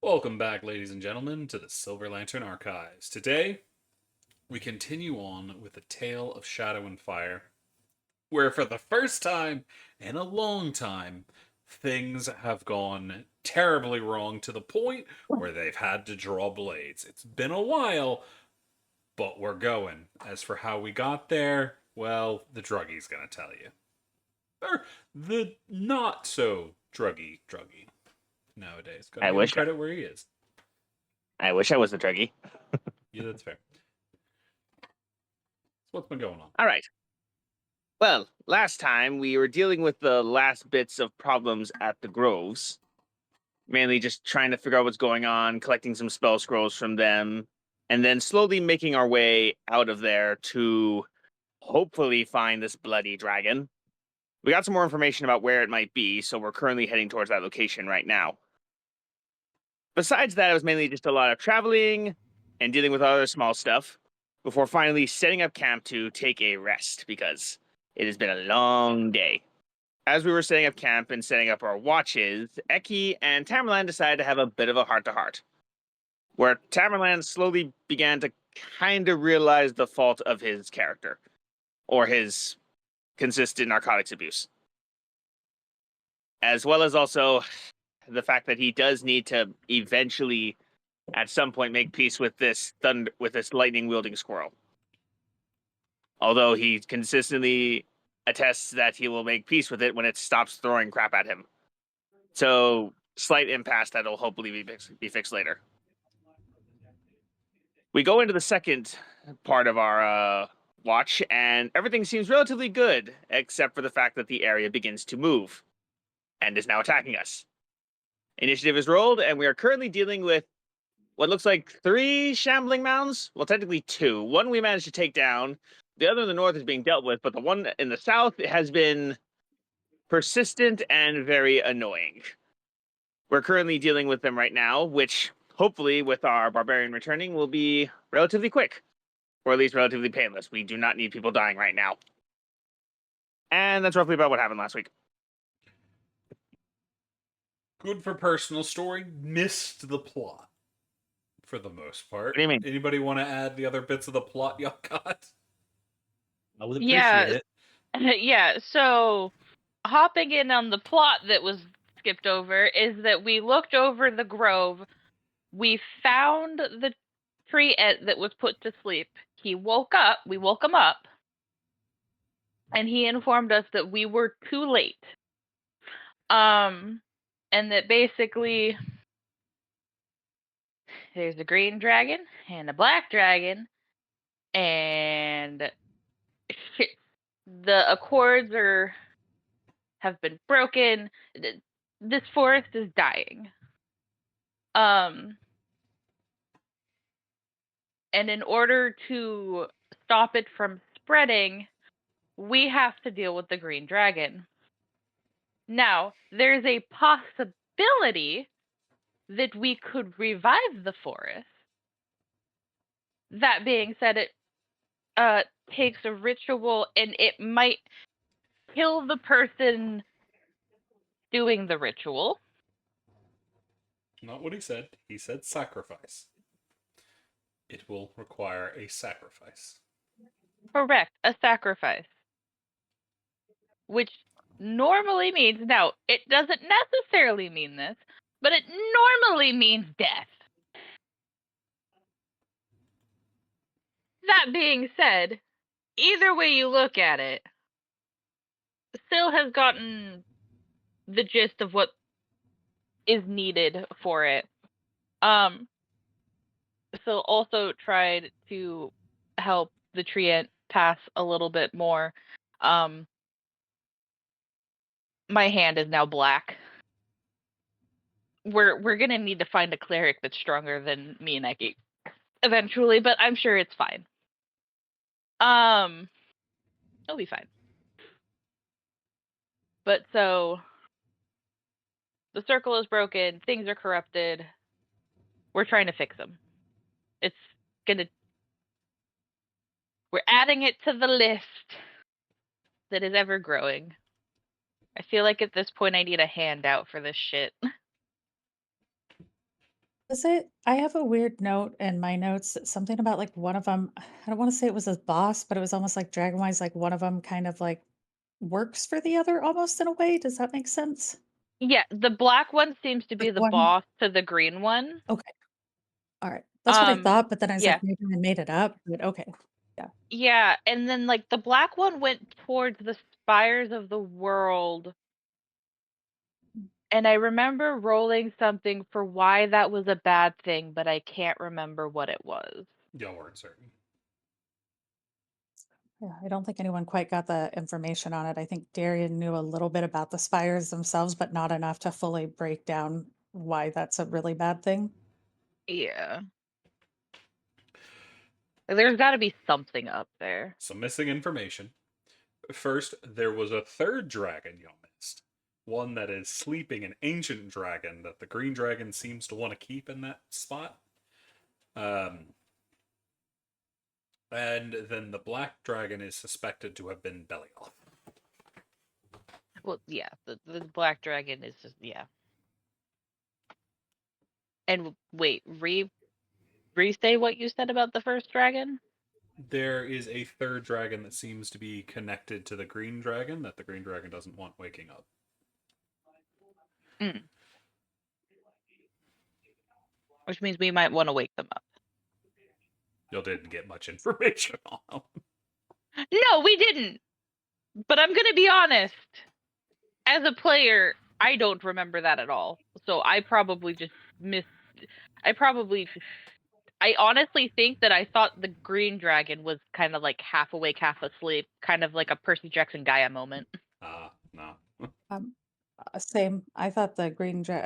Welcome back, ladies and gentlemen, to the Silver Lantern Archives. Today, we continue on with the tale of Shadow and Fire, where for the first time in a long time, things have gone terribly wrong to the point where they've had to draw blades. It's been a while, but we're going. As for how we got there, well, the druggie's gonna tell you. Or the not so druggy nowadays. Gotta I give him wish credit where he is. I wish I was the druggie. Yeah, that's fair. So what's been going on? All right. Well, last time we were dealing with the last bits of problems at the groves. Mainly just trying to figure out what's going on, collecting some spell scrolls from them, and then slowly making our way out of there to hopefully find this bloody dragon. We got some more information about where it might be, so we're currently heading towards that location right now. Besides that, it was mainly just a lot of traveling and dealing with other small stuff before finally setting up camp to take a rest because it has been a long day. As we were setting up camp and setting up our watches, Ekkie and Tammerlan decided to have a bit of a heart-to-heart, where Tammerlan slowly began to kind of realize the fault of his character, or his consistent narcotics abuse, as well as also the fact that he does need to eventually at some point make peace with this lightning wielding squirrel. Although he consistently attests that he will make peace with it when it stops throwing crap at him. So slight impasse that'll hopefully be fixed later. We go into the second part of our watch, and everything seems relatively good, except for the fact that the area begins to move and is now attacking us. Initiative is rolled, and we are currently dealing with what looks like 3 Shambling Mounds. Well, technically 2. One we managed to take down. The other in the north is being dealt with, but the one in the south has been persistent and very annoying. We're currently dealing with them right now, which hopefully with our barbarian returning will be relatively quick, or at least relatively painless. We do not need people dying right now. And that's roughly about what happened last week. Good for personal story, missed the plot for the most What part. do you mean? Anybody want to add the other bits of the plot y'all got? I would Yeah, appreciate it. yeah. So hopping in on the plot that was skipped over is that we looked over the grove. We found the tree that was put to sleep. He woke up. We woke him up, and he informed us that we were too late. And that basically there's a green dragon and a black dragon, and the accords have been broken. This forest is dying. And in order to stop it from spreading, we have to deal with the green dragon. Now, there's a possibility that we could revive the forest. That being said, it takes a ritual, and it might kill the person doing the ritual. Not what he said. He said sacrifice. It will require a sacrifice. Correct, a sacrifice. Which normally means, now, it doesn't necessarily mean this, but it normally means death. That being said, either way you look at it, Sil has gotten the gist of what is needed for it. Sil also tried to help the treant pass a little bit more. My hand is now black. We're gonna need to find a cleric that's stronger than me and Ekkie eventually, but I'm sure it's fine. It'll be fine. But so the circle is broken, things are corrupted. We're trying to fix them. It's gonna. We're adding it to the list that is ever growing. I feel like at this point I need a handout for this shit. Was it? I have a weird note in my notes, something about like one of them. I don't want to say it was a boss, but it was almost like Dragonwise, like one of them kind of like works for the other almost in a way. Does that make sense? Yeah, the black one seems to be Like the one. boss to the green one. Okay. All right. That's what I thought, but then I was like, Yeah. maybe I made it up. But okay. Yeah. Yeah, and then like the black one went towards the spires of the world. And I remember rolling something for why that was a bad thing, but I can't remember what it was. Y'all weren't certain. Yeah, I don't think anyone quite got the information on it. I think Darian knew a little bit about the spires themselves, but not enough to fully break down why that's a really bad thing. Yeah. There's got to be something up there. Some missing information. First, there was a third dragon y'all missed. One that is sleeping, an ancient dragon that the green dragon seems to want to keep in that spot. And then the black dragon is suspected to have been Belial. Well, yeah, the black dragon is just, yeah. And wait, re-say what you said about the first dragon? There is a third dragon that seems to be connected to the green dragon that the green dragon doesn't want waking up. Mm. Which means we might want to wake them up. Y'all didn't get much information on them. No, we didn't. But I'm going to be honest. As a player, I don't remember that at all. So I probably just missed. I honestly think that I thought the green dragon was kind of like half awake, half asleep, kind of like a Percy Jackson Gaia moment. No. Um, Same. I thought I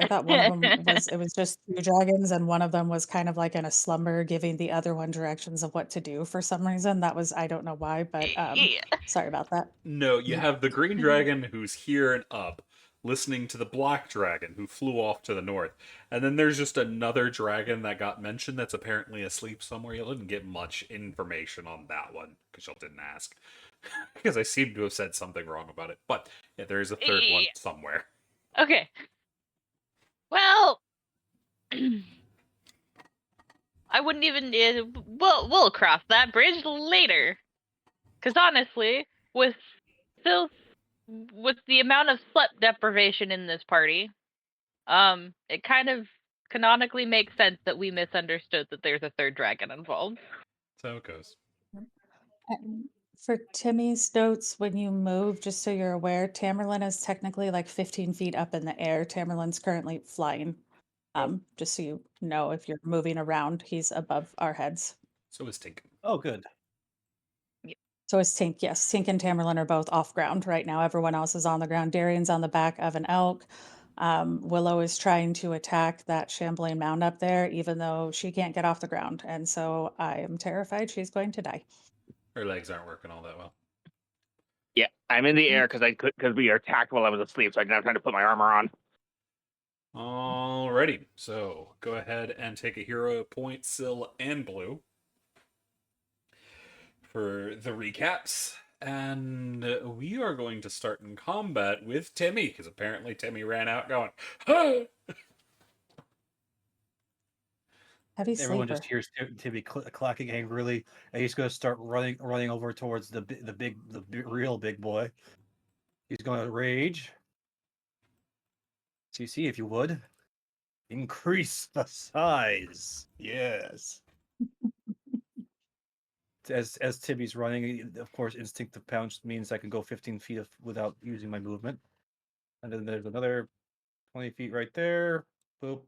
thought one of them it was just two dragons, and one of them was kind of like in a slumber, giving the other one directions of what to do for some reason. I don't know why, but Yeah. sorry about that. No, you have the green dragon who's here and up, listening to the black dragon who flew off to the north. And then there's just another dragon that got mentioned that's apparently asleep somewhere. You didn't get much information on that one because y'all didn't ask. Because I seem to have said something wrong about it. But yeah, there is a third one somewhere. Okay. Well, I wouldn't even. We'll cross that bridge later. Because honestly, with the amount of sleep deprivation in this party, it kind of canonically makes sense that we misunderstood that there's a third dragon involved. So it goes. For Timmy's notes, when you move, just so you're aware, Tammerlan is technically like 15 feet up in the air. Tammerlan's currently flying. Just so you know, if you're moving around, he's above our heads. So is Tink. Oh, good. So is Tink. Yes, Tink and Tammerlan are both off ground right now. Everyone else is on the ground. Darian's on the back of an elk. Willow is trying to attack that shambling mound up there, even though she can't get off the ground. And so I am terrified she's going to die. Her legs aren't working all that well. Yeah, I'm in the air because we were attacked while I was asleep, so I'm trying to put my armor on. Alrighty, so go ahead and take a hero point, Sil and Blue, for the recaps. And we are going to start in combat with Timmy, because apparently Timmy ran out going, "Ah!" Heavy Everyone sleeper. just hears Timmy clacking angrily, and he's going to start running over towards the real big boy. He's going to rage. CC, if you would, increase the size. Yes. As Timmy's running, of course, instinctive pounce means I can go 15 feet without using my movement. And then there's another 20 feet right there. Boop.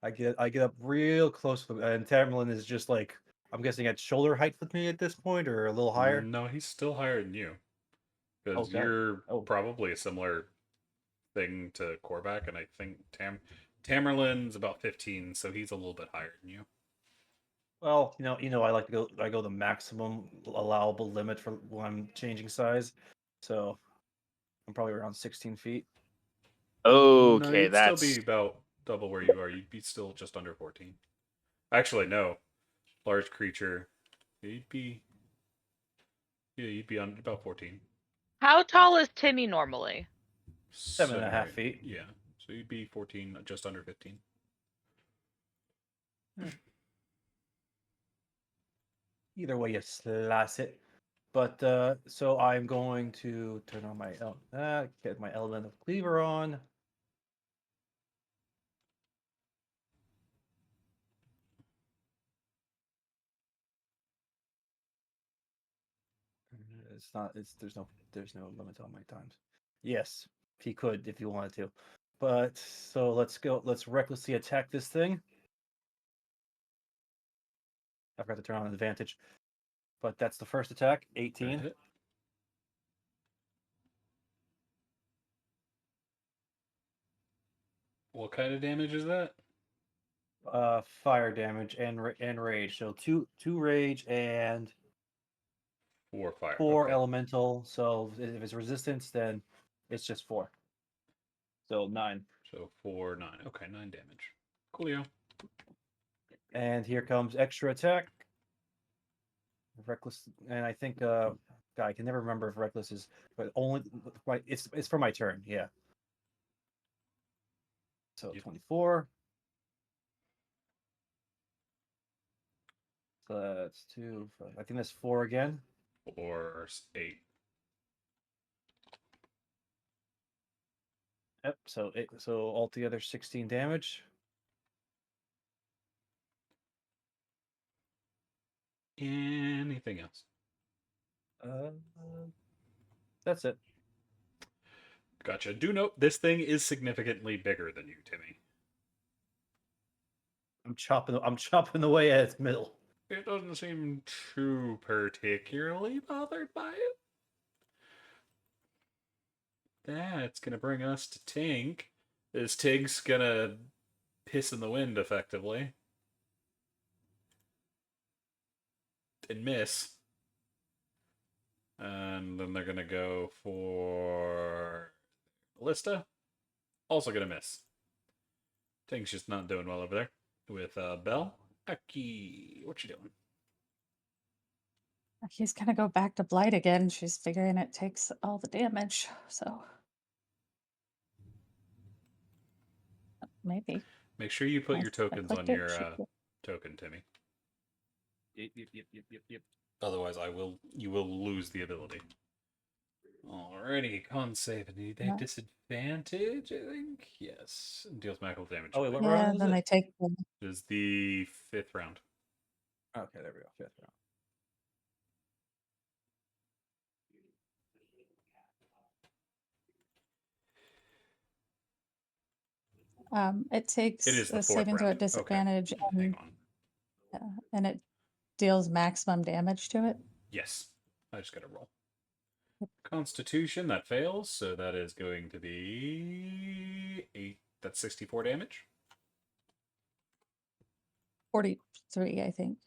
I get up real close to him, and Tammerlan is just like, I'm guessing at shoulder height with me at this point, or a little higher. No, he's still higher than you. Because Okay. you're Oh. probably a similar thing to Korvac, and I think Tammerlan's about 15, so he's a little bit higher than you. Well, I go the maximum allowable limit for when I'm changing size, so I'm probably around 16 feet. Okay, no, you'd that's still be about double where you are. You'd be still just under 14. Actually, no. Large creature. You'd be on about 14. How tall is Timmy normally? 7.5 feet. Yeah. So you'd be 14, just under 15. Either way, you slice it. But so I'm going to turn on my get my element of cleaver on. It's not. It's there's no limit on my times. Yes, he could if he wanted to. But so let's go. Let's recklessly attack this thing. I forgot to turn on advantage. But that's the first attack. Gonna 18. hit. What kind of damage is that? Fire damage and rage. So two rage and 4 fire. 4 Okay. elemental. So if it's resistance, then it's just 4. So 9. So 4, 9. Okay, 9 damage. Coolio. And here comes extra attack. Reckless, and I think God, I can never remember if reckless is, but only it's for my turn. Yeah. So Yep. 24. So that's 2. I think that's 4 again. Or 8. Yep. So altogether 16 damage. Anything else? That's it. Gotcha. Do note this thing is significantly bigger than you, Timmy. I'm chopping away at its middle. It doesn't seem too particularly bothered by it. That's gonna bring us to Tink. This Tig's gonna piss in the wind effectively. And miss. And then they're gonna go for Ballista. Also gonna miss. Tink's just not doing well over there. With Bell. Ekkie, what you doing? He's gonna go back to blight again. She's figuring it takes all the damage, so maybe. Make sure you put I- your I tokens on clicked it, your she- token, Timmy. Yep. Otherwise, you will lose the ability. Alrighty, con save. And they Yeah. disadvantage, I think? Yes. Deals magical damage. Oh wait, what Yeah, round is then it? they take the It is the 5th round. Okay, there we go. 5th round. it takes It is the a 4th saving throw round. at disadvantage Hang on. and it deals maximum damage to it. Yes. I just gotta roll. Constitution, that fails, so that is going to be 8. That's 64 damage. 43, I think.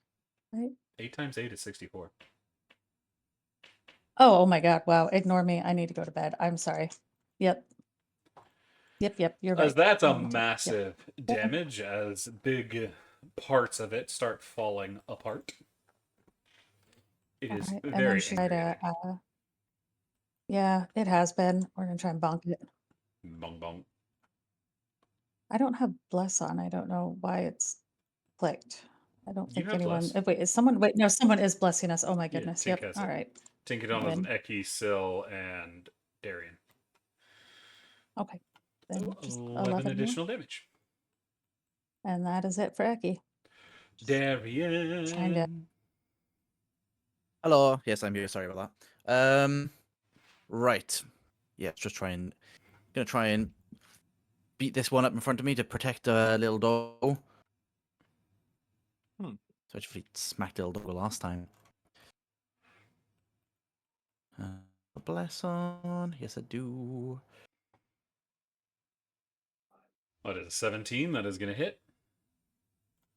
Right? 8 times 8 is 64. Oh my god, wow. Ignore me. I need to go to bed. I'm sorry. Yep. Yep, you're right. As that's a I need to- yep. massive damage as big parts of it start falling apart. It is Alright, and very then she tried angry. to, yeah, it has been. We're gonna try and bonk it. Bong bong. I don't have bless on. I don't know why it's clicked. I don't You think have anyone. bless. Wait, is someone? Wait, no, someone is blessing us. Oh my Yeah, goodness. Tink Yep. has All it. right. Tinkedon is an Win. Ekkie, Syl, and Darian. Okay. Then So just 11 11 here. additional damage. And that is it for Ekkie. Darian. Hello. Yes, I'm here. Sorry about that. Right. Yeah, gonna try and beat this one up in front of me to protect a little dog. So I actually smacked a little dog last time. Bless on. Yes, I do. What is it, 17? That is going to hit.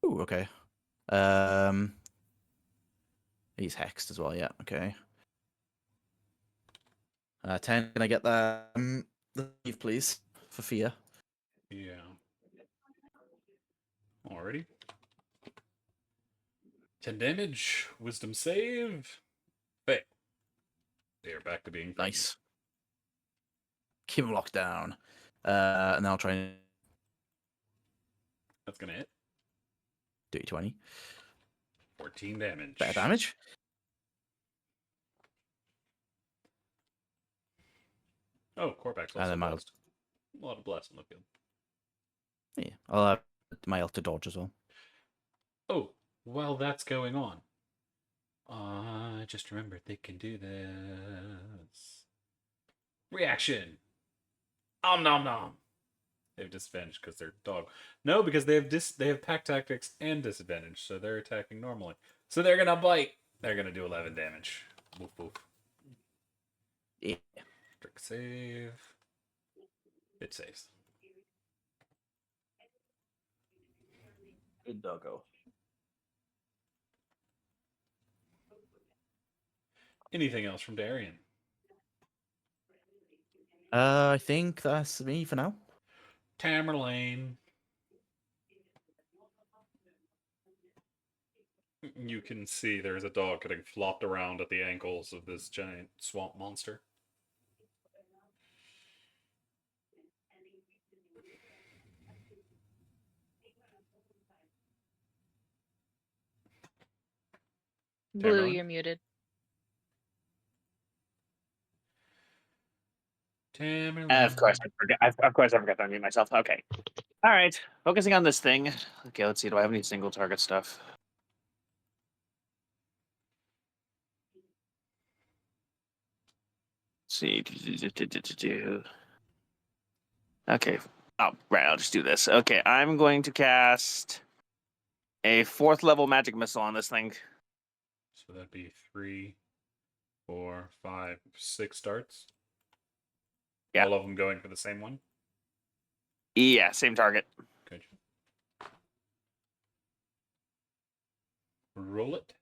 Ooh, okay. He's hexed as well. Yeah. Okay. 10. Can I get that? Leave, please, for fear. Yeah. Alrighty. 10 damage. Wisdom save. Fail. They are back to being frightened. Nice. Keep him locked down. And then I'll try and. That's going to hit. Dirty 20. 14 damage. Better damage. Oh, Korvax And also then my blessed. A lot of bless on the field. Yeah, I'll have my elf to dodge as well. Oh, while that's going on, I just remembered they can do this. Reaction. Om nom nom. They have disadvantage because they're dog. No, because they have pack tactics and disadvantage, so they're attacking normally. So they're gonna bite. They're gonna do 11 damage. Woof woof. Yeah. Trick save. It saves. Good doggo. Anything else from Darian? I think that's me for now. Tammerlan. You can see there's a dog getting flopped around at the ankles of this giant swamp monster. Blue, Tammerlan? you're muted. Tammerlan. Of course, I forgot. Of course, I forgot to unmute myself. Okay. All right. Focusing on this thing. Okay, let's see. Do I have any single target stuff? Let's see. Okay. Oh, right. I'll just do this. Okay. I'm going to cast a 4th level magic missile on this thing. So that'd be 3, 4, 5, 6 darts. Yeah. All of them going for the same one. Yeah, same target. Good. Roll it.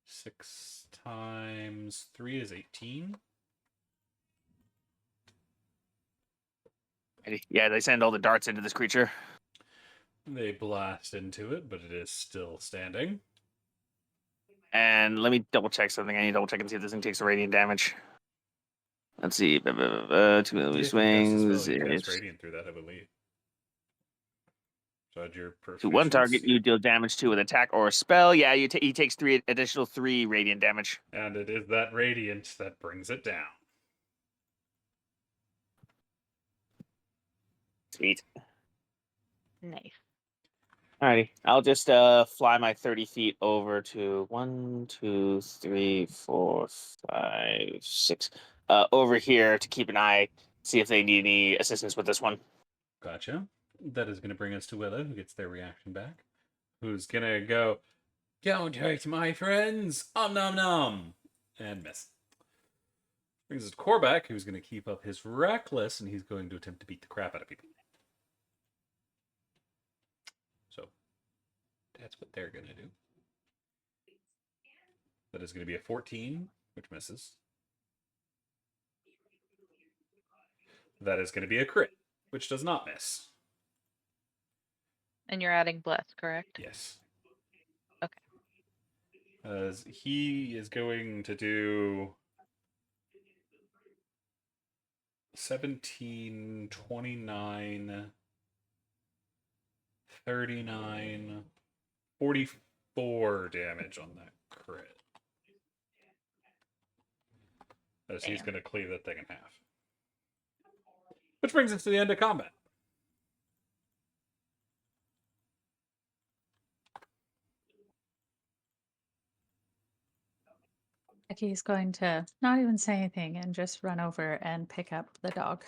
6 times 3 is 18. Yeah, they send all the darts into this creature. They blast into it, but it is still standing. And let me double check something. I need to double check and see if this thing takes the radiant damage. Let's see. 2 melee swings. You cast radiant through that, I believe. So add your To one target, proficiency. you deal damage to with attack or a spell. Yeah, he takes 3 additional 3 radiant damage. And it is that radiant that brings it down. Sweet. Nice. Alrighty, I'll just fly my 30 feet over to 1, 2, 3, 4, 5, 6. Over here to keep an eye, see if they need any assistance with this one. Gotcha. That is going to bring us to Willow, who gets their reaction back. Who's going to go, "Don't hurt my friends! Om nom nom!" And miss. Brings us to Korvac, who's going to keep up his reckless, and he's going to attempt to beat the crap out of people. So, that's what they're going to do. That is going to be a 14, which misses. That is going to be a crit, which does not miss. And you're adding bless, correct? Yes. Okay. As he is going to do 17, 29, 39, 44 damage on that crit. As he's Damn. going to cleave that thing in half. Which brings us to the end of combat. He's going to not even say anything and just run over and pick up the dog.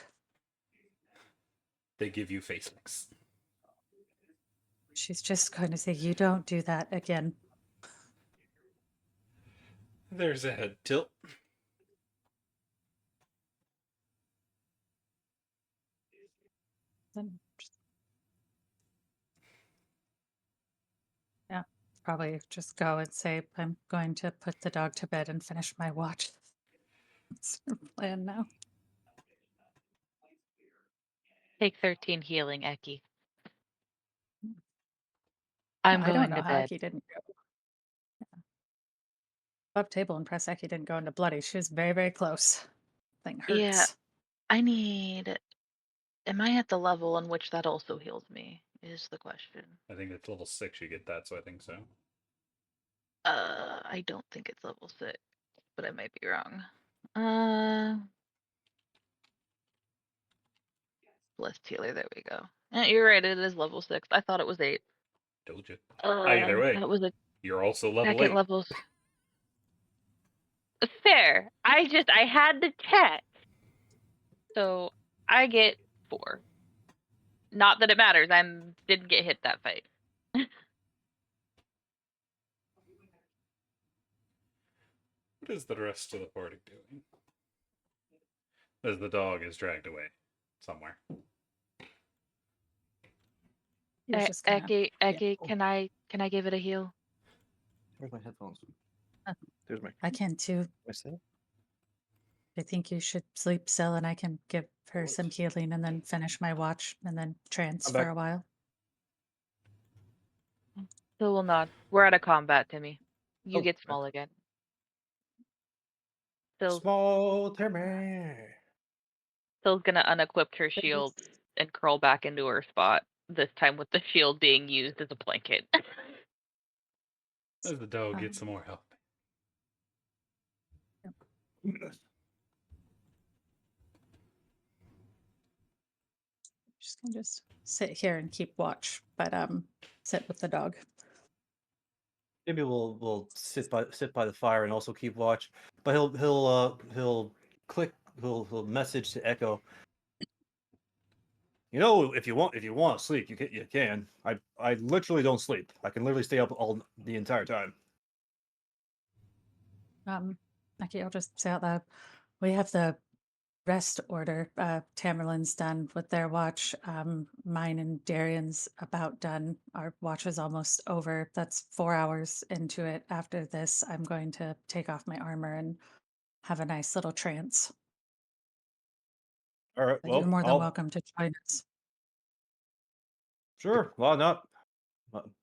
They give you face licks. She's just going to say, "You don't do that again." There's a head tilt. Then yeah, probably just go and say, "I'm going to put the dog to bed and finish my watch." That's her plan now. Take 13 healing, Ekkie. No, I'm I don't going know to how bed. Ekkie didn't go. Yeah. Up table and press Ekkie didn't go into bloody. She was very, very close. Thing hurts. Yeah. I need. Am I at the level in which that also heals me? is the question. I think it's level 6 you get that, so I think so. I don't think it's level 6, but I might be wrong. Blessed healer, there we go. You're right, it is level 6. I thought it was 8. Told you. Either way, That was a you're also level second 8. levels. Fair. I had to check. So I get 4. Not that it matters. Didn't get hit that fight. What is the rest of the party doing? As the dog is dragged away somewhere. He was just kinda- Ekkie, can I give it a heal? Where's my headphones? Uh, There's my. I can too. Myself. I think you should sleep still, and I can give her some healing, and then finish my watch, and then trance I'm for back. a while. So we'll nod. We're out of combat, Timmy. You Oh, get right. small again. Phil's Small Timmy. gonna unequip her shield and curl back into her spot. This time with the shield being used as a blanket. As the dog gets Um, some more help. Just gonna sit here and keep watch, but sit with the dog. Maybe we'll sit by the fire and also keep watch. But he'll message to Echo. You know, if you want to sleep, you can. I literally don't sleep. I can literally stay up all the entire time. Okay, I'll just say out loud. We have the rest order. Tammerlan's done with their watch. Mine and Darian's about done. Our watch is almost over. That's 4 hours into it. After this, I'm going to take off my armor and have a nice little trance. All right. But Well, you're more than I'll welcome to join us. sure. Why not?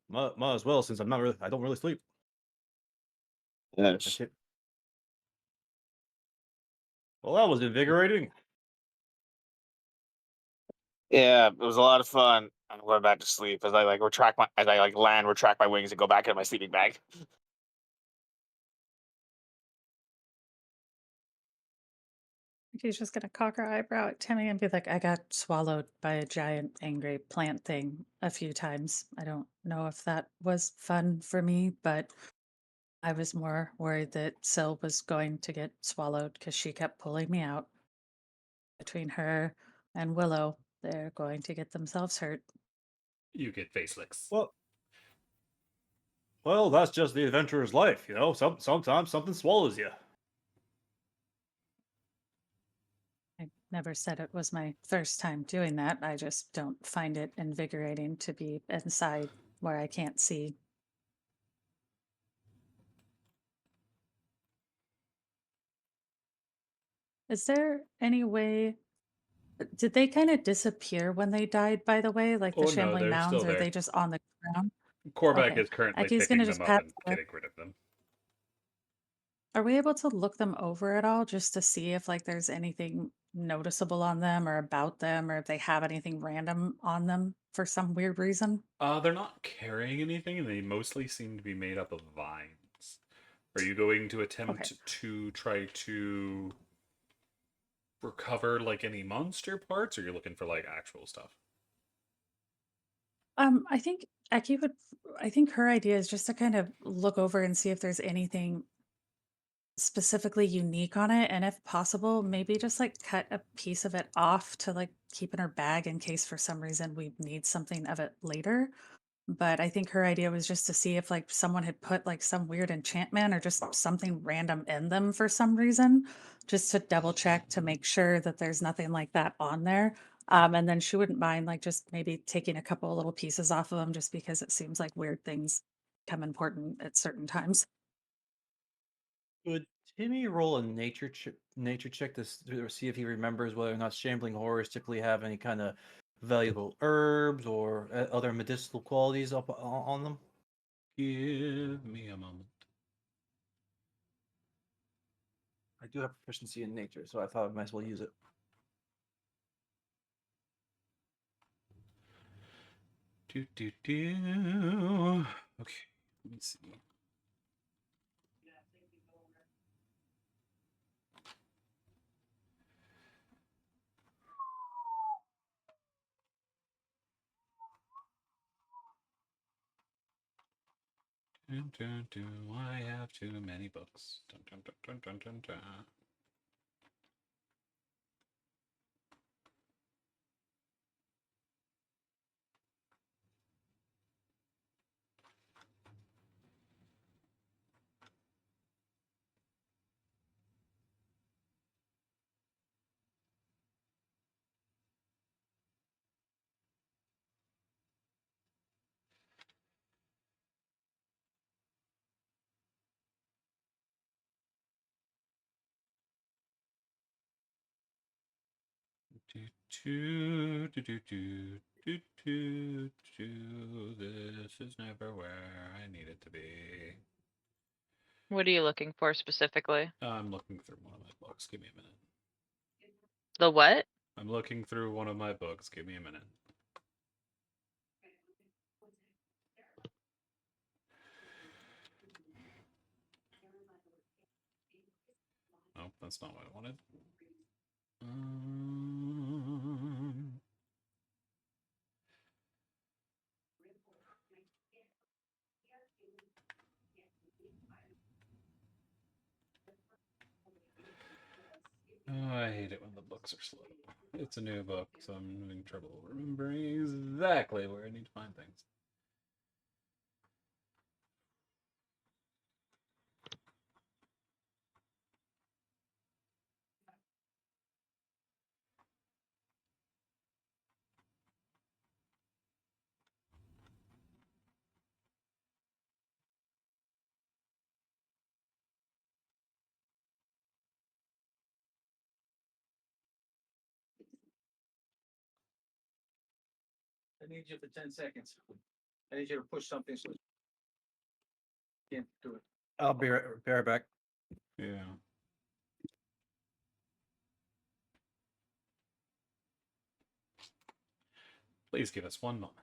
Might as well, since I don't really sleep. Yes. That's it. Well, that was invigorating. Yeah, it was a lot of fun. I'm going back to sleep as I land, retract my wings, and go back into my sleeping bag. She's just gonna cock her eyebrow at Timmy and be like, I got swallowed by a giant angry plant thing a few times. I don't know if that was fun for me, but I was more worried that Syl was going to get swallowed because she kept pulling me out. Between her and Willow, they're going to get themselves hurt. You get face licks. Well, that's just the adventurer's life, you know. Sometimes something swallows you. I never said it was my first time doing that. I just don't find it invigorating to be inside where I can't see. Is there any way? Did they kind of disappear when they died, by the way? Like the Oh no, Shambling they're Mounds, still or are there. they just on the ground? Korvac Okay. is currently Ekkie's gonna picking just them up pat and the- getting rid of them. Are we able to look them over at all just to see if like there's anything noticeable on them or about them, or if they have anything random on them for some weird reason? They're not carrying anything, and they mostly seem to be made up of vines. Are you going to attempt to try to recover like any monster parts, or you're looking for like actual stuff? I think Ekkie would. I think her idea is just to kind of look over and see if there's anything specifically unique on it, and if possible, maybe just like cut a piece of it off to like keep in her bag in case for some reason we need something of it later. But I think her idea was just to see if like someone had put like some weird enchantment or just something random in them for some reason, just to double check to make sure that there's nothing like that on there. And then she wouldn't mind like just maybe taking a couple of little pieces off of them just because it seems like weird things come important at certain times. Could Timmy roll a nature check to see if he remembers whether or not shambling horrors typically have any kind of valuable herbs or other medicinal qualities up on them? Give me a moment. I do have proficiency in nature, so I thought I might as well use it. Okay, let me see. I have too many books. Dun, dun, dun, dun, dun, dun, dun. This is never where I need it to be. What are you looking for specifically? I'm looking through one of my books. Give me a minute. The what? I'm looking through one of my books. Give me a minute. Nope, that's not what I wanted. Oh, I hate it when the books are slow. It's a new book, so I'm having trouble remembering exactly where I need to find things. I need you for 10 seconds. I need you to push something so can't do it. I'll be right back. Yeah. Please give us one moment.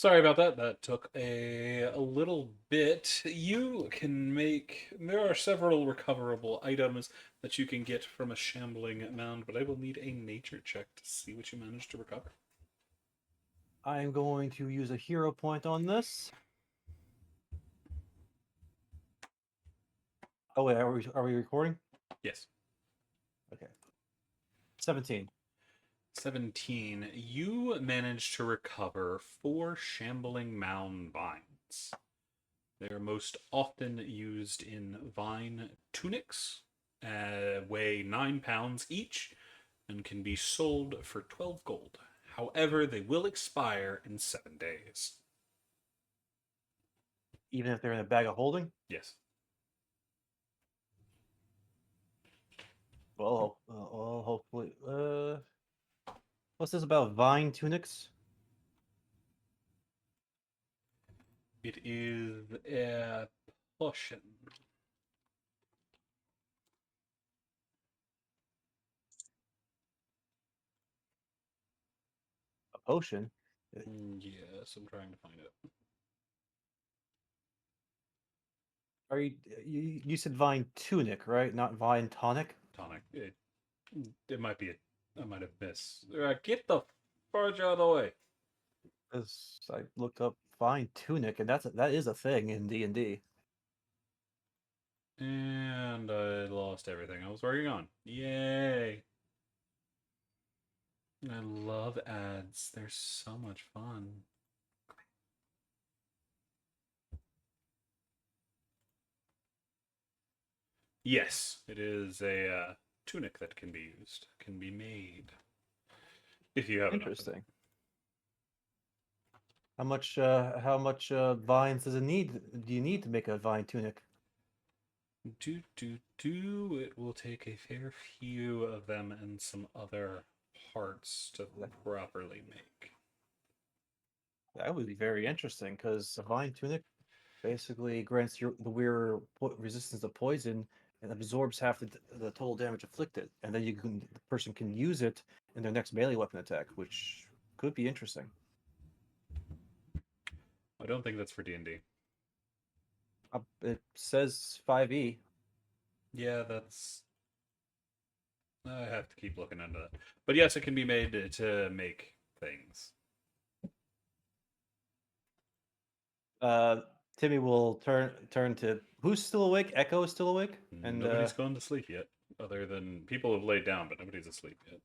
Sorry about that. That took a little bit. You can make. There are several recoverable items that you can get from a shambling mound, but I will need a nature check to see what you managed to recover. I'm going to use a hero point on this. Oh wait, are we recording? Yes. Okay. 17. 17. You managed to recover 4 shambling mound vines. They are most often used in vine tunics, weigh 9 pounds each, and can be sold for 12 gold. However, they will expire in 7 days. Even if they're in a bag of holding? Yes. Well, hopefully. What's this about vine tunics? It is a potion. A potion? Yes, I'm trying to find it. Are you said vine tunic, right? Not vine tonic? Tonic. It might be I might have missed. Get the fudge out of the way. Because I looked up vine tunic, and that is a thing in D&D. And I lost everything I was working on. Yay! I love ads. They're so much fun. Yes, it is a tunic that can be used, can be made. If you have enough of it. Interesting. How much vines does it need? Do you need to make a vine tunic? It will take a fair few of them and some other parts to properly make. That would be very interesting because a vine tunic basically grants the wearer resistance to poison and absorbs half the total damage inflicted, and then the person can use it in their next melee weapon attack, which could be interesting. I don't think that's for D&D. It says 5e. Yeah, that's. I have to keep looking into that. But yes, it can be made to make things. Timmy will turn to who's still awake. Echo is still awake, and Nobody's gone to sleep yet, other than people have laid down, but nobody's asleep yet.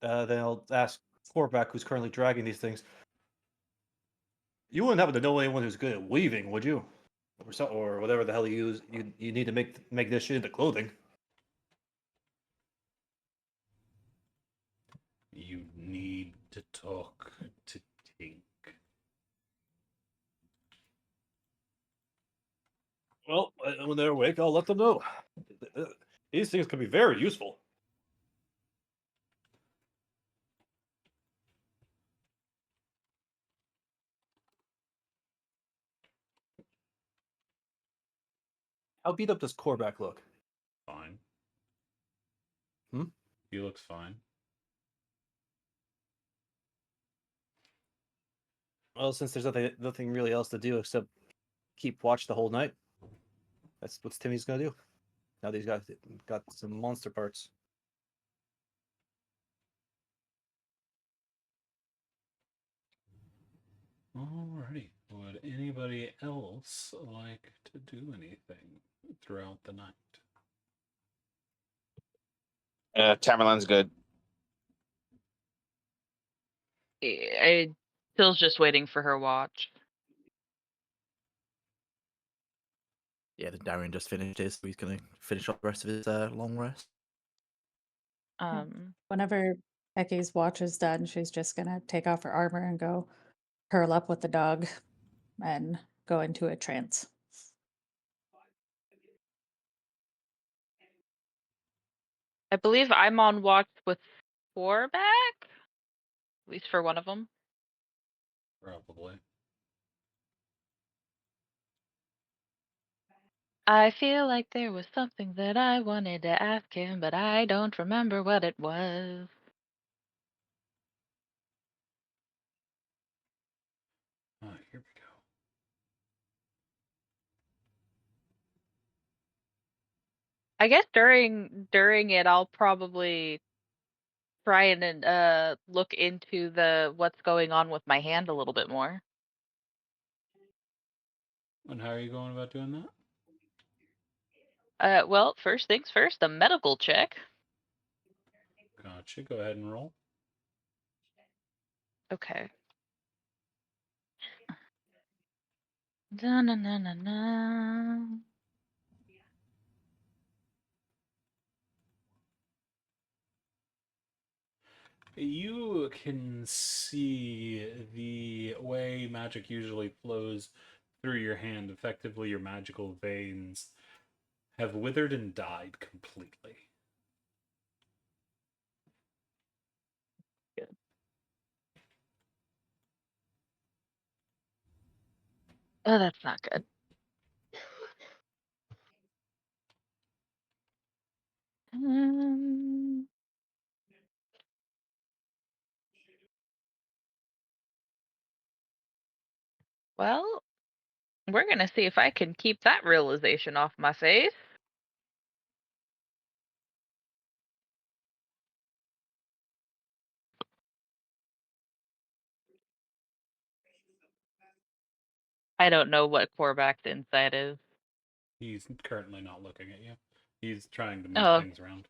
then I'll ask Korvac, who's currently dragging these things. You wouldn't happen to know anyone who's good at weaving, would you? Or whatever the hell you need to make this shit into clothing. You need to talk to Tink. Well, when they're awake, I'll let them know. These things can be very useful. How beat up does Korvac look? Fine. Hmm? He looks fine. Well, since there's nothing really else to do except keep watch the whole night, that's what Timmy's gonna do. Now that he's got some monster parts. Alrighty. Would anybody else like to do anything throughout the night? Tammerlan's good. Phil's just waiting for her watch. Yeah, then Darian just finished his, so he's going to finish off the rest of his long rest. Whenever Ekkie's watch is done, she's just gonna take off her armor and go curl up with the dog and go into a trance. I believe I'm on watch with 4 back, at least for one of them. Probably. I feel like there was something that I wanted to ask him, but I don't remember what it was. Here we go. I guess during it, I'll probably try and look into what's going on with my hand a little bit more. And how are you going about doing that? Well, first things first, a medical check. Gotcha. Go ahead and roll. Okay. Da-na-na-na-na. You can see the way magic usually flows through your hand. Effectively, your magical veins have withered and died completely. Good. Oh, that's not good. Um, well, we're gonna see if I can keep that realization off my face. I don't know what Korvax's insight is. He's currently not looking at you. He's trying to move Oh, things around.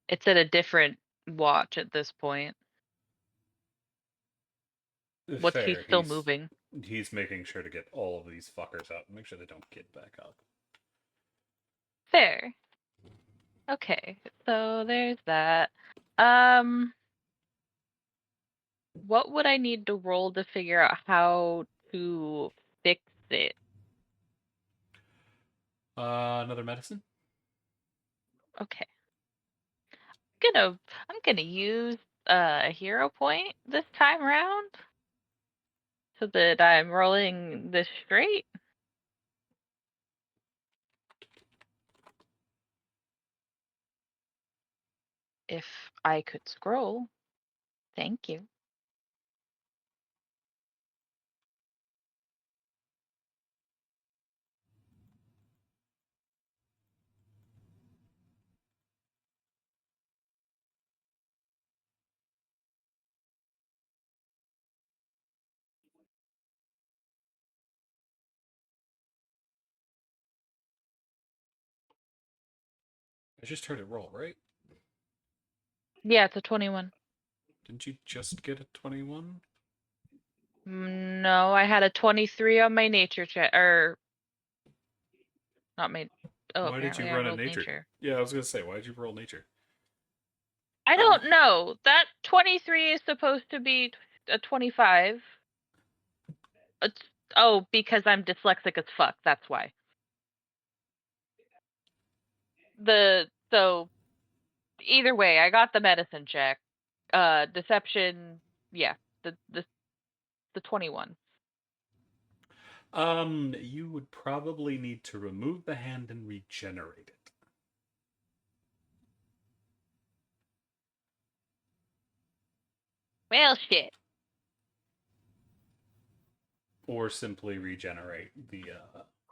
it's at a different watch at this point. What's he Fair. still moving? He's making sure to get all of these fuckers out and make sure they don't get back up. Fair. Okay, so there's that. What would I need to roll to figure out how to fix it? Another medicine? Okay. I'm gonna use a hero point this time around so that I'm rolling this straight. If I could scroll. Thank you. I just heard it roll, right? Yeah, it's a 21. Didn't you just get a 21? No, I had a 23 on my nature check, or not my. Oh, Why did you apparently I run a rolled nature? nature. Yeah, I was gonna say, why did you roll nature? I don't know. That 23 is supposed to be a 25. It's, oh, because I'm dyslexic as fuck. That's why. So either way, I got the medicine check. Deception, yeah, the 21. You would probably need to remove the hand and regenerate it. Well, shit. Or simply regenerate the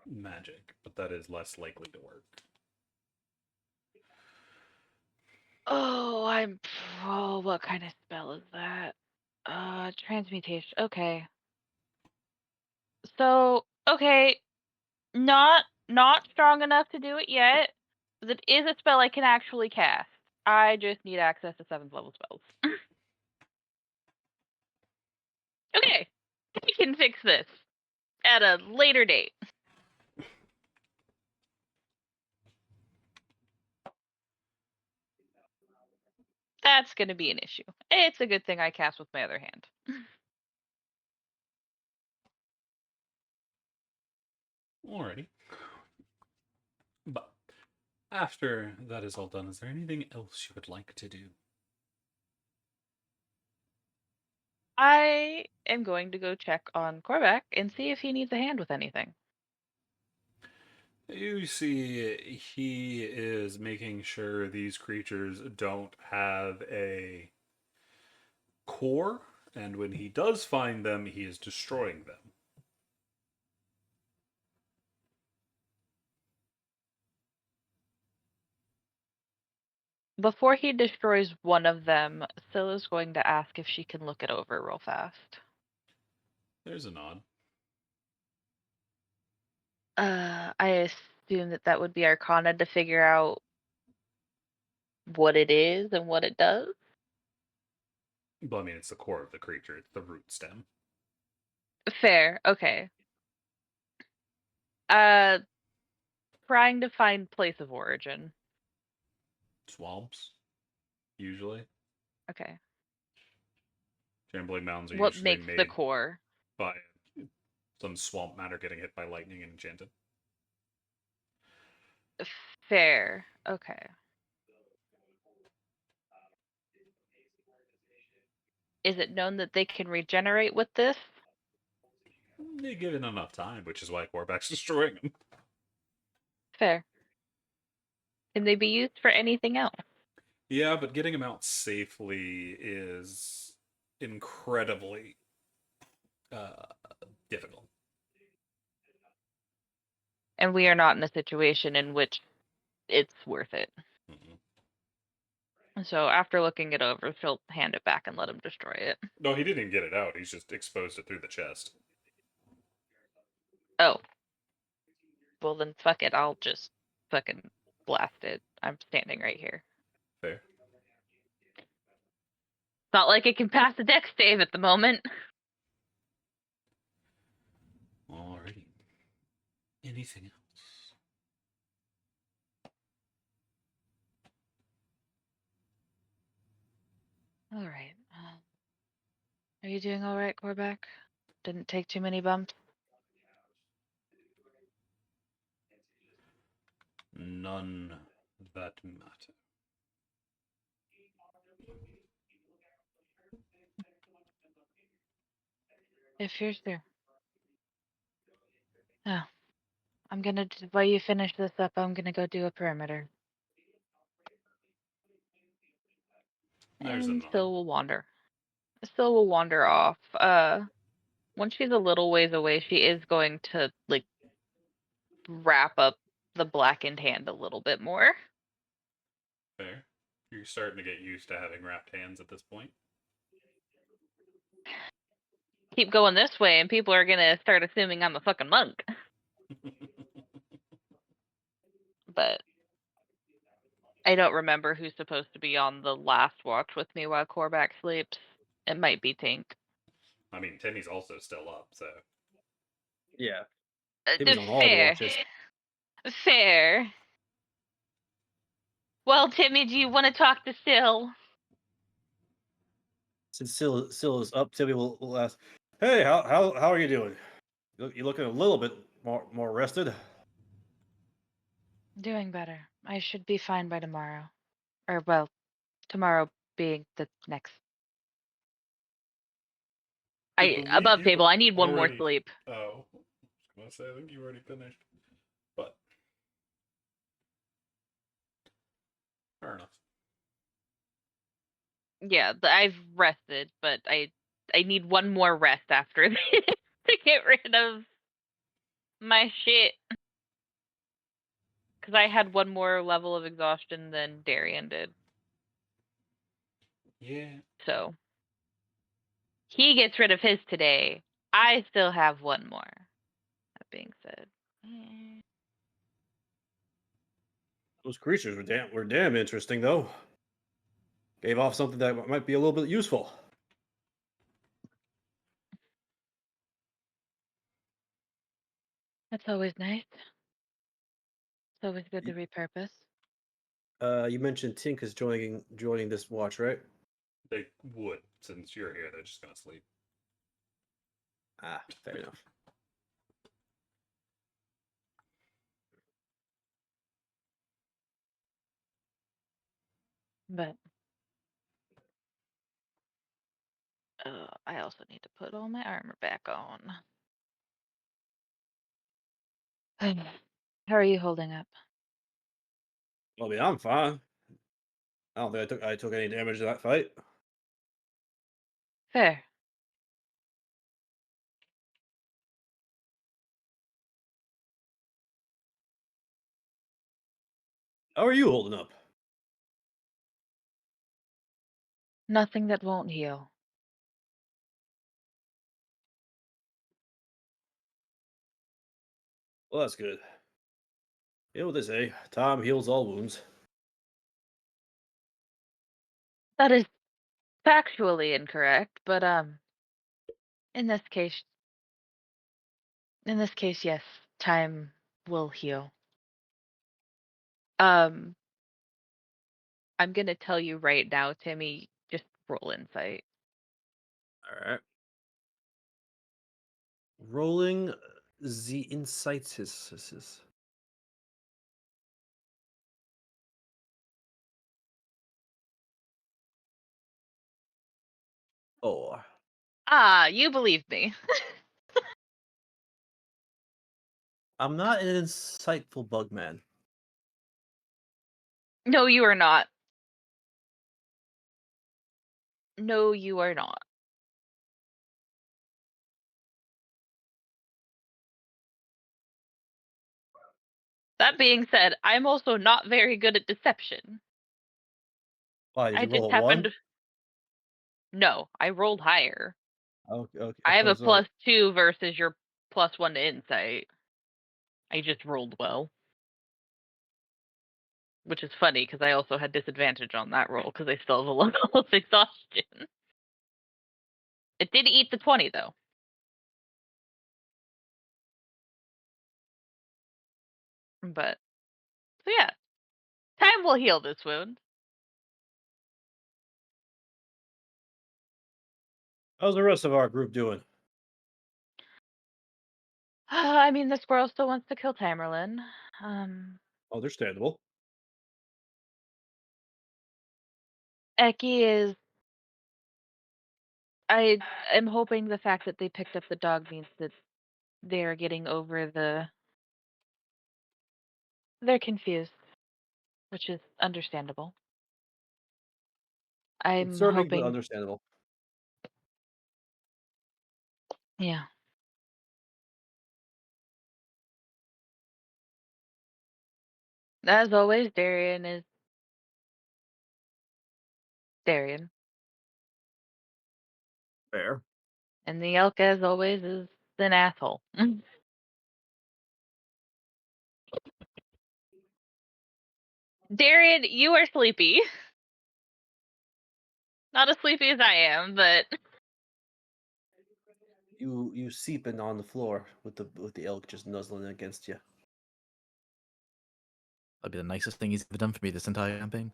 magic, but that is less likely to work. Oh, what kind of spell is that? Transmutation. Okay. So, okay, not strong enough to do it yet. But it is a spell I can actually cast. I just need access to 7th level spells. Okay, we can fix this at a later date. That's going to be an issue. It's a good thing I cast with my other hand. Alrighty. But after that is all done, is there anything else you would like to do? I am going to go check on Korvac and see if he needs a hand with anything. You see, he is making sure these creatures don't have a core, and when he does find them, he is destroying them. Before he destroys one of them, Scylla's going to ask if she can look it over real fast. There's a nod. I assume that would be Arcana to figure out what it is and what it does. Well, I mean, it's the core of the creature. It's the root stem. Fair, okay. Trying to find place of origin. Swamps, usually. Okay. Shambling Mounds are What usually makes the made core? by some swamp matter getting hit by lightning and enchanted. Fair, okay. Is it known that they can regenerate with this? They given enough time, which is why Corback's destroying them. Fair. Can they be used for anything else? Yeah, but getting them out safely is incredibly difficult. And we are not in a situation in which it's worth it. Mm-hmm. So after looking it over, she'll hand it back and let him destroy it. No, he didn't get it out. He's just exposed it through the chest. Oh. Well then fuck it, I'll just fucking blast it. I'm standing right here. Fair. It's not like it can pass a dex save at the moment. Alrighty. Anything else? Alright. Are you doing alright, Corback? Didn't take too many bumps? None that matter. If you're sure. Oh. I'm gonna, while you finish this up, I'm gonna go do a perimeter. There's a And nod. Syl will wander. Syl will wander off. Once she's a little ways away, she is going to, like, wrap up the blackened hand a little bit more. Fair. You're starting to get used to having wrapped hands at this point. Keep going this way, and people are gonna start assuming I'm a fucking monk. But I don't remember who's supposed to be on the last watch with me while Corback sleeps. It might be Tink. I mean, Timmy's also still up, so. Yeah, Timmy's on all the Fair. watches. Fair. Well, Timmy, do you want to talk to Syl? Since Syl is up, Timmy will ask, "Hey, how are you doing? You're looking a little bit more rested." Doing better. I should be fine by tomorrow. Or, well, tomorrow being the next. I believe Above you've table, I need one more already- sleep. Oh. I was going to say, I think you already finished. But. Fair enough. Yeah, I've rested, but I need one more rest after this to get rid of my shit. Because I had one more level of exhaustion than Darian did. Yeah. So he gets rid of his today. I still have one more. That being said. Those creatures were damn interesting, though. Gave off something that might be a little bit useful. That's always nice. It's always good to repurpose. You mentioned Tink is joining this watch, right? They would. Since you're here, they're just going to sleep. Ah, fair enough. But I also need to put all my armor back on. How are you holding up? I mean, I'm fine. I don't think I took any damage in that fight. Fair. How are you holding up? Nothing that won't heal. Well, that's good. You know what they say, time heals all wounds. That is factually incorrect, but in this case, yes, time will heal. Um, I'm gonna tell you right now, Timmy, just roll insight. All right. Rolling the insights. Oh, Ah, you believe me. I'm not an insightful bug man. No, you are not. No, you are not. That being said, I'm also not very good at deception. Why did I you roll just a one? happened. No, I rolled higher. Okay, okay. I have a So, +2 versus your +1 to insight. I just rolled well. Which is funny because I also had disadvantage on that roll because I still have a level of exhaustion. It did eat the 20 though. But so yeah. Time will heal this wound. how's the rest of our group doing? I mean the squirrel still wants to kill Tammerlan. Um Understandable. Ekkie is I am hoping the fact that they picked up the dog means that they're getting over they're confused, which is understandable. I'm Concerning but hoping understandable. yeah. As always, Darian is Darian. Fair. And the elk as always is an asshole. Darian, you are sleepy. Not as sleepy as I am, but You seeping on the floor with the elk just nuzzling against you. That'd be the nicest thing he's ever done for me this entire campaign.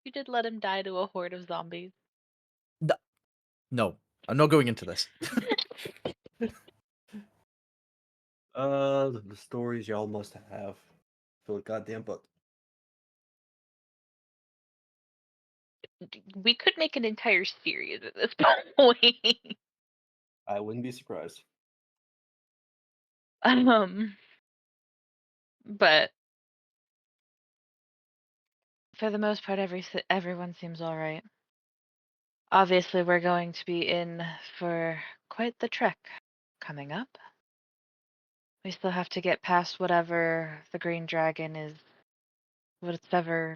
you did let him die to a horde of zombies. No, I'm not going into this. The stories y'all must have. Fill a goddamn book. We could make an entire series at this point. I wouldn't be surprised. But for the most part, everyone seems all right. Obviously, we're going to be in for quite the trek coming up. We still have to get past whatever the green dragon is, whatever,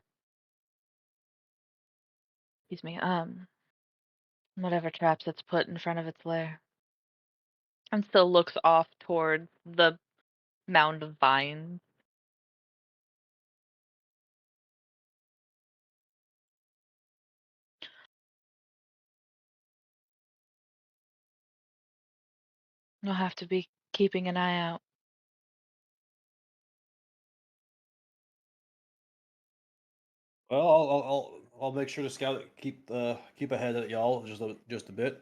excuse me, whatever traps it's put in front of its lair. And still looks off towards the mound of vines. You'll have to be keeping an eye out. Well, I'll make sure to scout keep ahead of y'all just a bit.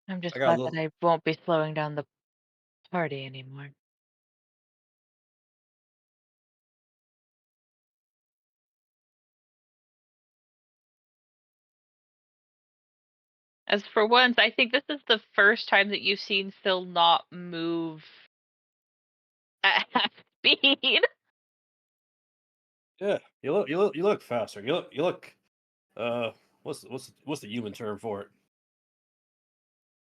I'm just I got a glad that little. I won't be slowing down the party anymore. As for once, I think this is the first time that you've seen Phil not move at half speed. Yeah, you look faster. You look. What's the human term for it?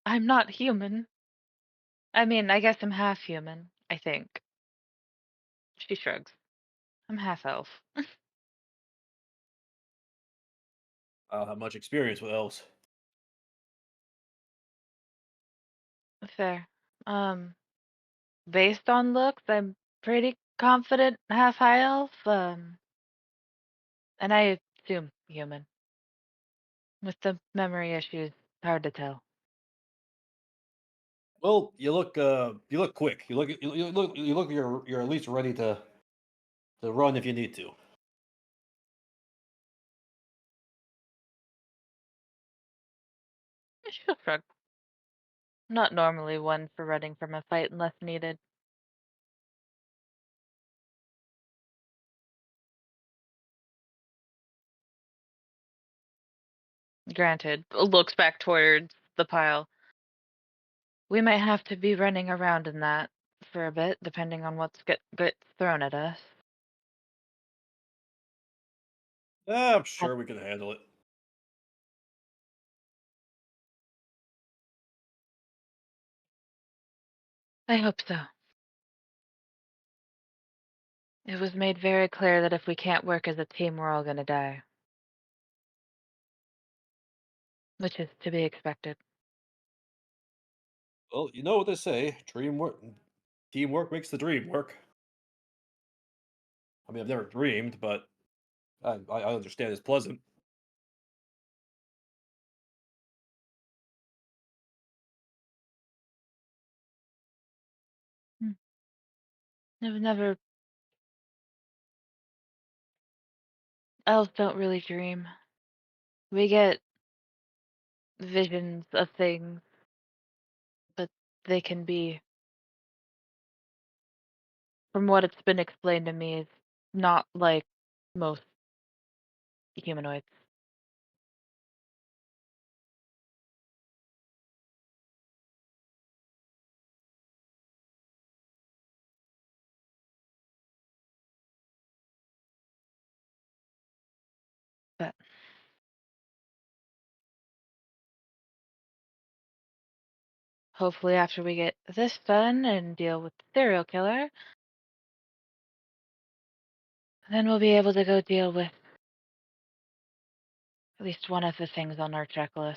I'm not human. I mean, I guess I'm half human, I think. She shrugs. I'm half elf. I don't have much experience with elves. Fair. Based on looks, I'm pretty confident half high elf. And I assume human. With the memory issues, hard to tell. Well, you look quick. You look you're at least ready to run if you need to. She'll shrug. Not normally one for running from a fight unless needed. Granted, looks back towards the pile. We might have to be running around in that for a bit, depending on what's gets thrown at us. I'm sure we can handle it. I hope so. It was made very clear that if we can't work as a team, we're all gonna die. Which is to be expected. Well, you know what they say: teamwork makes the dream work. I mean, I've never dreamed, but I understand it's pleasant. Hmm. I've never. Elves don't really dream. We get visions of things, but they can be, from what it's been explained to me, is not like most humanoids. But hopefully, after we get this done and deal with the serial killer, then we'll be able to go deal with at least one of the things on our checklist.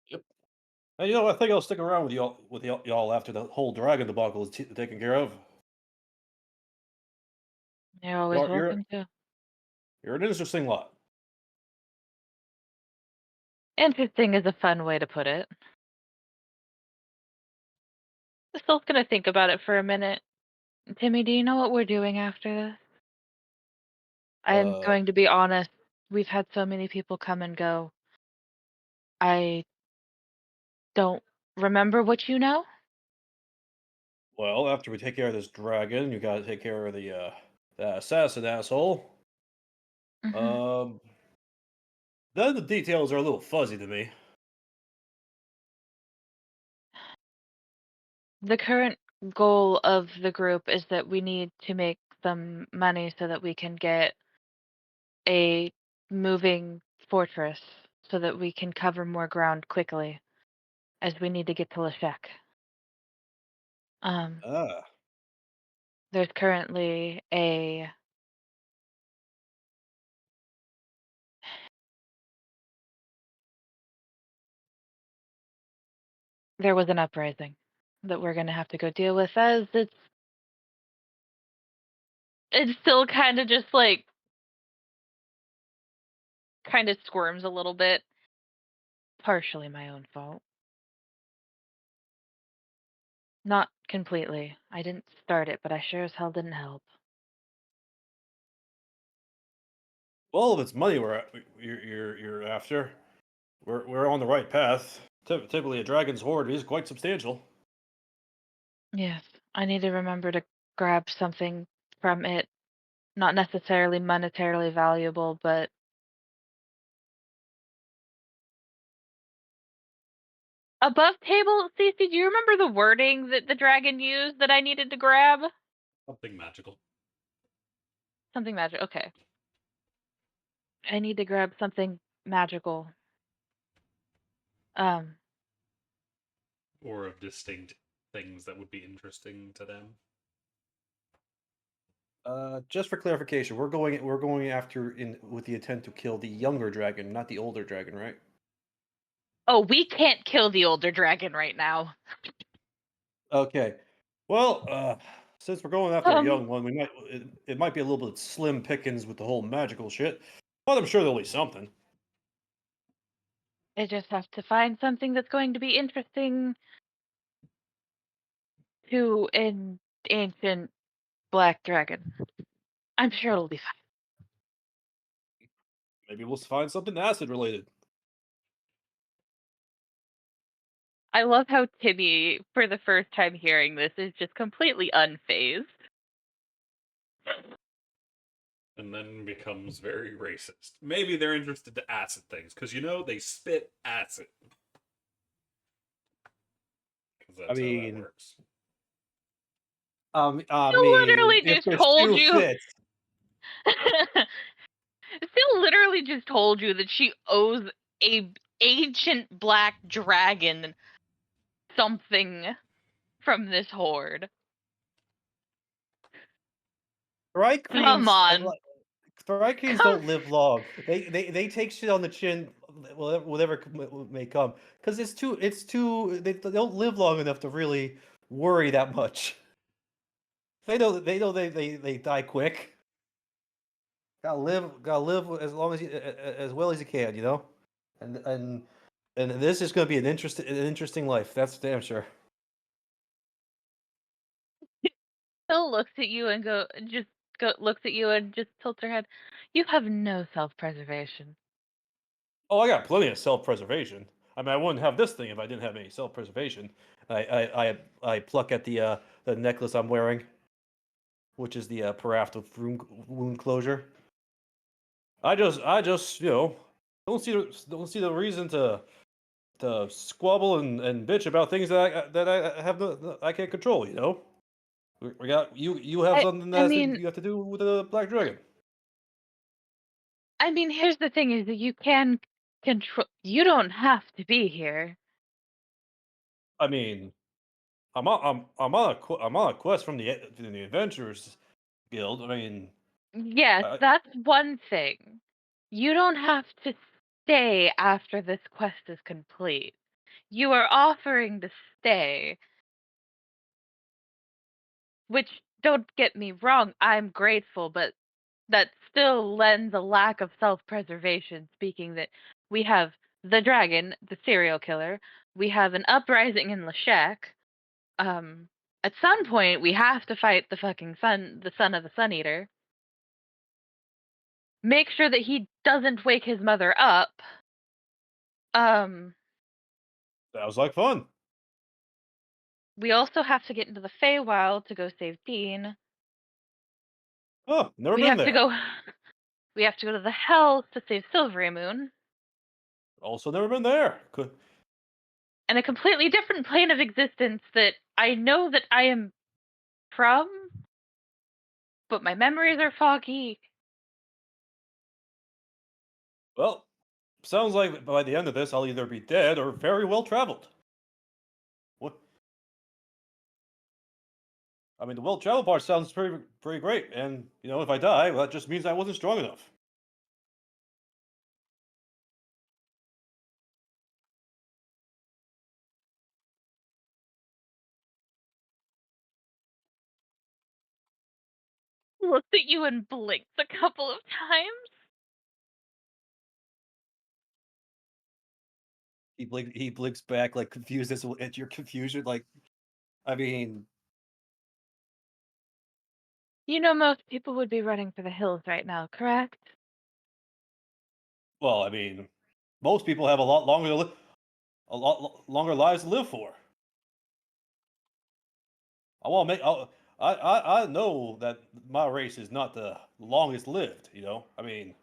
Yep. And I think I'll stick around with y'all after the whole dragon debacle is taken care of. You're always You're welcome to. you're an interesting lot. Interesting is a fun way to put it. Still gonna think about it for a minute. Timmy, do you know what we're doing after this? I'm Uh, going to be honest. We've had so many people come and go. I don't remember what you know. well, after we take care of this dragon, you got to take care of the assassin asshole. Hmm. Um, then the details are a little fuzzy to me. The current goal of the group is that we need to make some money so that we can get a moving fortress so that we can cover more ground quickly as we need to get to Lashek. Um, Ah, there's currently there was an uprising that we're gonna have to go deal with as it's still kind of just like kind of squirms a little bit. Partially my own fault. Not completely. I didn't start it, but I sure as hell didn't help. well, if it's money you're after, we're on the right path. Typically, a dragon's hoard is quite substantial. Yes, I need to remember to grab something from it Not necessarily monetarily valuable, but above table. Cece, do you remember the wording that the dragon used that I needed to grab? Something magical. Something magic. Okay. I need to grab something magical. Um, Or of distinct things that would be interesting to them. Just for clarification, we're going after with the intent to kill the younger dragon, not the older dragon, right? oh, we can't kill the older dragon right now. Okay. Well, since we're going after a Um, young one, it might be a little bit slim pickings with the whole magical shit, but I'm sure there'll be something. I just have to find something that's going to be interesting to an ancient black dragon. I'm sure it'll be fine. Maybe we'll find something acid related. I love how Timmy, for the first time hearing this, is just completely unfazed. And then becomes very racist. Maybe they're interested to acid things, because they spit acid. Because that's how that works. I literally if just the told shoe you. fits. Still literally just told you that she owes a ancient black dragon something from this horde. Come on. Thrycreans don't live long. They take shit on the chin, whatever may come, because it's too. They don't live long enough to really worry that much. They know they die quick. Gotta live as long as well as you can, and this is going to be an interesting life. That's damn sure. Phil looks at you and looks at you and just tilts her head. You have no self-preservation. Oh, I got plenty of self-preservation. I mean, I wouldn't have this thing if I didn't have any self-preservation. I pluck at the necklace I'm wearing, which is the Paraft of wound closure. I just don't see the reason to squabble and bitch about things that I have I can't control. We got you have something that you have to do with the black dragon. I mean, here's the thing: is that you can control. You don't have to be here. I mean, I'm on a quest from the adventurers guild. I mean, Yes, that's one thing. You don't have to stay after this quest is complete. You are offering to stay, which, don't get me wrong, I'm grateful, but that still lends a lack of self-preservation, speaking that we have the dragon, the serial killer, we have an uprising in Lashek. At some point we have to fight the fucking the son of the Sun Eater. Make sure that he doesn't wake his mother up. sounds like fun. We also have to get into the Feywild to go save Dean. Oh, never been there. We have to go to the Hells to save Silvery Moon. Also, never been there. And a completely different plane of existence that I know that I am from, but my memories are foggy. Well, sounds like by the end of this, I'll either be dead or very well traveled. What? I mean, the well traveled part sounds pretty great, and if I die, well, that just means I wasn't strong enough. Looked at you and blinked a couple of times. He blinks back, like, confused at your confusion. Like, I mean, Most people would be running for the hills right now, correct? well, I mean, most people have a lot longer lives to live for. I know that my race is not the longest lived. I mean,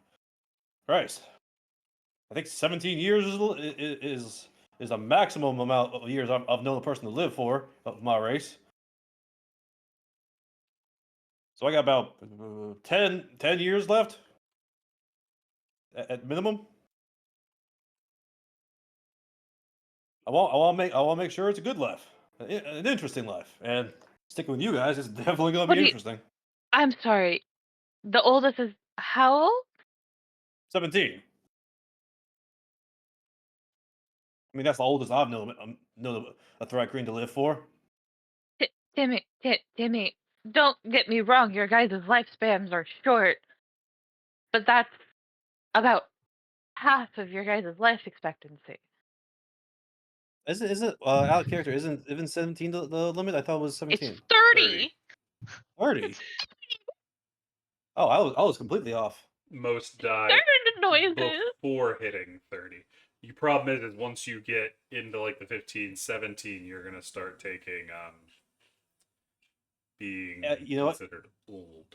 Christ, I think 17 years is a maximum amount of years I've known a person to live for of my race. So I got about 10 years left at minimum. I want to make sure it's a good life, an interesting life, and sticking with you guys is definitely going to What be do you? interesting. I'm sorry. The oldest is how old? 17. I mean, that's the oldest I've known a Thrycreen to live for. Timmy, don't get me wrong. Your guys' lifespans are short, but that's about half of your guys' life expectancy. Isn't out of character? Isn't even 17 the limit? I thought it was It's 17. 30. 30. Oh, I was completely off. Most die Certain noises. before hitting 30. The problem is once you get into like the 15, 17, you're gonna start taking being You know what? considered old.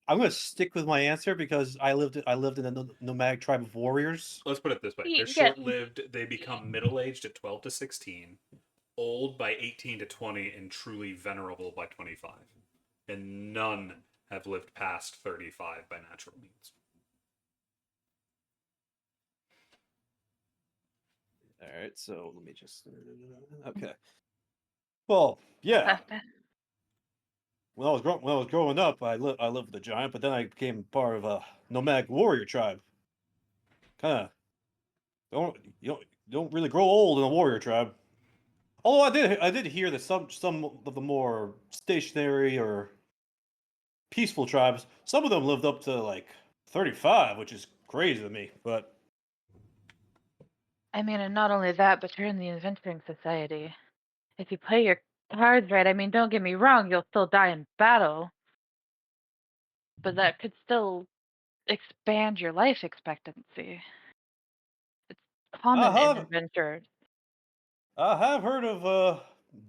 I'm going to stick with my answer because I lived in a nomadic tribe of warriors. Let's put it this way: they're Yeah. short-lived. They become middle-aged at 12 to 16, old by 18 to 20, and truly venerable by 25. And none have lived past 35 by natural means. All right, so let me just. Okay. Well, yeah. When I was growing up, I lived with a giant, but then I became part of a nomadic warrior tribe. Kind of don't really grow old in a warrior tribe. Although I did hear that some of the more stationary or peaceful tribes, some of them lived up to like 35, which is crazy to me. But I mean, and not only that, but you're in the adventuring society. If you play your cards right, I mean, don't get me wrong, you'll still die in battle, but that could still expand your life expectancy. It's I common in have adventurers. I have heard of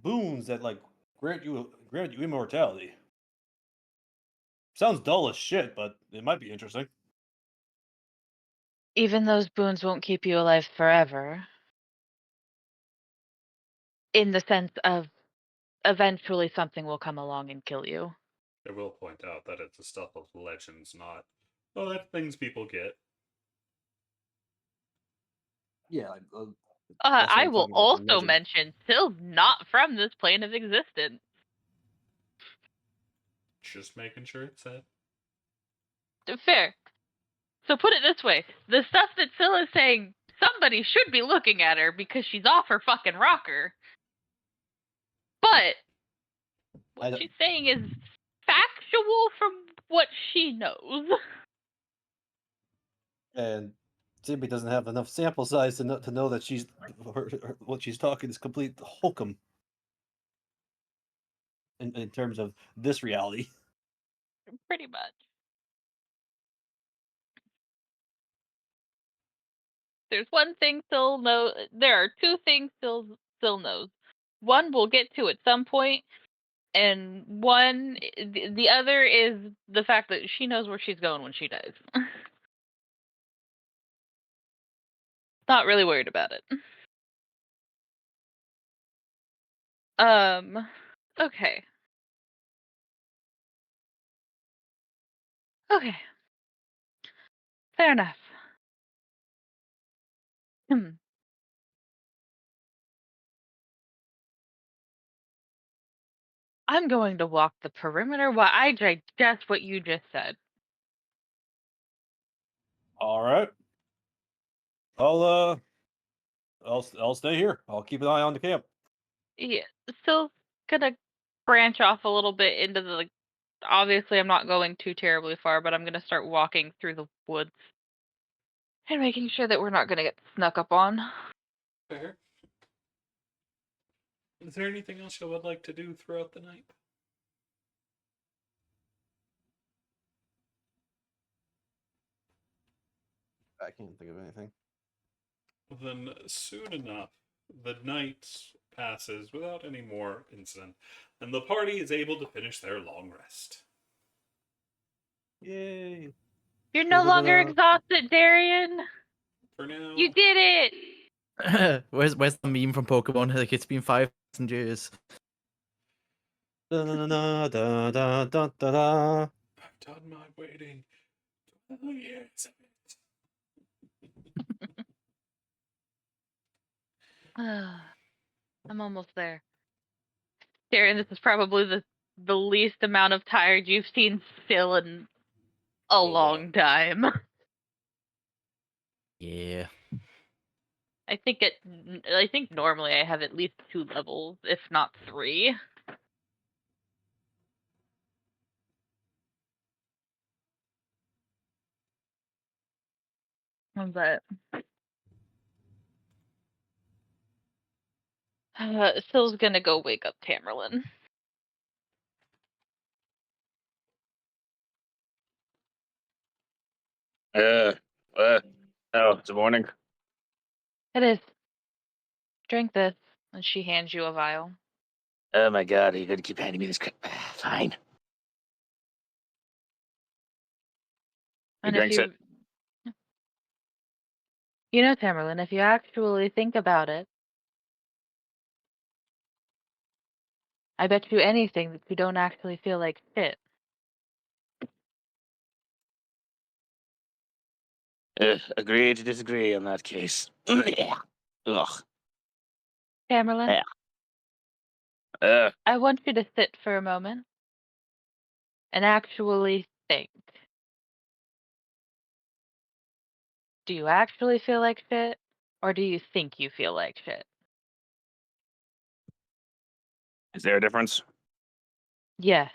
boons that like grant you immortality. Sounds dull as shit, but it might be interesting. Even those boons won't keep you alive forever. In the sense of eventually something will come along and kill you. I will point out that it's the stuff of legends, not that's things people get. Yeah, I will also mention Syl's not from this plane of existence. Just making sure it's said. Fair. So put it this way: the stuff that Syl is saying, somebody should be looking at her because she's off her fucking rocker. But what she's saying is factual from what she knows. And Timmy doesn't have enough sample size to know that what she's talking is complete hokum in terms of this reality. Pretty much. There's one thing Syl knows. There are two things Syl knows. One we'll get to at some point, and the other is the fact that she knows where she's going when she dies. Not really worried about it. Okay. Okay. Fair enough. I'm going to walk the perimeter while I digest what you just said. All right. I'll stay here. I'll keep an eye on the camp. Yeah, still gonna branch off a little bit into the. Obviously, I'm not going too terribly far, but I'm gonna start walking through the woods and making sure that we're not gonna get snuck up on. Fair. Is there anything else you would like to do throughout the night? I can't think of anything. Then soon enough, the night passes without any more incident, and the party is able to finish their long rest. Yay! You're no longer exhausted, Darian. For now, You did it. where's the meme from Pokemon? Like, it's been 5,000 years. Da, da, da, da, da, da, da, da. I've done my waiting. 12 years of it. I'm almost there. Darian, this is probably the least amount of tired you've seen Phil in a long time. Yeah. I think normally I have at least 2 levels, if not 3. But Phil's gonna go wake up Tammerlan. Oh, it's morning. It is. Drink this, and she hands you a vial. Oh my god, are you gonna keep handing me this crap? Fine. He And drinks it. You know, Tammerlan, if you actually think about it, I bet you anything that you don't actually feel like shit. Agree to disagree in that case. Yeah. Ugh. Tammerlan, Yeah. I want you to sit for a moment and actually think. Do you actually feel like shit, or do you think you feel like shit? Is there a difference? Yes.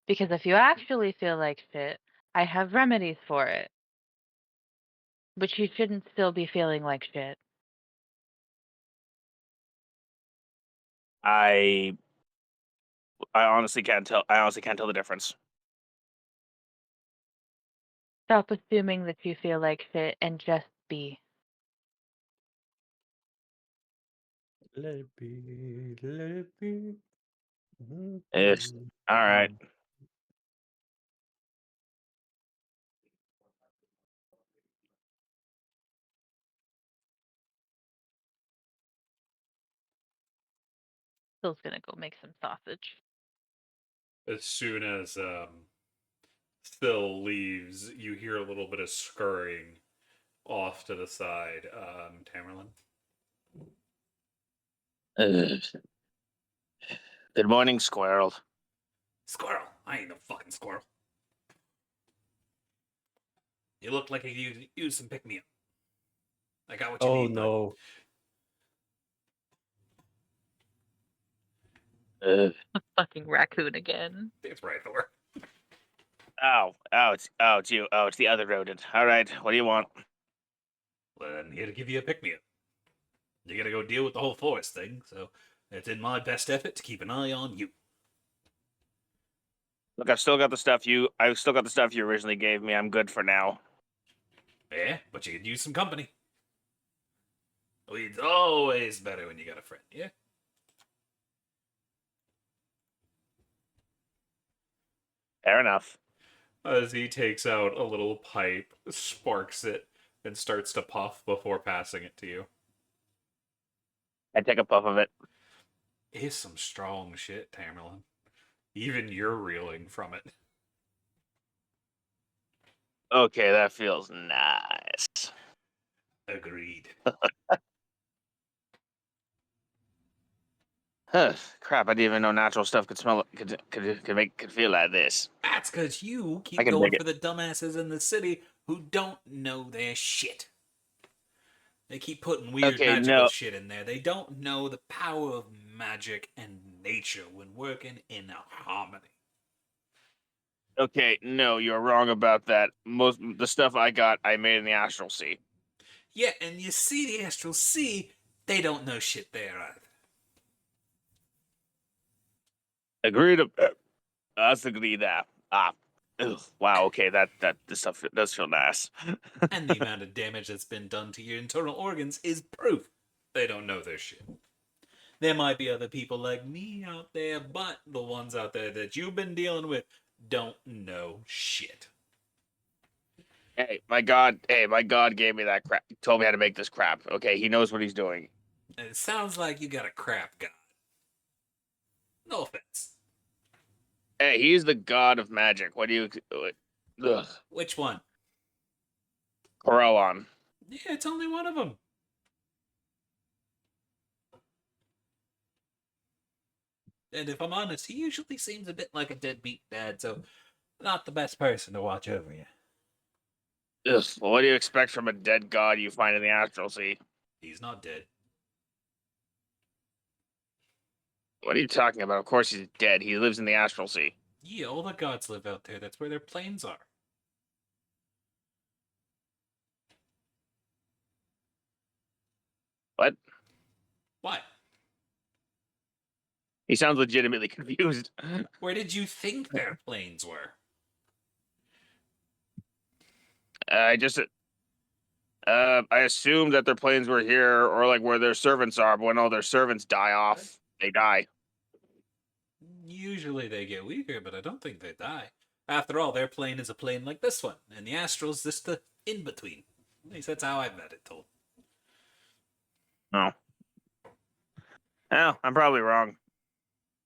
Because if you actually feel like shit, I have remedies for it. But you shouldn't still be feeling like shit. I honestly can't tell. I honestly can't tell the difference. Stop assuming that you feel like shit and just be. Let it be, let it be. Yes. All right. Phil's gonna go make some sausage. As soon as Phil leaves, you hear a little bit of scurrying off to the side. Tammerlan. Good morning, squirrel. Squirrel. I ain't no fucking squirrel. You look like you used some pick me up. I got what you Oh need. no! Fucking raccoon again. It's right, Thor. It's you. Oh, it's the other rodent. All right, what do you want? Well, I'm here to give you a pick me up. You gotta go deal with the whole forest thing, so it's in my best effort to keep an eye on you. Look, I've still got the stuff you originally gave me. I'm good for now. Yeah, but you could use some company. It's always better when you got a friend, yeah? Fair enough. As he takes out a little pipe, sparks it, and starts to puff before passing it to you. I take a puff of it. It's some strong shit, Tammerlan. Even you're reeling from it. Okay, that feels nice. Agreed. Huh, crap! I didn't even know natural stuff could smell, could feel like this. That's because you I keep can going dig for the dumbasses in the city who don't know their shit. They keep putting weird Okay, magical no. shit in there. They don't know the power of magic and nature when working in harmony. Okay, no, you're wrong about that. Most the stuff I got, I made in the astral sea. Yeah, and you see the Astral Sea, they don't know shit there either. Agreed. Let's agree that. Wow. Okay, that this stuff does feel nice. And the amount of damage that's been done to your internal organs is proof they don't know their shit. There might be other people like me out there, but the ones out there that you've been dealing with don't know shit. Hey, my God gave me that crap. Told me how to make this crap. Okay, he knows what he's doing. And it sounds like you got a crap god. No offense. Hey, he's the god of magic. What do you... Ugh. Which one? Corellon. Yeah, it's only one of them. And if I'm honest, he usually seems a bit like a deadbeat dad, so not the best person to watch over you. Ugh. Well, what do you expect from a dead god you find in the astral sea? He's not dead. What are you talking about? Of course he's dead. He lives in the astral sea. Yeah, all the gods live out there. That's where their planes are. What? What? He sounds legitimately confused. Where did you think their planes were? I assumed that their planes were here, or like where their servants are, but when all their servants die off, they die. Usually they get weaker, but I don't think they die. After all, their plane is a plane like this one, and the astral's just the in-between. At least that's how I've had it told. Oh. Oh, I'm probably wrong.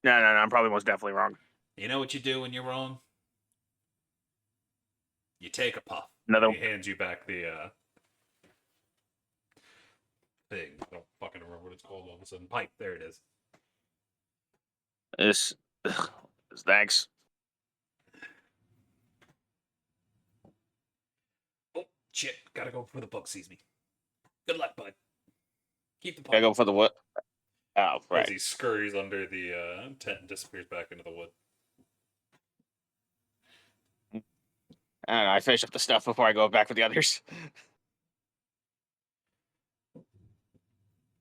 No, I'm probably most definitely wrong. You know what you do when you're wrong? You take a puff. Another- He hands you back the thing. I don't fucking remember what it's called all of a sudden. Pipe. There it is. Thanks. Oh, shit. Gotta go before the bug sees me. Good luck, bud. Keep the pipe. Gotta go for the what? Oh, As right. he scurries under the tent and disappears back into the wood. I don't know. I finish up the stuff before I go back with the others.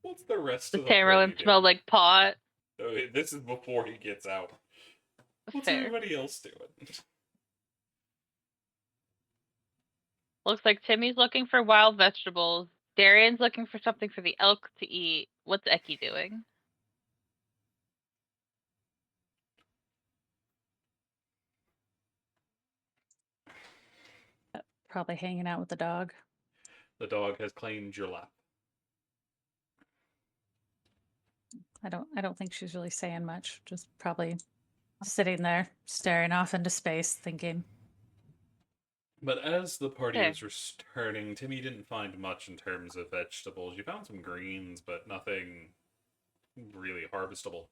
What's the rest Does of the party Tammerlan doing? smell like pot? Oh, this is before he gets out. What's Fair. everybody else doing? Looks like Timmy's looking for wild vegetables. Darian's looking for something for the elk to eat. What's Ekkie doing? Probably hanging out with the dog. The dog has claimed your lap. I don't think she's really saying much. Just probably sitting there, staring off into space, thinking. But as the party Fair. was returning, Timmy didn't find much in terms of vegetables. You found some greens, but nothing really harvestable.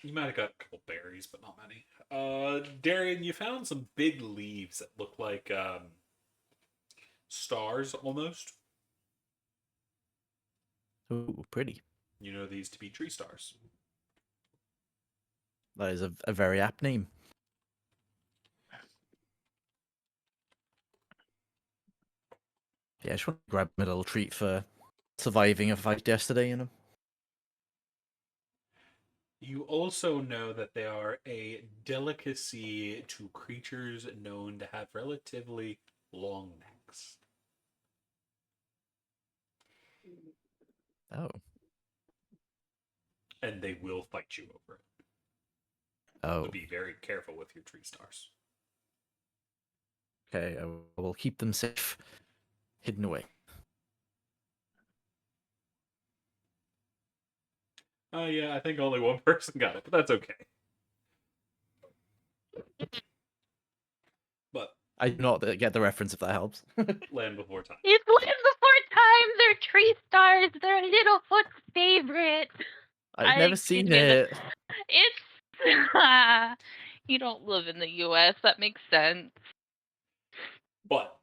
You might have got a couple berries, but not many. Darian, you found some big leaves that look like stars almost. Ooh, pretty. You know these to be tree stars. That is a very apt name. Yeah, I just want to grab a little treat for surviving a fight yesterday, you know? You also know that they are a delicacy to creatures known to have relatively long necks. Oh. And they will fight you over it. Oh. So be very careful with your tree stars. Okay, I will keep them safe, hidden away. Oh, yeah, I think only one person got it, but that's okay. But I do not get the reference if that helps. Land Before Time. It's Land Before Time. They're tree stars. They're Littlefoot's favorite. I've never excuse seen me, it. It's you don't live in the U.S. That makes sense. But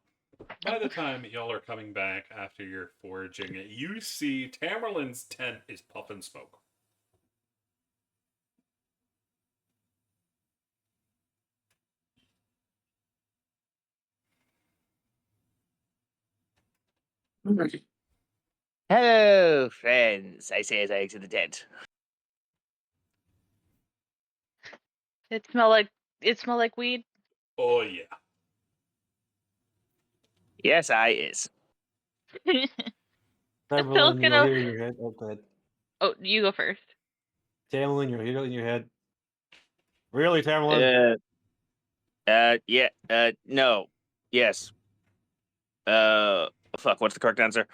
by the time y'all are coming back after your foraging, you see Tammerlan's tent is puffing smoke. Hello, friends, I say as I exit the tent. It smell like weed. Oh, yeah. Yes, I is. Tammerlan, you'll gonna- hear in your head. Oh, go ahead. Oh, you go first. Tammerlan, you'll hear it in your head. Really, Tammerlan? Yeah. No. Yes. Fuck. What's the correct answer?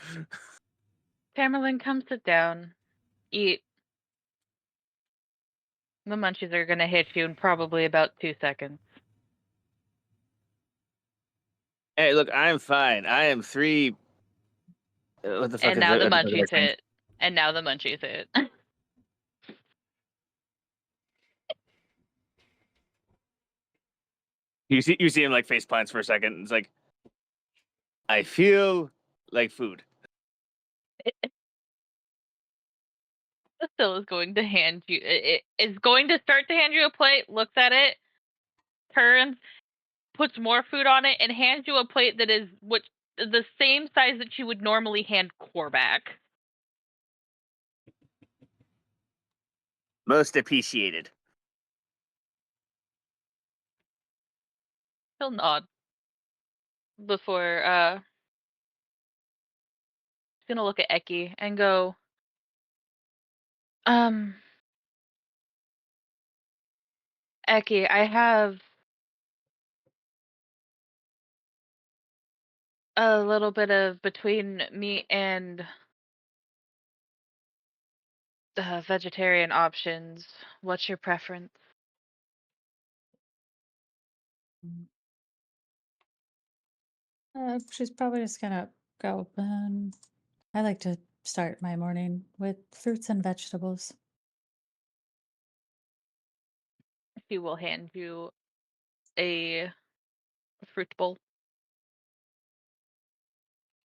Tammerlan, come sit down. Eat. The munchies are gonna hit you in probably about 2 seconds. Hey, look, I'm fine. I am 3. What the fuck And is now it? the What the fuck is munchies that range? hit. And now the munchies hit. You see him like face plants for a second. It's like, I feel like food. Still is going to hand you. It is going to start to hand you a plate. Looks at it, turns, puts more food on it, and hands you a plate that is the same size that you would normally hand Korvac. Most appreciated. He'll nod before he's gonna look at Ekkie and go, Ekkie, I have a little bit of between me and the vegetarian options. What's your preference? She's probably just gonna go. I like to start my morning with fruits and vegetables. She will hand you a fruit bowl.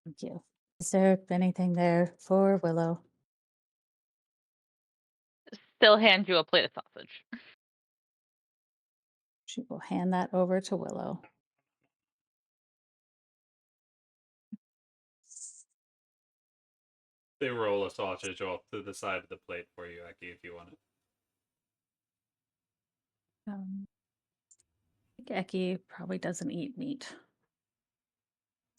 Thank you. Is there anything there for Willow? Still hand you a plate of sausage. She will hand that over to Willow. They roll a sausage off to the side of the plate for you, Ekkie, if you want it. I think Ekkie probably doesn't eat meat.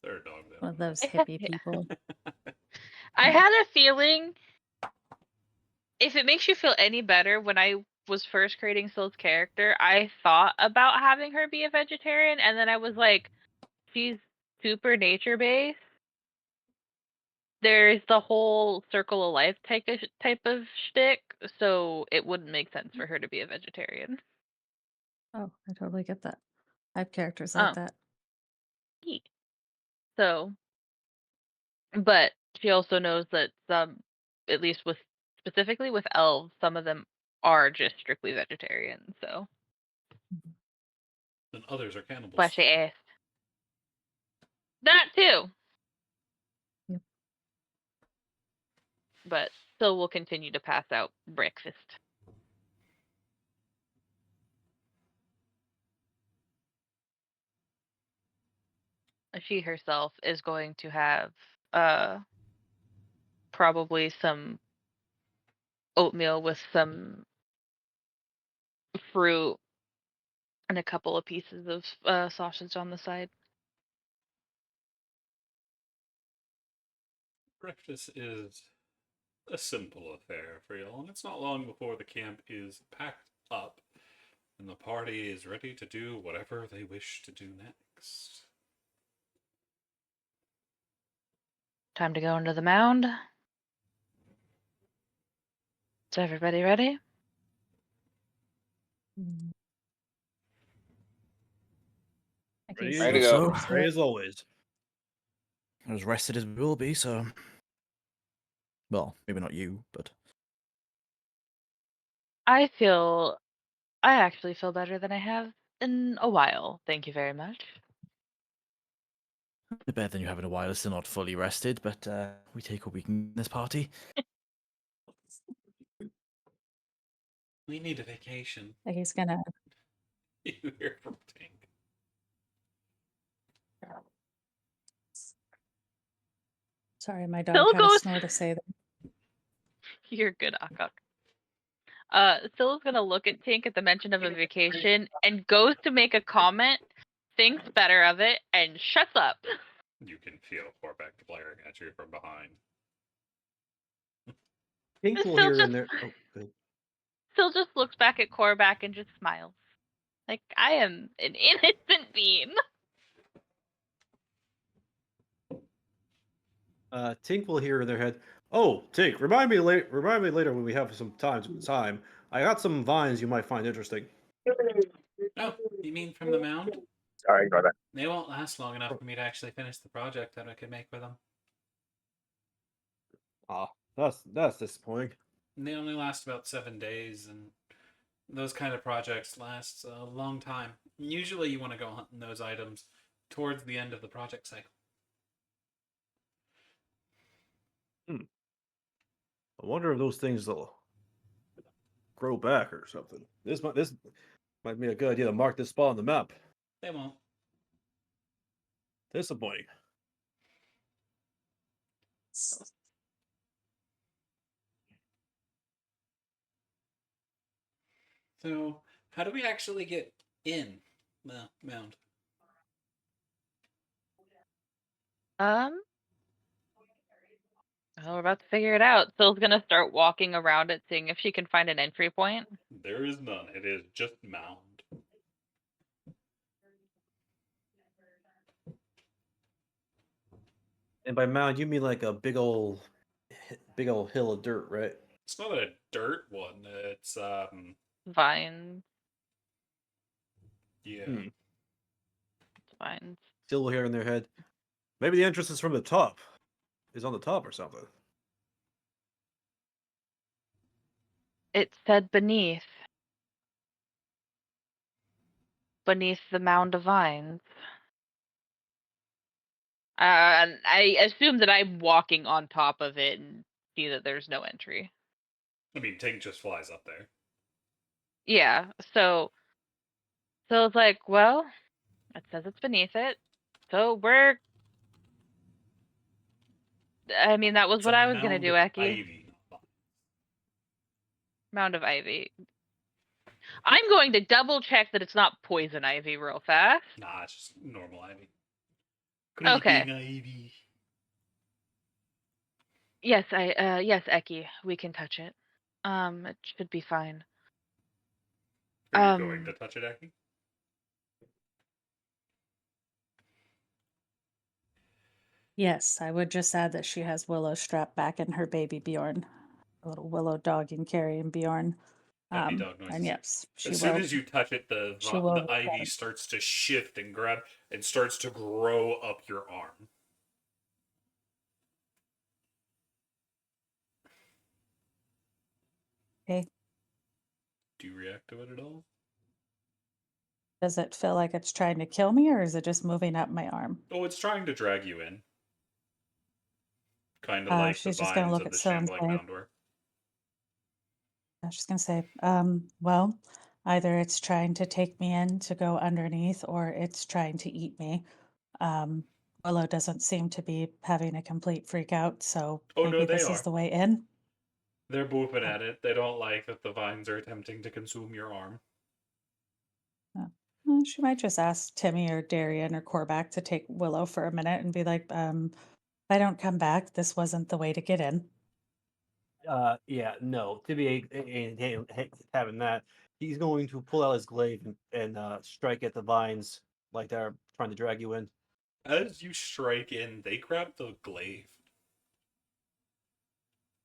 They're a dog, though. One of those hippie Yeah. people. I had a feeling, if it makes you feel any better, when I was first creating Syl's character, I thought about having her be a vegetarian, and then I was like, she's super nature based. There's the whole circle of life type of shtick, so it wouldn't make sense for her to be a vegetarian. Oh, I totally get that. I have characters like that. Neat. So, but she also knows that some, at least with specifically with elves, some of them are just strictly vegetarian. So And others are cannibals. why she asked. That too. Yep. But still will continue to pass out breakfast. She herself is going to have probably some oatmeal with some fruit and a couple of pieces of sausage on the side. Breakfast is a simple affair for y'all, and it's not long before the camp is packed up and the party is ready to do whatever they wish to do next. Time to go into the mound. Is everybody ready? Ekkie's Ready to go. Ready as always. As rested as we will be, so. Well, maybe not you, but. I actually feel better than I have in a while. Thank you very much. A bit better than you have in a while. It's still not fully rested, but we take what we can in this party. We need a vacation. He's gonna. You hear from Tank. Sorry, my dog Still had a goes- snore to say that. You're good, Akak. Sylla's gonna look at Tink at the mention of a vacation and goes to make a comment, thinks better of it, and shuts up. You can feel Korvac glaring at you from behind. Tink will Still hear in just there. Oh, good. still just looks back at Korvac and just smiles. Like, I am an innocent being. Tink will hear in their head. Oh, Tink, remind me later when we have some time. I got some vines you might find interesting. Oh, you mean from the mound? Sorry, ignore that. They won't last long enough for me to actually finish the project that I could make with them. Ah, that's disappointing. And they only last about 7 days, and those kind of projects last a long time. Usually you want to go hunting those items towards the end of the project cycle. I wonder if those things will grow back or something. This might be a good idea to mark this spot on the map. They won't. Disappointing. So, how do we actually get in the mound? Oh, we're about to figure it out. Syl's gonna start walking around it, seeing if she can find an entry point. There is none. It is just mound. And by mound, you mean like a big old hill of dirt, right? It's not a dirt one. It's Vines, yeah. it's vines. Still here in their head. Maybe the entrance is from the top. Is on the top or something. It said beneath the mound of vines. And I assume that I'm walking on top of it and see that there's no entry. I mean, Tink just flies up there. Yeah, so it's like, well, it says it's beneath it. So I mean, that was It's what a I was gonna mound do, of Ekkie. ivy. Mound of ivy. I'm going to double check that it's not poison ivy real fast. Nah, it's just normal ivy. Okay. Creeping ivy. Yes, yes, Ekkie, we can touch it. It should be fine. Are you going to touch it, Ekkie? Yes, I would just add that she has Willow strapped back in her baby Bjorn, a little Willow dog and carrying Bjorn. Puppy dog noises. And yes, she As will. soon as you touch it, the She will. ivy starts to shift and grab and starts to grow up your arm. Okay. Do you react to it at all? Does it feel like it's trying to kill me, or is it just moving up my arm? Oh, it's trying to drag you in. Kind of like the She's just gonna vines look of at the Syl and Shambling say, Mound were. I was just gonna say, well, either it's trying to take me in to go underneath, or it's trying to eat me. Willow doesn't seem to be having a complete freak out, so Oh, no, maybe they this are. is the way in. They're boofing at it. They don't like that the vines are attempting to consume your arm. She might just ask Timmy or Darian or Korvac to take Willow for a minute and be like, if I don't come back, this wasn't the way to get in. Yeah, no. Tibby ain't having that. He's going to pull out his glaive and strike at the vines like they're trying to drag you in. As you strike in, they grab the glaive.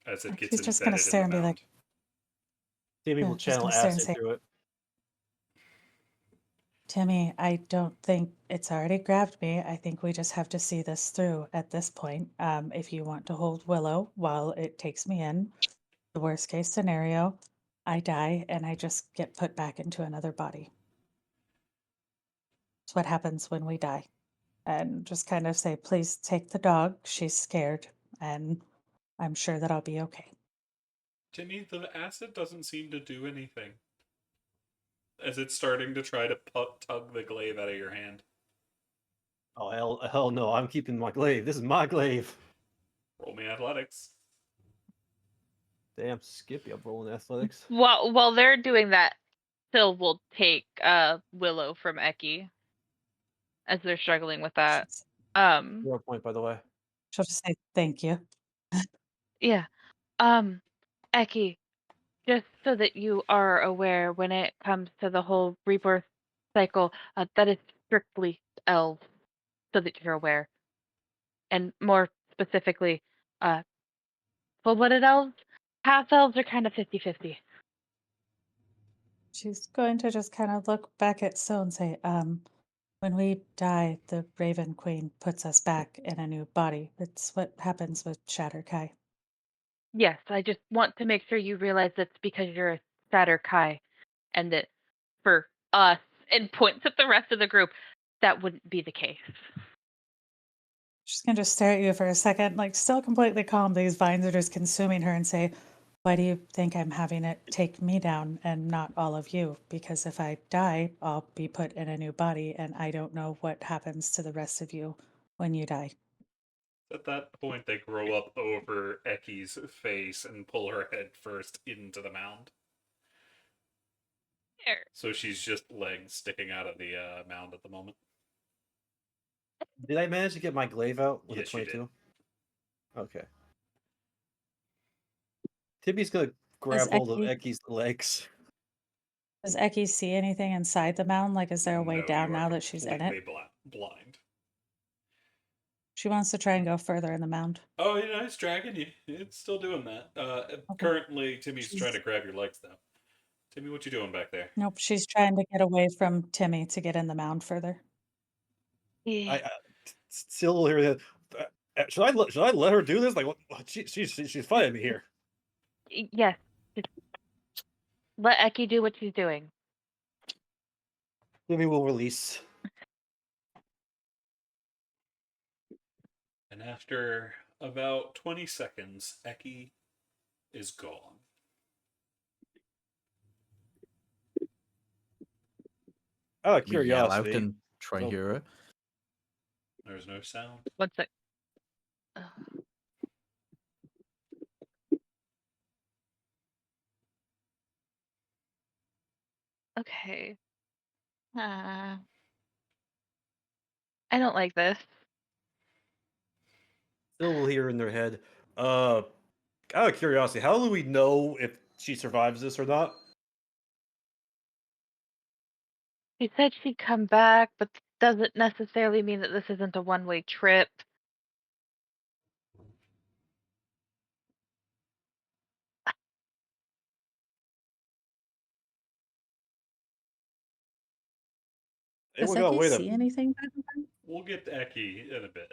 As it gets He's just gonna embedded stare in the and be mound. like, Timmy Yeah, will just channel gonna stare and acid say- through it. Timmy, I don't think it's already grabbed me. I think we just have to see this through at this point. If you want to hold Willow while it takes me in, the worst case scenario, I die and I just get put back into another body. It's what happens when we die. And just kind of say, please take the dog. She's scared, and I'm sure that I'll be okay. Timmy, the acid doesn't seem to do anything. As it's starting to try to tug the glaive out of your hand. Oh hell no! I'm keeping my glaive. This is my glaive. Roll me athletics. Damn, Skippy, I'm rolling athletics. While they're doing that, Syl will take Willow from Ekkie as they're struggling with that. 0 point, by the way. She'll just say thank you. Yeah. Ekkie, just so that you are aware when it comes to the whole rebirth cycle, that is strictly elves, so that you're aware. And more specifically, full-blooded elves, half elves are kind of 50-50. She's going to just kind of look back at Syl and say, when we die, the Raven Queen puts us back in a new body. It's what happens with Shatterkai. Yes, I just want to make sure you realize that's because you're a Shatterkai, and that for us, and points at the rest of the group, that wouldn't be the case. She's gonna just stare at you for a second, like still completely calm. These vines are just consuming her and say, why do you think I'm having it take me down and not all of you? Because if I die, I'll be put in a new body and I don't know what happens to the rest of you when you die. At that point, they grow up over Ekkie's face and pull her head first into the mound. There. So she's just legs sticking out of the mound at the moment. Did I manage to get my glaive out with Yes, a you did. 22? Okay. Tibby's gonna Does grab hold of Ekkie, Ekkie's legs. does Ekkie see anything inside the mound? Like, is there a way No, down you are now that she's in it? completely blind. She wants to try and go further in the mound. Oh, yeah, it's dragging you. It's still doing that. Okay. Currently, Timmy's She's trying to grab your legs, though. Timmy, what you doing back there? Nope, she's trying to get away from Timmy to get in the mound further. I still hear that. Should I let her do this? Like, what? She's fighting me here. Yes, just let Ekkie do what she's doing. Timmy will release. And after about 20 seconds, Ekkie is gone. Out of We yell out curiosity, and try and Oh. hear her. There's no sound. One sec. Okay. I don't like this. still will hear in their head. Out of curiosity, how do we know if she survives this or not? She said she'd come back, but doesn't necessarily mean that this isn't a one-way trip. Anyone Does got a Ekkie way see to? anything by the way? We'll get to Ekkie in a bit.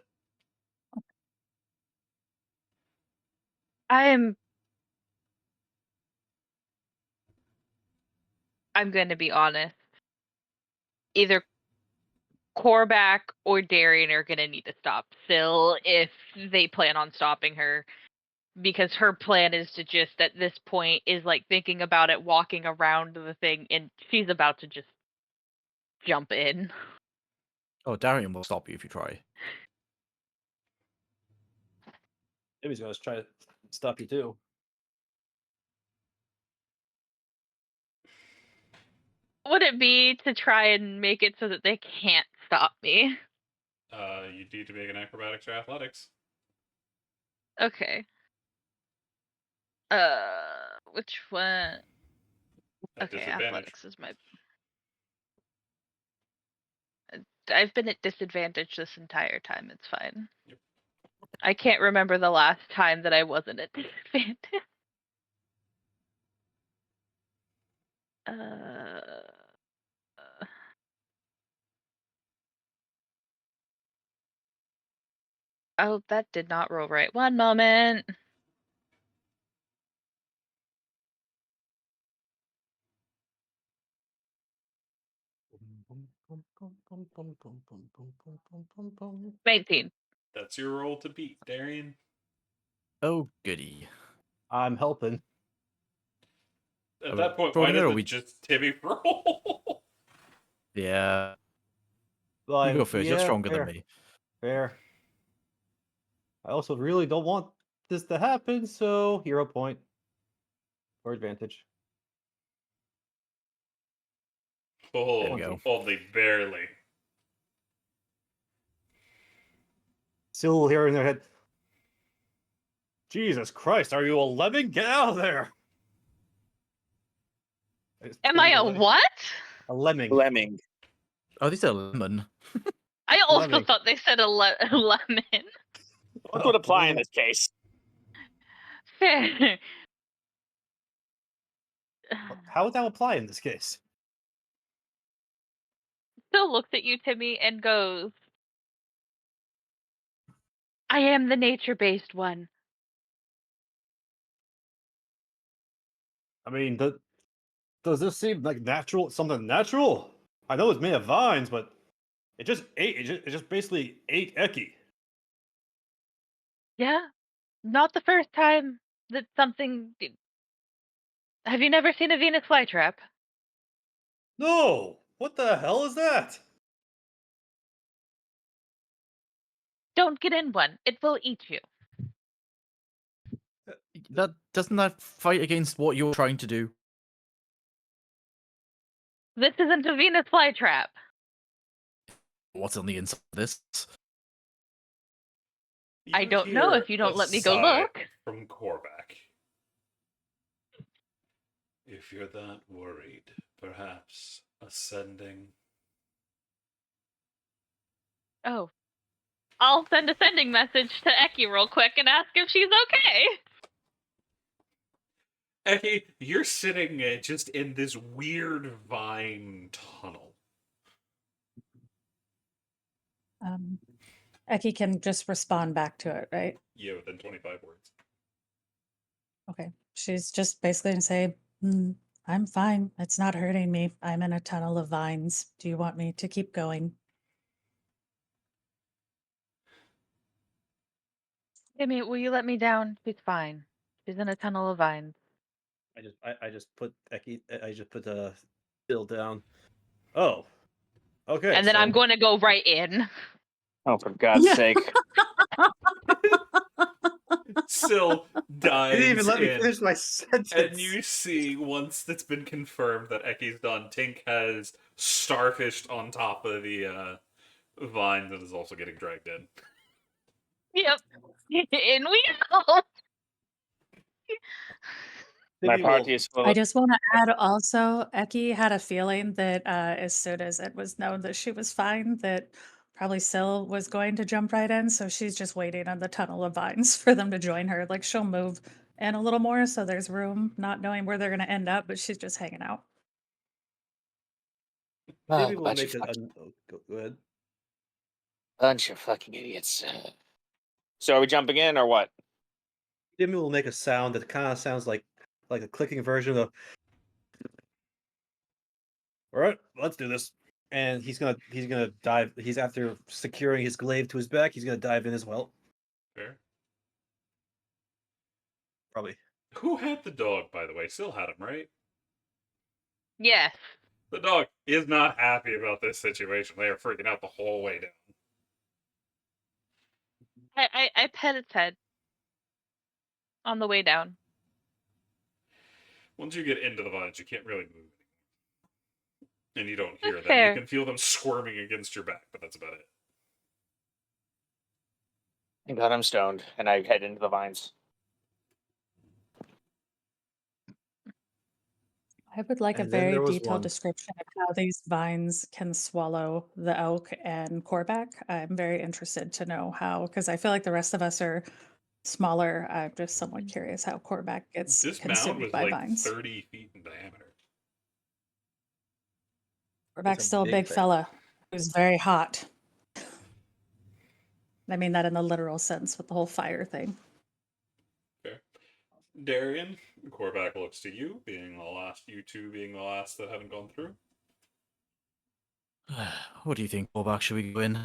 I'm going to be honest. Either Korvac or Darian are going to need to stop Syl if they plan on stopping her. Because her plan is to just, at this point, is like thinking about it, walking around the thing, and she's about to just jump in. Oh, Darian will stop you if you try. Timmy's gonna try to stop you too. Would it be to try and make it so that they can't stop me? You need to make an acrobatics or athletics. Okay. Which one? At Okay, disadvantage. athletics is my. I've been at disadvantage this entire time. It's fine. Yep. I can't remember the last time that I wasn't at disadvantage. Oh, that did not roll right. One moment. That's 19. That's your roll to beat, Darian. Oh, goody. I'm helping. At Are we that point, why voting it, or didn't we- just Timmy roll? Yeah. Like, You go first. You're yeah, stronger fair, than me. fair. I also really don't want this to happen, so hero point for advantage. Oh, we go. only barely. Still will hear in their head. Jesus Christ, are you a lemming? Get out of there! Am I a what? A lemming. Lemming. Oh, these are lemon. I also Lemming. thought they said a lemon. What would apply in this case? Fair. How would that apply in this case? Still looks at you, Timmy, and goes, I am the nature-based one. I mean, does this seem like natural? Something natural? I know it's made of vines, but it just ate. It just basically ate Ekkie. Yeah, not the first time that something. Have you never seen a Venus flytrap? No! What the hell is that? Don't get in one. It will eat you. That doesn't that fight against what you're trying to do? This isn't a Venus flytrap. What's on the inside of this? I You don't know hear if you don't a let me go sigh look. from Korvac. If you're that worried, perhaps ascending. Oh. I'll send a sending message to Ekkie real quick and ask if she's okay. Ekkie, you're sitting just in this weird vine tunnel. Ekkie can just respond back to it, right? Yeah, within 25 words. Okay. She's just basically going to say, I'm fine. It's not hurting me. I'm in a tunnel of vines. Do you want me to keep going? Timmy, will you let me down? She's fine. She's in a tunnel of vines. I just put Ekkie. I just put the Bill down. Oh, okay. And then I'm going to go right in. Oh, for God's sake. Still You dives didn't even let me in. finish my sentence. And you see, once it's been confirmed that Ekkie's done, Tink has starfished on top of the vines and is also getting dragged in. Yep. In we go. My Timmy party will- is full I of... just want to add also, Ekkie had a feeling that as soon as it was known that she was fine, that probably Syl was going to jump right in. So she's just waiting on the tunnel of vines for them to join her. Like she'll move in a little more so there's room, not knowing where they're going to end up, but she's just hanging out. Timmy will bunch make of a. fucking- Go ahead. Bunch of fucking idiots. So are we jumping in or what? Timmy will make a sound that kind of sounds like a clicking version of. All right, let's do this. And he's gonna dive. He's after securing his glaive to his back. He's gonna dive in as well. Fair. Probably. Who had the dog, by the way? Still had him, right? Yes. The dog is not happy about this situation. They are freaking out the whole way down. I pet its head on the way down. Once you get into the vines, you can't really move anymore. And you don't hear That's them. fair. You can feel them squirming against your back, but that's about it. Thank God I'm stoned, and I head into the vines. I would like a And then very there was detailed one. description of how these vines can swallow the elk and Korvac. I'm very interested to know how, because I feel like the rest of us are smaller. I'm just somewhat curious how Korvac gets This mound consumed was by like vines. 30 feet in diameter. Korvac's a still a big big thing. fella who's very hot. I mean that in the literal sense with the whole fire thing. Fair. Darian, Korvac looks to you, being the last, you two being the last that haven't gone through. What do you think, Borbach? Should we go in?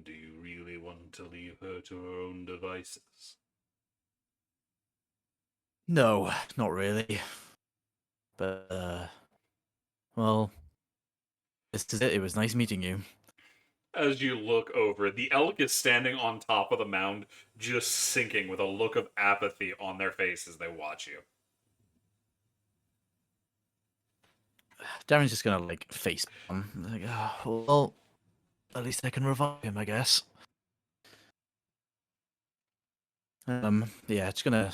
Do you really want to leave her to her own devices? No, not really. But, well, this is it. It was nice meeting you. As you look over, the elk is standing on top of the mound, just sinking with a look of apathy on their face as they watch you. Darren's just gonna, like, face palm. Like, oh, well, at least I can revive him, I guess. Yeah, just gonna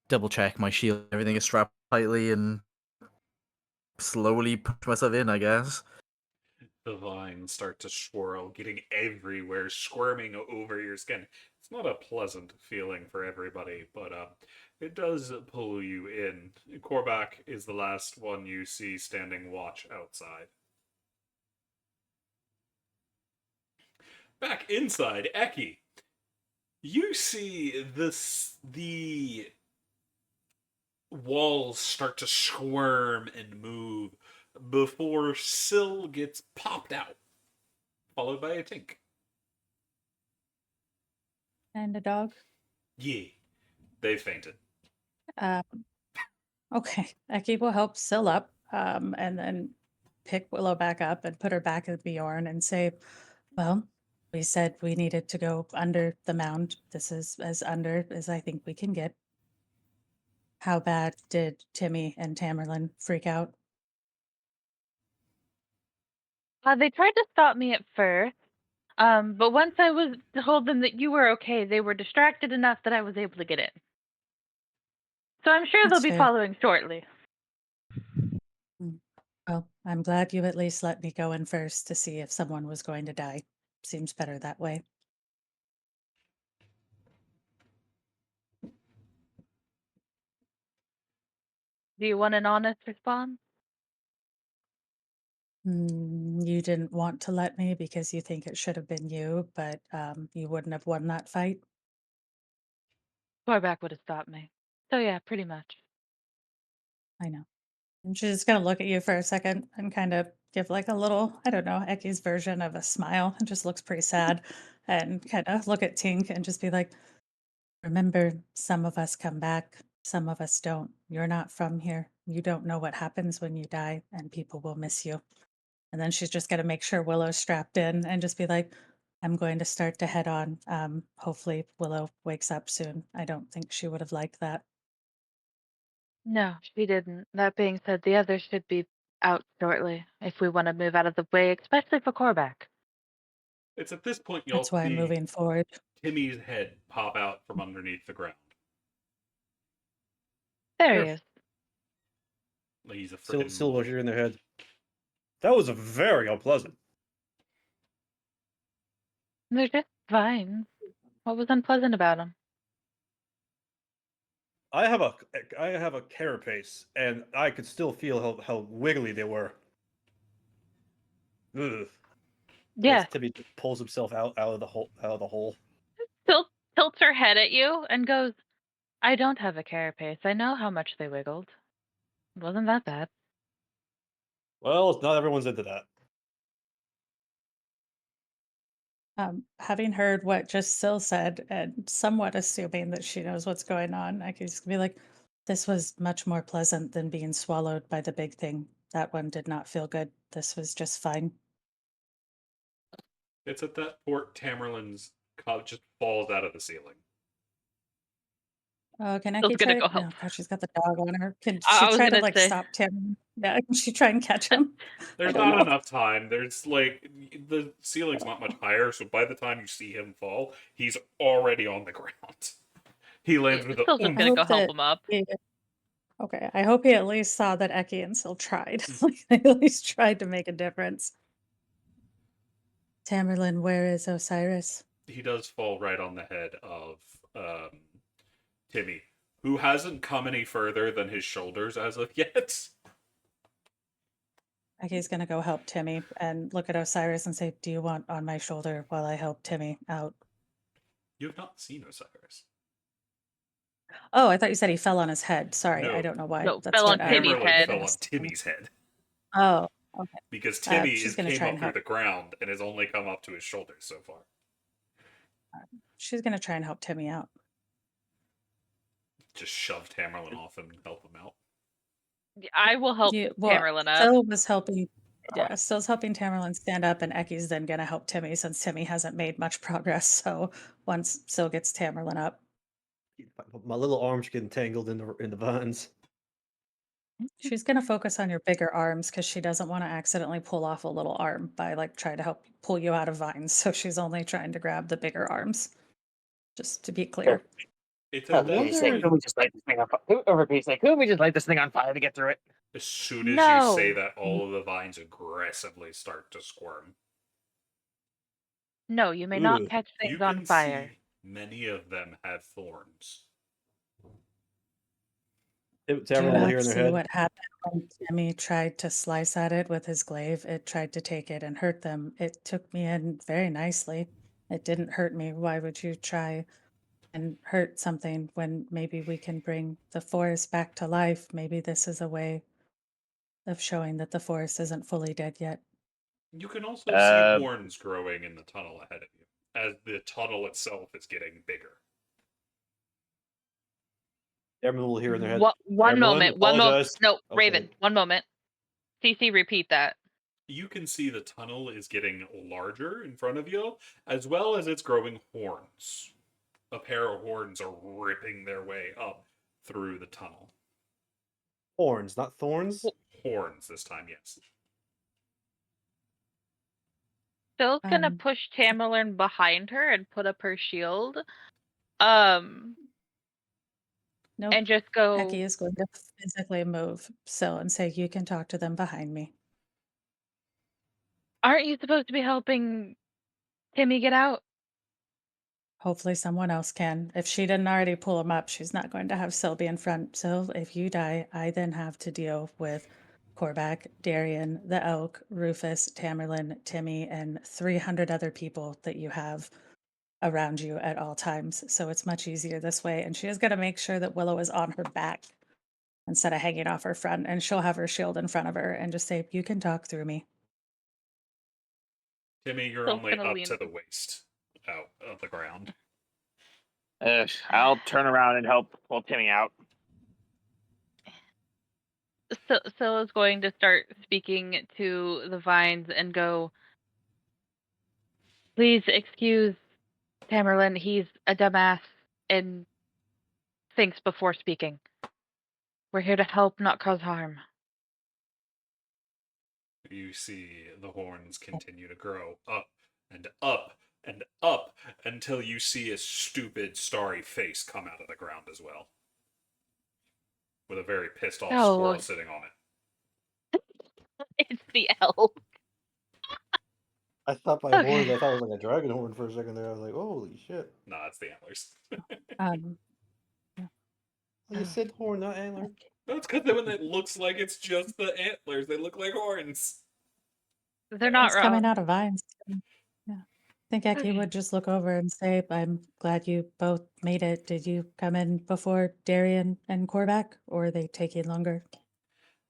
double check my shield. Everything is strapped tightly and slowly push myself in, I guess. The vines start to swirl, getting everywhere, squirming over your skin. It's not a pleasant feeling for everybody, but it does pull you in. Korvac is the last one you see standing watch outside. Back inside, Ekkie, you see the walls start to squirm and move before Syl gets popped out, followed by a tink. And a dog. Yeah, they fainted. Um, okay, Ekkie will help Syl up, and then pick Willow back up and put her back at Bjorn and say, well, we said we needed to go under the mound. This is as under as I think we can get. How bad did Timmy and Tammerlan freak out? They tried to stop me at first, but once I was told them that you were okay, they were distracted enough that I was able to get in. So I'm sure That's they'll be fair. following shortly. Well, I'm glad you at least let me go in first to see if someone was going to die. Seems better that way. Do you want an honest response? You didn't want to let me because you think it should have been you, but you wouldn't have won that fight. Korvac would have stopped me. So yeah, pretty much. I know. And she's just gonna look at you for a second and kind of give like a little, I don't know, Ekkie's version of a smile and just looks pretty sad and kind of look at Tink and just be like, remember, some of us come back, some of us don't. You're not from here. You don't know what happens when you die, and people will miss you. And then she's just gonna make sure Willow's strapped in and just be like, I'm going to start to head on. Hopefully Willow wakes up soon. I don't think she would have liked that. No, she didn't. That being said, the others should be out shortly if we want to move out of the way, especially for Korvac. It's at this point y'all That's why I'm see moving forward. Timmy's head pop out from underneath the ground. There he Sure. is. Like he's a freaking Silver's in their head. That was a very unpleasant. They're just fine. What was unpleasant about them? I have a carapace, and I could still feel how wiggly they were. Ugh. Yeah. As Timmy pulls himself out of the hole. Tilts her head at you and goes, I don't have a carapace. I know how much they wiggled. It wasn't that bad. Well, not everyone's into that. Having heard what just Syl said and somewhat assuming that she knows what's going on, I could just be like, this was much more pleasant than being swallowed by the big thing. That one did not feel good. This was just fine. It's at that point Tamerlan's cob just falls out of the ceiling. Can Syl's Ekkie gonna try? go help. Oh God, she's got the dog on her. Can I she was try to gonna like say. stop Tim? Yeah, can she try and catch him? There's don't not know. enough time. There's like the ceiling's not much higher, so by the time you see him fall, he's already on the ground. He lands with Syl's a just I gonna hope go help that him up. okay, I hope he at least saw that Ekkie and Syl tried. Like they at least tried to make a difference. Tammerlan, where is Osiris? He does fall right on the head of Timmy, who hasn't come any further than his shoulders as of yet. Ekkie's gonna go help Timmy and look at Osiris and say, do you want on my shoulder while I help Timmy out? You have not seen Osiris. Oh, I thought you said he fell on his head. Sorry, I No. don't know why. No, That's fell what on I Timmy's Tamerlan head. fell on asked. Timmy's head Oh, okay. because Timmy she's is gonna came try up and through help. the ground and has only come up to his shoulders so far. She's gonna try and help Timmy out. Just shove Tamerlan off him and help him out. I will help Well, Tammerlan up. Syl was helping. Yeah, Syl's helping Tammerlan stand up, and Ekkie's then gonna help Timmy since Timmy hasn't made much progress. So once Syl gets Tammerlan up, My little arms getting tangled in the vines. she's gonna focus on your bigger arms because she doesn't want to accidentally pull off a little arm by like trying to help pull you out of vines. So she's only trying to grab the bigger arms. Just to be clear. It's I at that Okay, say, wonder- point. could we just light this thing on fire? Overpace, like, could we just light this thing on fire to get through it? As soon as you say No. that, all of the vines aggressively start to squirm. No, you may not Ugh. catch You things on can fire. see many of them have thorns. Do Tammerlan will hear not in their see head. what happened when Timmy tried to slice at it with his glaive. It tried to take it and hurt them. It took me in very nicely. It didn't hurt me. Why would you try and hurt something when maybe we can bring the forest back to life? Maybe this is a way of showing that the forest isn't fully dead yet. You can also see horns growing in the tunnel ahead of you, as the tunnel itself is getting bigger. Tammerlan will hear in their head. One Tammerlan, moment. One moment. apologize. No, Okay. Raven. One moment. CC, repeat that. You can see the tunnel is getting larger in front of you, as well as it's growing horns. A pair of horns are ripping their way up through the tunnel. Horns, not thorns. Horns this time, yes. Phil's gonna Um, push Tammerlan behind her and put up her shield. Nope. And just go. Ekkie is going to physically move Syl and say, "You can talk to them behind me." Aren't you supposed to be helping Timmy get out? Hopefully someone else can. If she didn't already pull him up, she's not going to have Syl be in front. Syl, if you die, I then have to deal with Corback, Darian, the Elk, Rufus, Tammerlan, Timmy, and 300 other people that you have around you at all times. So it's much easier this way. And she is going to make sure that Willow is on her back instead of hanging off her front. And she'll have her shield in front of her and just say, "You can talk through me." Timmy, you're Phil's only gonna up lean- to the waist out of the ground. I'll turn around and help pull Timmy out. Syl is going to start speaking to the vines and go, "Please excuse Tammerlan. He's a dumbass and thinks before speaking. We're here to help, not cause harm." You see the horns continue to grow up and up and up until you see a stupid starry face come out of the ground as well. With a very pissed off Oh. squirrel sitting on it. It's the elk. I thought by Okay. horns, I thought it was like a dragon horn for a second there. I was like, holy shit. Nah, it's the antlers. You said horn, not antler. That's because when it looks like it's just the antlers, they look like horns. They're not It's coming wrong. out of vines. Yeah. I think Ekkie Okay. would just look over and say, "I'm glad you both made it. Did you come in before Darian and Corback, or are they taking longer?"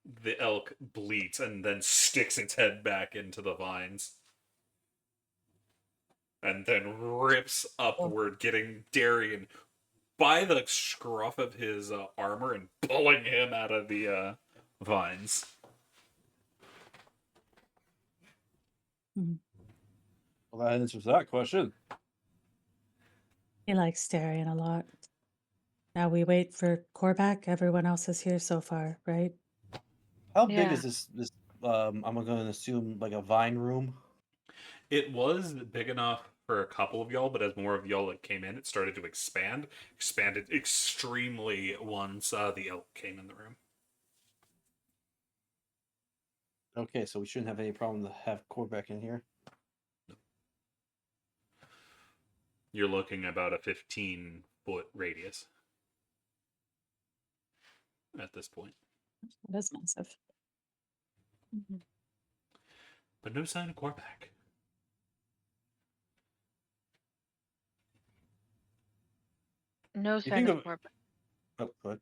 The elk bleats and then sticks its head back into the vines. And then rips upward, getting Darian by the scruff of his armor and pulling him out of the vines. Well, that answers that question. He likes Darian a lot. Now we wait for Corback. Everyone else is here so far, right? How big Yeah. is this? I'm going to assume like a vine room. It was big enough for a couple of y'all, but as more of y'all that came in, it started to expand. Expanded extremely once the elk came in the room. Okay, so we shouldn't have any problem to have Corback in here. You're looking about a 15-foot radius at this point. That is massive. But no sign of Corback. No You sign think of of- Corback. Oh, go ahead.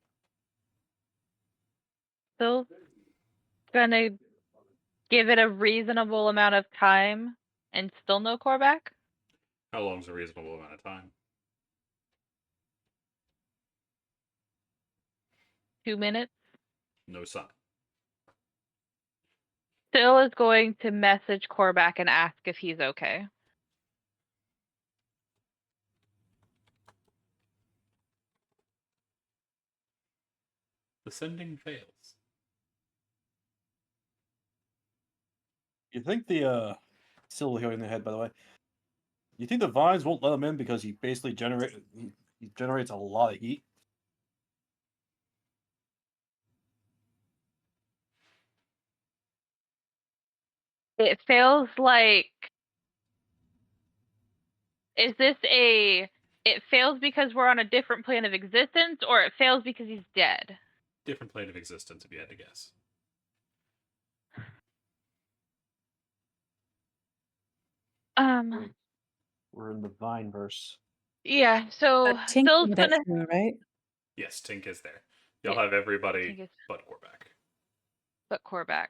Phil's gonna give it a reasonable amount of time and still no Corback? How long's a reasonable amount of time? 2 minutes? No sign. Phil is going to message Corback and ask if he's okay. The sending fails. You think the still here in the head, by the way. You think the vines won't let him in because he basically generated He generates a lot of heat. It feels like. Is this a. It fails because we're on a different plane of existence, or it fails because he's dead? Different plane of existence, if you had to guess. We're in the vine verse. Yeah, so Tink Phil's made it gonna. through, right? Yes, Tink is there. You'll Yeah, have everybody Tink is- but Corback. But Corback.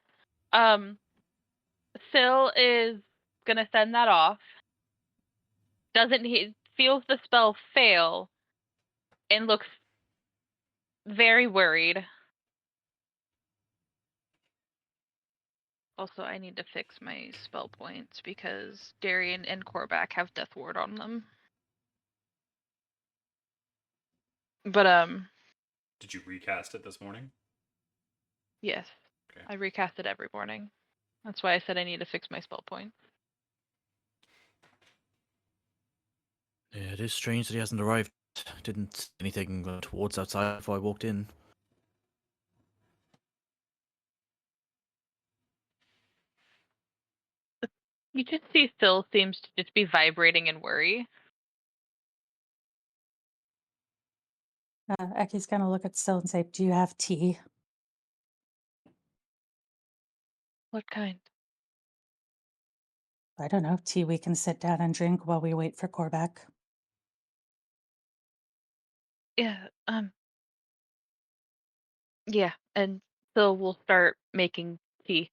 Phil is gonna send that off. Doesn't he feels the spell fail and looks very worried. Also, I need to fix my spell points because Darian and Corback have Death Ward on them. But Did you recast it this morning? yes. Okay. I recast it every morning. That's why I said I need to fix my spell points. Yeah, it is strange that he hasn't arrived. Didn't see anything towards outside before I walked in. You just see Phil seems to just be vibrating in worry. Ekkie's gonna look at Still and say, "Do you have tea?" What kind? I don't know, tea we can sit down and drink while we wait for Corback. Yeah, yeah, and Phil will start making tea.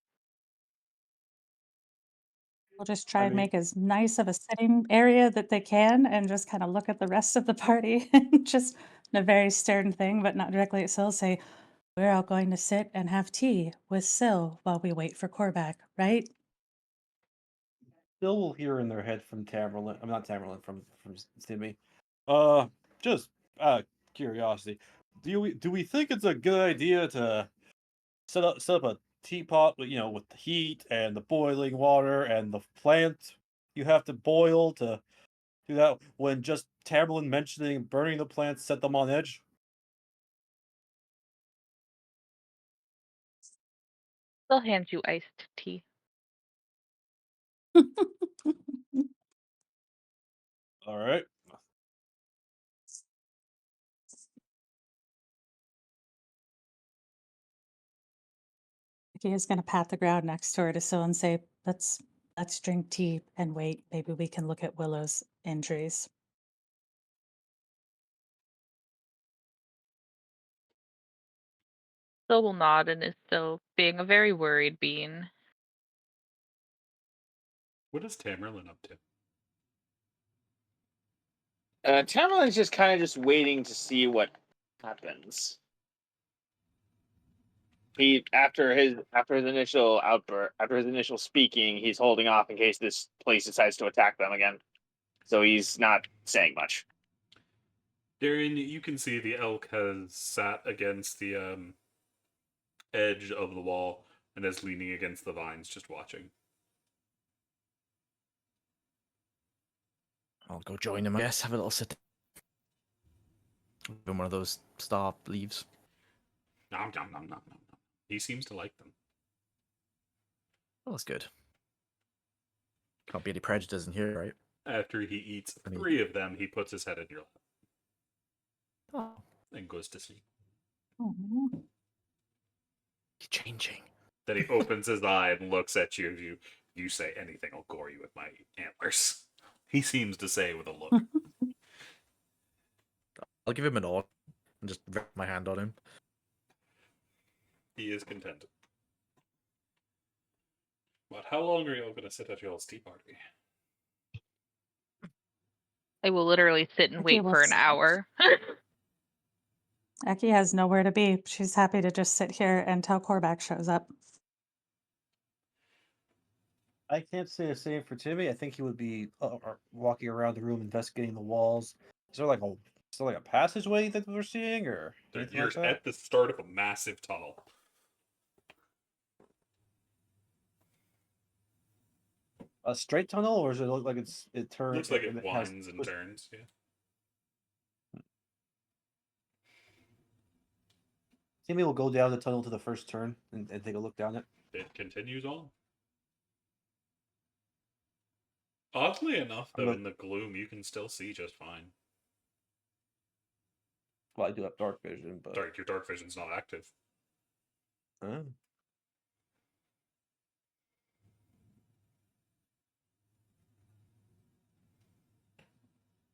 We'll just try I and mean- make as nice of a sitting area that they can and just kind of look at the rest of the party and just in a very stern thing, but not directly at Syl, say, "We're all going to sit and have tea with Syl while we wait for Corback, right?" Still will hear in their head from Tammerlan. I'm not Tammerlan, from Stimmy. Just curiosity. Do we think it's a good idea to set up a teapot with with the heat and the boiling water and the plant you have to boil to do that when just Tammerlan mentioning burning the plants set them on edge? Phil hands you iced tea. All right. He is gonna pat the ground next to her to Syl and say, let's drink tea and wait. Maybe we can look at Willow's injuries." Phil will nod and is still being a very worried being. What is Tammerlan up to? Tammerlan's just kind of just waiting to see what happens. He after his initial outburst, after his initial speaking, he's holding off in case this place decides to attack them again. So he's not saying much. Darian, you can see the elk has sat against the edge of the wall and is leaning against the vines, just watching. I'll go join him, I guess. Have a little sit. Give him one of those star leaves. Nom, nom, nom, nom, nom, nom. He seems to like them. Oh, that's good. Can't be any prejudice in here, right? After he eats I mean- 3 of them, he puts his head in your lap Oh, and goes to sleep. Aw. he's changing. Then he opens his eye and looks at you. If you say anything, I'll gore you with my antlers. He seems to say with a look. I'll give him an nod and just wrap my hand on him. He is content. But how long are you all going to sit at y'all's tea party? I will literally sit and Okay, wait well, for an hour. Ekkie has nowhere to be. She's happy to just sit here until Corback shows up. I can't say the same for Timmy. I think he would be walking around the room investigating the walls. Is there like a passageway that we're seeing, or anything You're like that? at the start of a massive tunnel. A straight tunnel, or does it look like it turns? Looks like it has winds and twists? turns. Yeah. Timmy will go down the tunnel to the first turn and take a look down it. It continues on. Oddly enough, I'm though, not- in the gloom, you can still see just fine. Well, I do have dark vision, but Your dark vision's not active. Oh.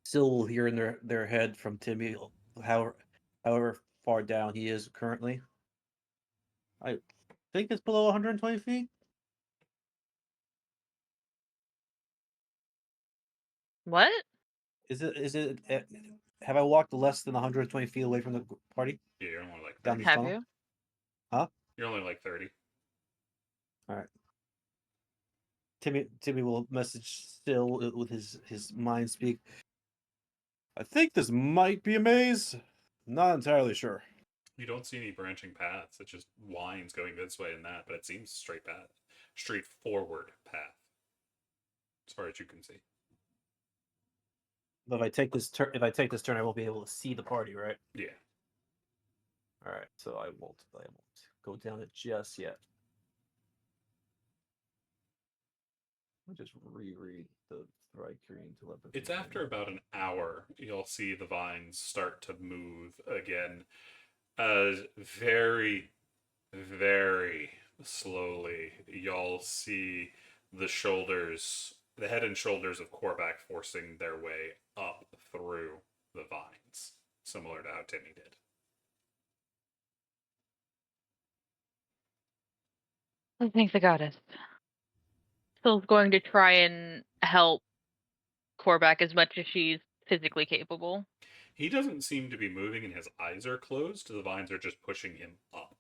Still will hear in their head from Timmy, however far down he is currently. I think it's below 120 feet. What? Is it? Have I walked less than 120 feet away from the party Yeah, you're only like down 30. this Have tunnel? you? You're only like 30. All right. Timmy will message still with his mind speak. I think this might be a maze. Not entirely sure. You don't see any branching paths. It just winds going this way and that, but it seems straightforward path, as far as you can see. But if I take this turn, I won't be able to see the party, right? Yeah. All right, so I won't go down it just yet. I'll just reread the Thrycreen telepathy. It's after about an hour you'll see the vines start to move again, as very, very slowly y'all see the head and shoulders of Korvac forcing their way up through the vines, similar to how Timmy did. I thank the goddess. Still's going to try and help Korvac as much as she's physically capable. He doesn't seem to be moving and his eyes are closed. The vines are just pushing him up.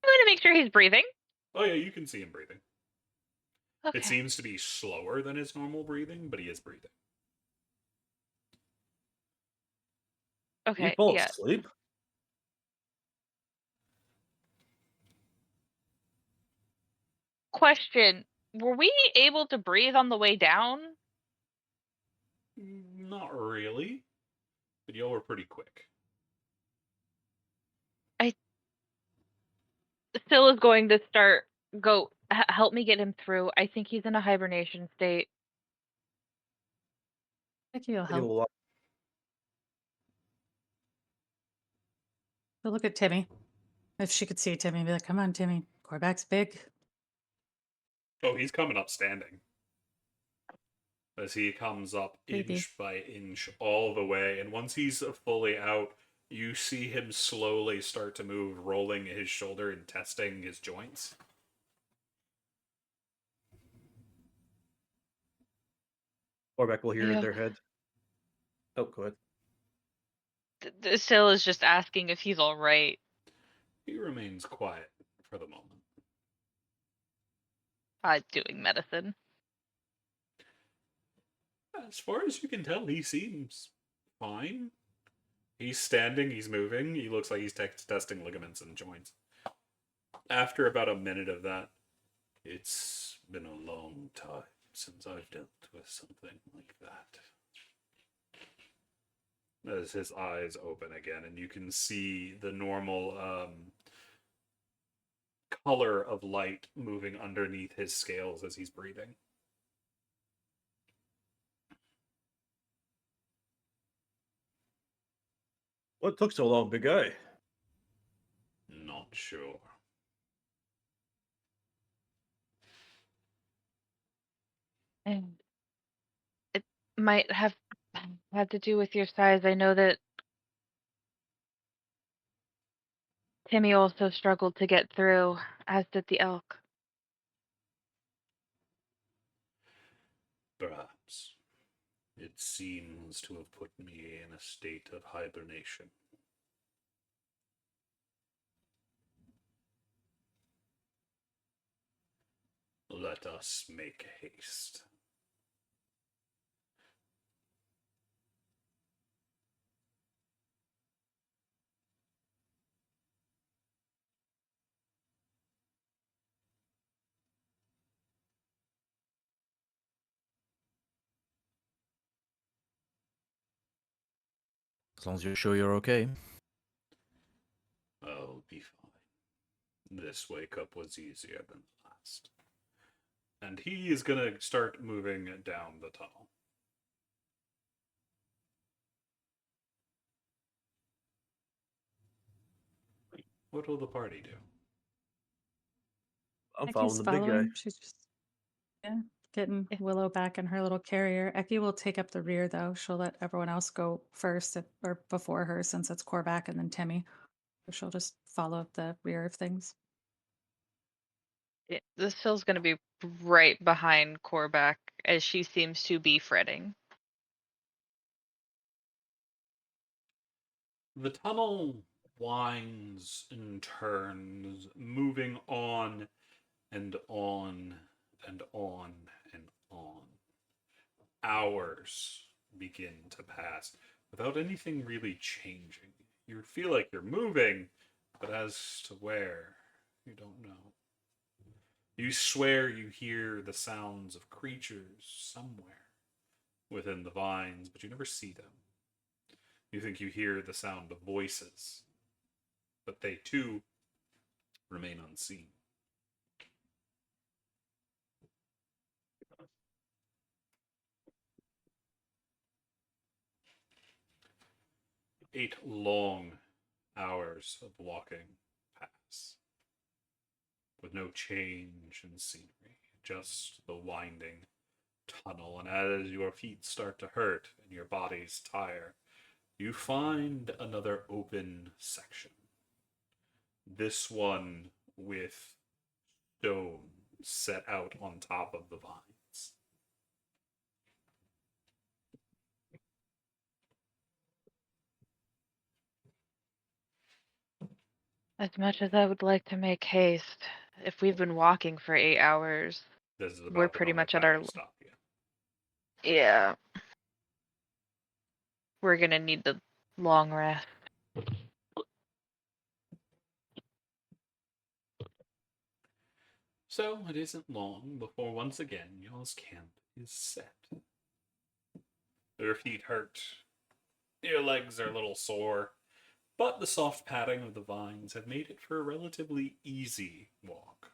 I'm going to make sure he's breathing. Oh yeah, you can see him breathing. Okay. It seems to be slower than his normal breathing, but he is breathing. Okay. You fall Yeah. asleep? Question: were we able to breathe on the way down? Not really, but y'all were pretty quick. Still is going to help me get him through. I think he's in a hibernation state. Ekkie will Timmy help. will walk- She'll look at Timmy. If she could see Timmy, be like, come on, Timmy. Quarterback's big. Oh, he's coming up standing. As he comes up Maybe. inch by inch all the way, and once he's fully out, you see him slowly start to move, rolling his shoulder and testing his joints. Orbeck will hear in Yeah. their head. Oh, go ahead. Still is just asking if he's all right. He remains quiet for the moment. Doing medicine. As far as you can tell, he seems fine. He's standing, he's moving, he looks like he's testing ligaments and joints. After about a minute of that, it's been a long time since I've dealt with something like that. As his eyes open again, and you can see the normal color of light moving underneath his scales as he's breathing. What took so long, big guy? Not sure. And it might have had to do with your size. I know that Timmy also struggled to get through, as did the elk. Perhaps. It seems to have put me in a state of hibernation. Let us make haste. As long as you're sure you're okay. This wake up was easier than the last. And he is going to start moving down the tunnel. What will the party do? I'm Ekkie's following the big guy. following. She's just getting Willow back in her little carrier. Ekkie will take up the rear though. She'll let everyone else go first or before her since it's Korvac and then Timmy. So she'll just follow up the rear of things. This hill's gonna be right behind Korvac as she seems to be fretting. The tunnel winds and turns, moving on and on and on and on. Hours begin to pass without anything really changing. You feel like you're moving, but as to where, you don't know. You swear you hear the sounds of creatures somewhere within the vines, but you never see them. You think you hear the sound of voices, but they too remain unseen. Eight long hours of walking pass, with no change in scenery, just the winding tunnel. And as your feet start to hurt and your bodies tire, you find another open section. This one with stone set out on top of the vines. As much as I would like to make haste, if we've been walking for 8 hours, This is about we're the pretty moment much at time our to stop you. yeah. We're gonna need the long rest. So it isn't long before once again y'all's camp is set. Your feet hurt, your legs are a little sore, but the soft padding of the vines have made it for a relatively easy walk.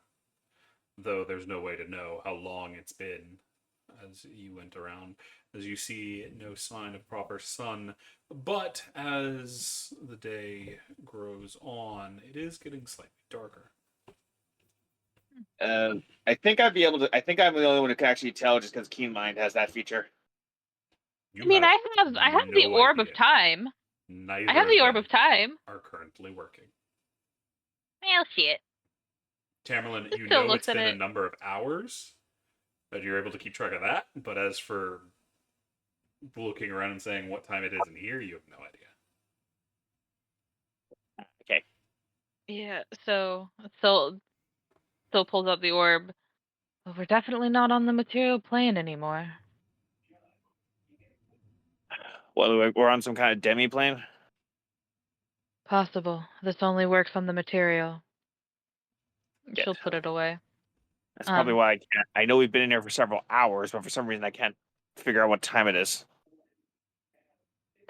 Though there's no way to know how long it's been as you went around, as you see no sign of proper sun. But as the day grows on, it is getting slightly darker. I think I'd be able to. I think I'm the only one who can actually tell, just because Keen Mind has that feature. You I mean, I have the no orb idea. of time. Neither I have the orb them of time. are currently working. Well, shit. Tammerlan, you Still know looks it's at been a it. number of hours that you're able to keep track of that, but as for looking around and saying what time it is in here, you have no idea. Okay. Yeah. So still pulls out the orb. But we're definitely not on the material plane anymore. Well, we're on some kind of demi plane. Possible. This only works on the material. Good. She'll put it away. That's probably why I can't. I know we've been in here for several hours, but for some reason I can't figure out what time it is.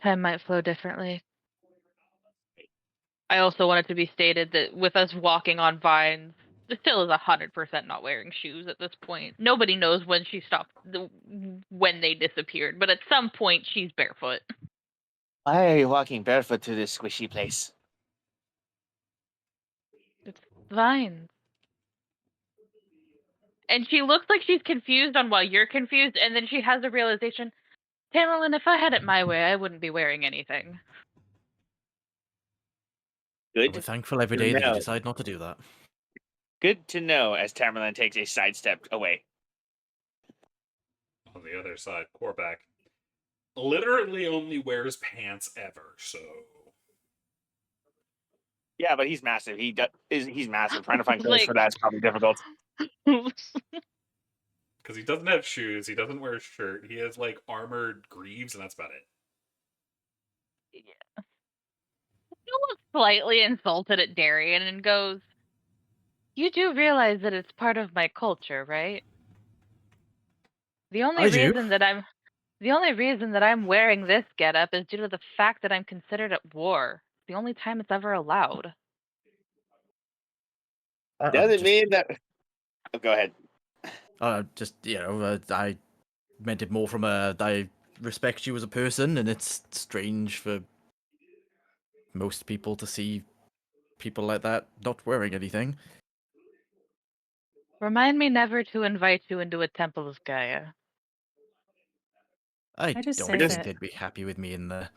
Time might flow differently. I also want it to be stated that with us walking on vines, still is 100% not wearing shoes at this point. Nobody knows when she stopped, when they disappeared, but at some point she's barefoot. Why are you walking barefoot to this squishy place? It's vines. And she looks like she's confused on why you're confused, and then she has a realization, Tammerlan, if I had it my way, I wouldn't be wearing anything. I'll Good be thankful every to day that you know. decide not to do that. Good to know. As Tammerlan takes a sidestep away. On the other side, Korvac literally only wears pants ever, so Yeah, but he's massive. He's massive. Trying to find clothes Like- for that's probably difficult. because he doesn't have shoes, he doesn't wear a shirt, he has like armored greaves, and that's about it. Yeah. He looks slightly insulted at Darian and goes, "You do realize that it's part of my culture, right? The only I do. reason that I'm wearing this getup is due to the fact that I'm considered at war. It's the only time it's ever allowed." Doesn't mean that. Oh, go ahead. Just I meant it more from I respect you as a person, and it's strange for most people to see people like that not wearing anything. Remind me never to invite you into a temple of Gaia. I I just don't say think that they'd be happy with me in there.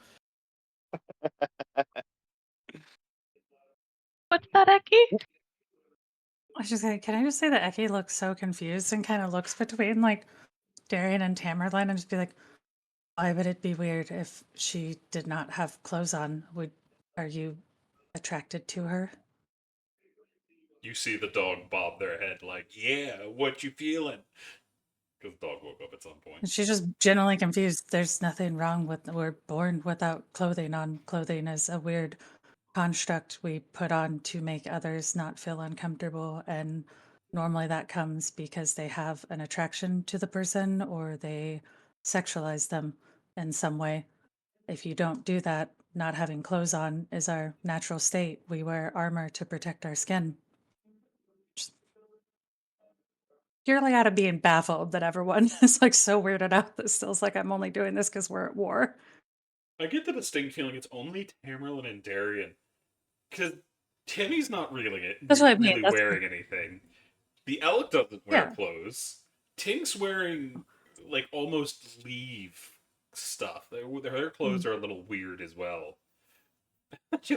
What's that, Ekkie? I was just like, can I just say that Ekkie looks so confused and kind of looks between like Darian and Tammerlan and just be like, why would it be weird if she did not have clothes on? Are you attracted to her? You see the dog bob their head like, yeah, what you feeling? Because the dog woke up at some point. And she's just generally confused. There's nothing wrong with we're born without clothing on. Clothing is a weird construct we put on to make others not feel uncomfortable, and normally that comes because they have an attraction to the person or they sexualize them in some way. If you don't do that, not having clothes on is our natural state. We wear armor to protect our skin. Just purely out of being baffled that everyone is like so weirded out that still's like, I'm only doing this because we're at war. I get the distinct feeling it's only Tammerlan and Darian. Because Timmy's not That's what I mean. really That's wearing anything. The elk doesn't wear yeah. clothes. Tink's wearing, like, almost leave stuff. Their clothes Mm. are a little weird as well.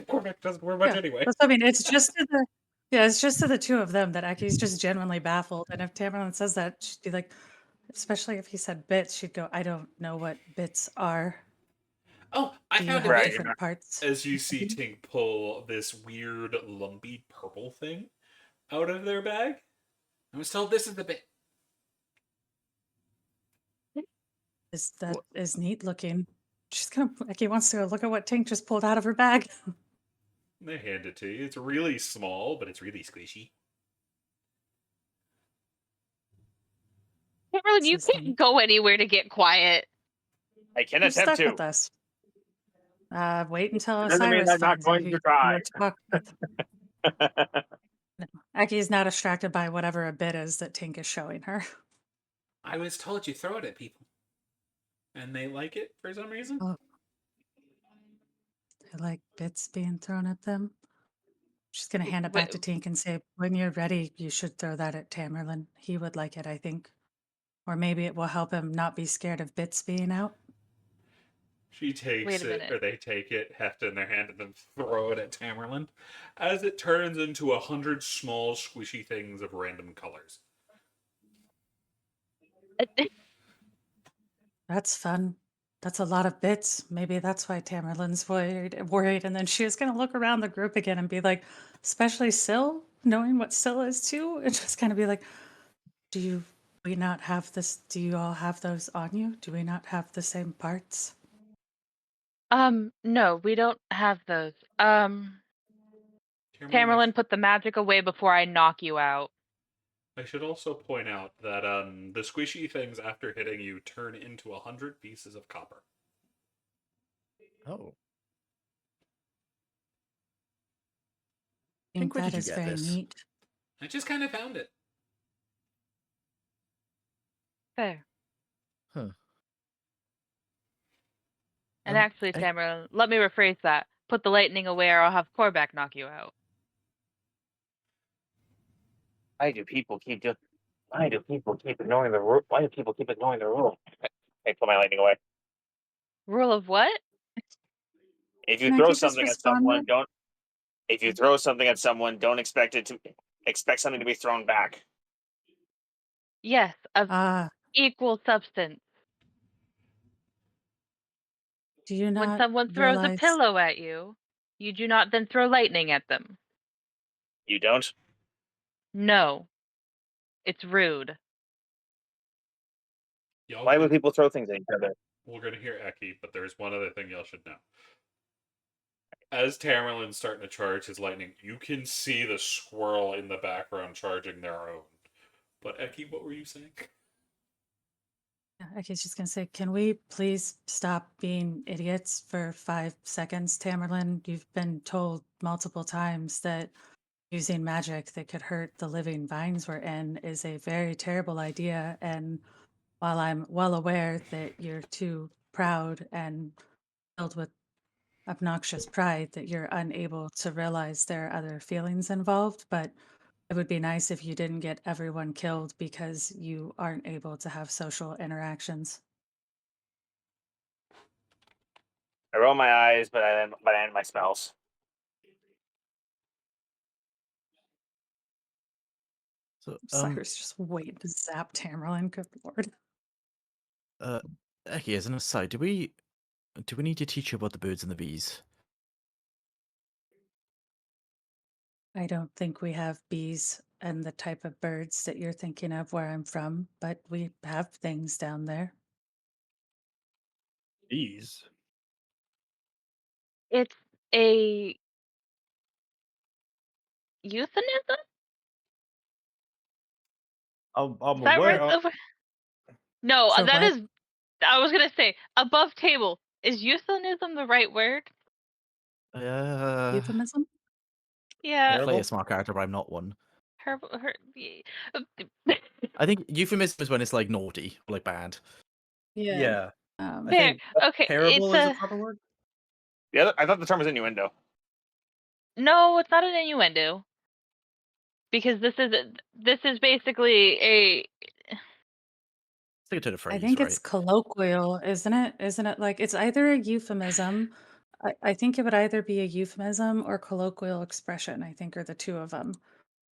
Cormac doesn't wear much Yeah. anyway. That's, I mean, it's just to the it's just to the two of them that Ekkie's just genuinely baffled. And if Tammerlan says that, she'd be like, especially if he said bits, she'd go, I don't know what bits are. Oh, I Do you found have a Right, bit. different parts? As you see Tink pull this weird, lumpy purple thing out of their bag. I was told this is the bit. That is neat looking. She's gonna Ekkie wants to go look at what Tink just pulled out of her bag. They hand it to you. It's really small, but it's really squishy. Tammerlan, you This is can't neat. go anywhere to get quiet. I can You're attempt stuck to. with us. Wait until It doesn't mean Osiris I'm not finds out going who to you try. want to talk with. No. Ekkie's not distracted by whatever a bit is that Tink is showing her. I was told you throw it at people. And they like it for some reason? Oh. They like bits being thrown at them. She's gonna hand it back to Tink and say, when you're ready, you should throw that at Tammerlan. He would like it, I think. Or maybe it will help him not be scared of bits being out. She takes Wait a it, minute. or they take it, heft it in their hand, and then throw it at Tammerlan, as it turns into 100 small, squishy things of random colors. That's fun. That's a lot of bits. Maybe that's why Tammerlan's worried. And then she was going to look around the group again and be like, especially Syl, knowing what Syl is too, and just kind of be like, we not have this? Do you all have those on you? Do we not have the same parts? No, we don't have those. Tammerlan, Tammerlan, put the magic away before I knock you out. I should also point out that the squishy things, after hitting you, turn into 100 pieces of copper. Oh. I think Where that did you is get very this? neat. I just kind of found it. Fair. Huh. And actually, Tammerlan, let me rephrase that. Put the lightning away or I'll have Korvac knock you out. Why do people keep ignoring the rule? Why do people keep ignoring the rule? I put my lightning away. Rule of what? If you Can I throw just something at respond someone, then? don't expect something to be thrown back. Yes, of Ah, equal substance. do you When not someone throws a realize pillow at you, you do not then throw lightning at them. You don't? No. It's rude. Y'all Why can- would people throw things at each other? We're going to hear Ekkie, but there's one other thing y'all should know. As Tammerlan's starting to charge his lightning, you can see the squirrel in the background charging their own. But Ekkie, what were you saying? Ekkie's just gonna say, can we please stop being idiots for 5 seconds, Tammerlan? You've been told multiple times that using magic that could hurt the living vines we're in is a very terrible idea. And while I'm well aware that you're too proud and filled with obnoxious pride that you're unable to realize there are other feelings involved, but it would be nice if you didn't get everyone killed because you aren't able to have social interactions. I roll my eyes, but I end my spells. So, Cyrus just waiting to zap Tammerlan. Good lord. Ekkie, as an aside, do we need to teach you about the birds and the bees? I don't think we have bees and the type of birds that you're thinking of where I'm from, but we have things down there. Bees. It's a euphemism? I'm Is that aware. right? No, For that what? is. I was gonna say above table. Is euphemism the right word? Euphemism? Yeah, I play Terrible. a smart character, but I'm not one. her. I think euphemism is when it's like naughty or like bad. Yeah. I Um, Fair. think Okay, terrible it's is the a proper word. Yeah, I thought the term was innuendo. no. It's not an innuendo because this is basically a. It's like a turn of I phrase, think right? it's colloquial, isn't it? Isn't it like it's either a euphemism? I think it would either be a euphemism or colloquial expression, I think are the two of them,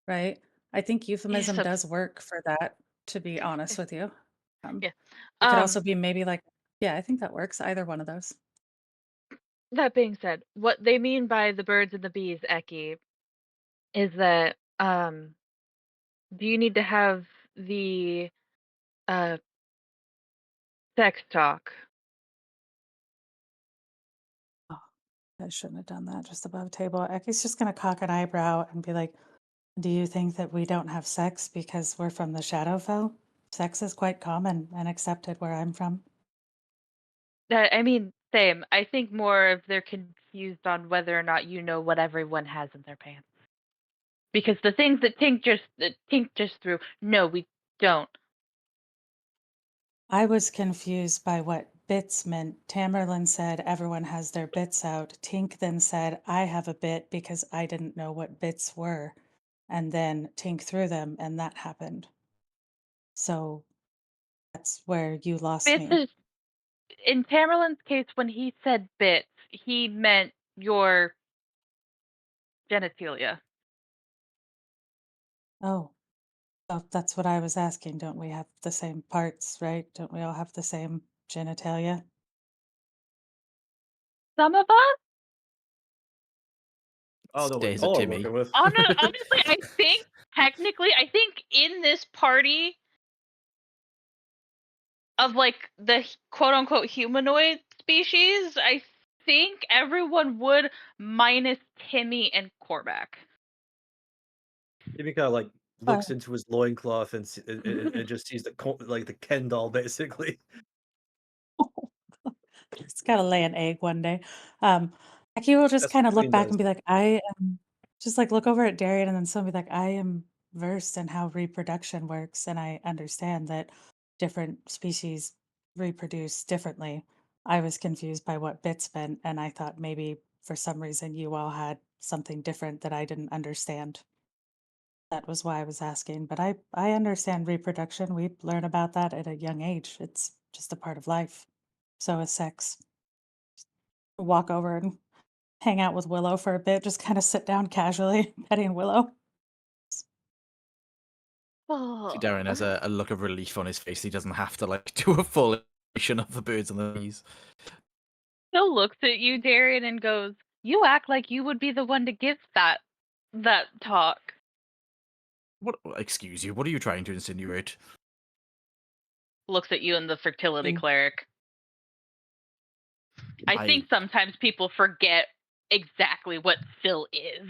right? I think euphemism Yes, does work for that, to be honest with you. yeah. It could also be maybe like, yeah, I think that works, either one of those. That being said, what they mean by the birds and the bees, Ekkie, is that do you need to have the uh sex talk? Oh, I shouldn't have done that just above table. Ekkie's just gonna cock an eyebrow and be like, do you think that we don't have sex because we're from the Shadowfell? Sex is quite common and accepted where I'm from. I mean, same. I think more if they're confused on whether or not you know what everyone has in their pants. Because the things that Tink just threw, no, we don't. I was confused by what bits meant. Tamerlan said everyone has their bits out. Tink then said, I have a bit because I didn't know what bits were. And then Tink threw them and that happened. So that's where you lost Bits me. is in Tamerlan's case when he said bits, he meant your genitalia. Oh, that's what I was asking. Don't we have the same parts, right? Don't we all have the same genitalia? Some of us, Oh no, what Stays at y'all are Timmy. working with. honestly, I think technically, I think in this party of like the quote unquote humanoid species, I think everyone would minus Timmy and Korvac. He kind of like But looks into his loincloth and just sees like the Ken doll basically. it's got to lay an egg one day. Ekkie will just That's kind what of look Queen back does. and be like, I am just like look over at Darian and then someone be like, I am versed in how reproduction works and I understand that different species reproduce differently. I was confused by what bits meant and I thought maybe for some reason you all had something different that I didn't understand. That was why I was asking, but I understand reproduction. We learn about that at a young age. It's just a part of life. So is sex. Walk over and hang out with Willow for a bit, just kind of sit down casually, petting Willow. See, Oh. Darren has a look of relief on his face. He doesn't have to like do a full explanation of the birds and the bees. Still looks at you, Darian, and goes, "You act like you would be the one to give that talk." What? Excuse you. What are you trying to insinuate? Looks at you and the fertility Mm. cleric. I think sometimes people forget exactly what Phil is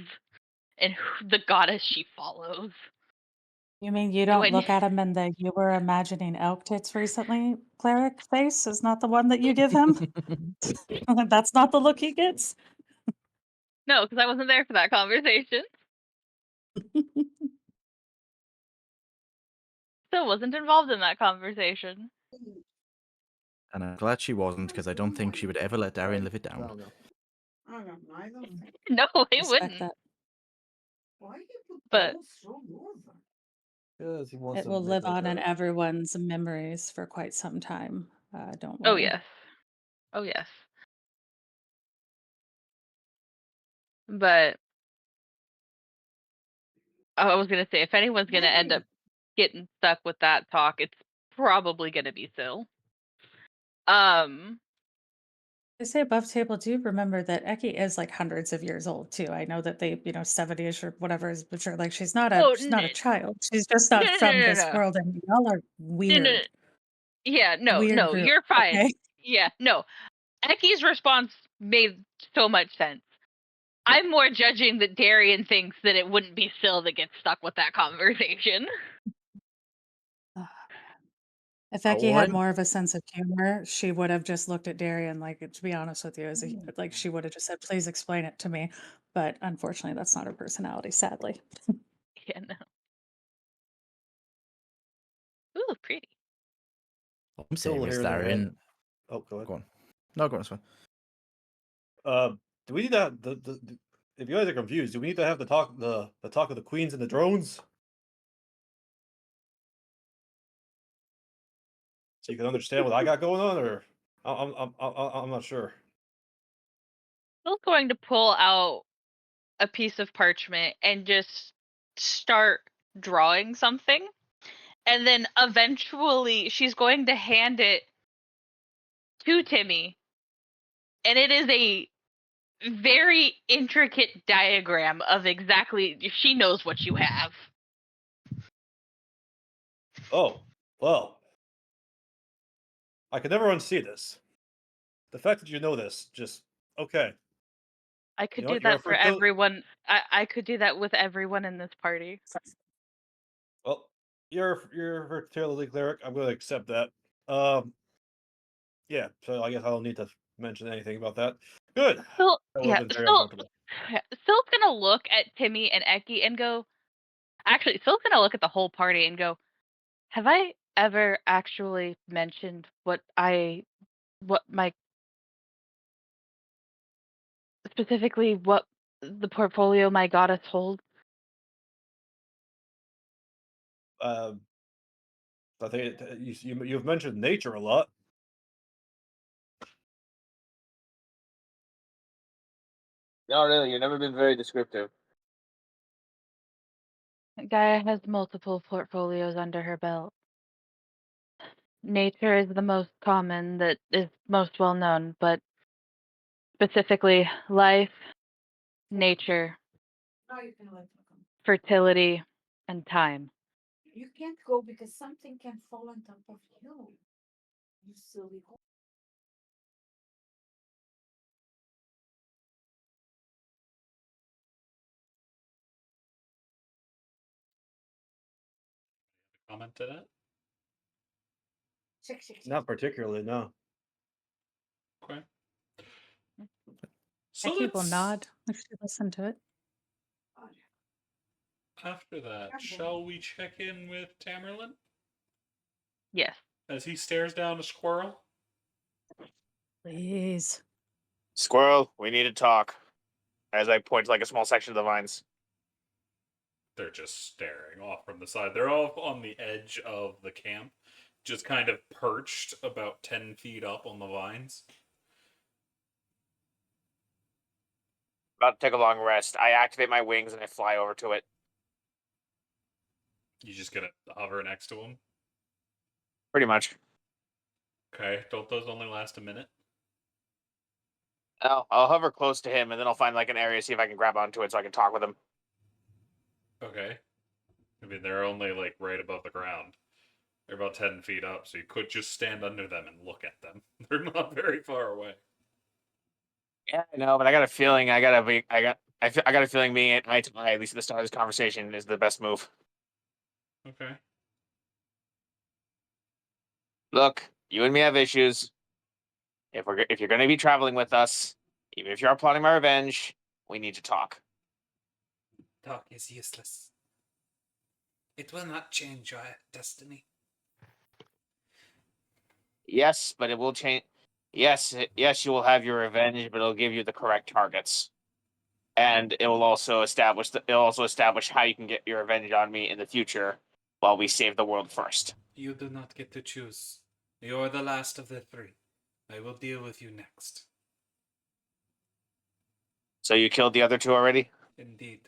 and who the goddess she follows. You mean you Do don't I look at him and the you were imagining elk tits recently, cleric face is not the one that you give him? That's not the look he gets? No, because I wasn't there for that conversation. Still wasn't involved in that conversation. And I'm glad she wasn't, because I don't think she would ever let Darian live it down. No, it Respect wouldn't. that. But Because he wants It to will make live life on in better. everyone's memories for quite some time. Don't oh worry. yes. Oh yes. But I was gonna say, if anyone's gonna end up getting stuck with that talk, it's probably gonna be Syl. I say above table, do remember that Ekkie is like hundreds of years old too. I know that they, 70-ish or whatever is mature. Like she's not Oh, a child. She's just no, not no, from no, this no, world, and y'all are no, no, weird. yeah, Weird no, group. you're fine. Okay. Yeah, no. Ekkie's response made so much sense. I'm more judging that Darian thinks that it wouldn't be Syl that gets stuck with that conversation. If Oh, Ekkie had I'm- more of a sense of humor, she would have just looked at Darian like, to be honest with you, like she would have just said, "Please explain it to me." But unfortunately, that's not her personality, sadly. Yeah, no. Ooh, pretty. I'm saying Still is here in their head. Darian. Oh, go ahead. Go on. No, go on. It's fine. Do we need to have if you guys are confused, do we need to have the talk of the queens and the drones? So you can understand what I got going on, or I'm not sure. Syl's going to pull out a piece of parchment and just start drawing something. And then eventually she's going to hand it to Timmy. And it is a very intricate diagram of exactly, she knows what you have. Oh, well. I could never unsee this. The fact that you know this, just okay. I could You know do what? You're a that for everyone. I could do that with everyone in this party. Well, you're a fertility cleric. I'm going to accept that. Yeah. So I guess I don't need to mention anything about that. Good. So That would yeah, have been very so uncomfortable. Syl's gonna look at Timmy and Ekkie and go. Actually, Syl's gonna look at the whole party and go. Have I ever actually mentioned what my specifically what the portfolio my goddess holds? I think you've mentioned nature a lot. No, really, you've never been very descriptive. Gaia has multiple portfolios under her belt. Nature is the most common, that is most well known, but specifically life, nature, fertility, and time. You can't go because something can fall on top of you. You silly. Comment to that? Not particularly, no. Okay. So Ekkie will let's, nod if she listened to it. after that, shall we check in with Tammerlan Yes. as he stares down a squirrel? Please. Squirrel, we need to talk. As I point to like a small section of the vines. They're just staring off from the side. They're all on the edge of the camp, just kind of perched about 10 feet up on the vines. About to take a long rest. I activate my wings and I fly over to it. You just gonna hover next to him? Pretty much. Okay, don't those only last a minute? I'll hover close to him and then I'll find like an area, see if I can grab onto it so I can talk with him. Okay. I mean, they're only like right above the ground. They're about 10 feet up, so you could just stand under them and look at them. They're not very far away. Yeah, I know, but I got a feeling I got a feeling being at eye to eye, at least at the start of this conversation, is the best move. Okay. Look, you and me have issues. If you're going to be traveling with us, even if you are plotting my revenge, we need to talk. talk is useless. It will not change your destiny. Yes, but it will change. Yes, you will have your revenge, but it'll give you the correct targets, and it will also establish how you can get your revenge on me in the future, while we save the world first. You do not get to choose. You're the last of the three. I will deal with you next. So you killed the other two already? Indeed.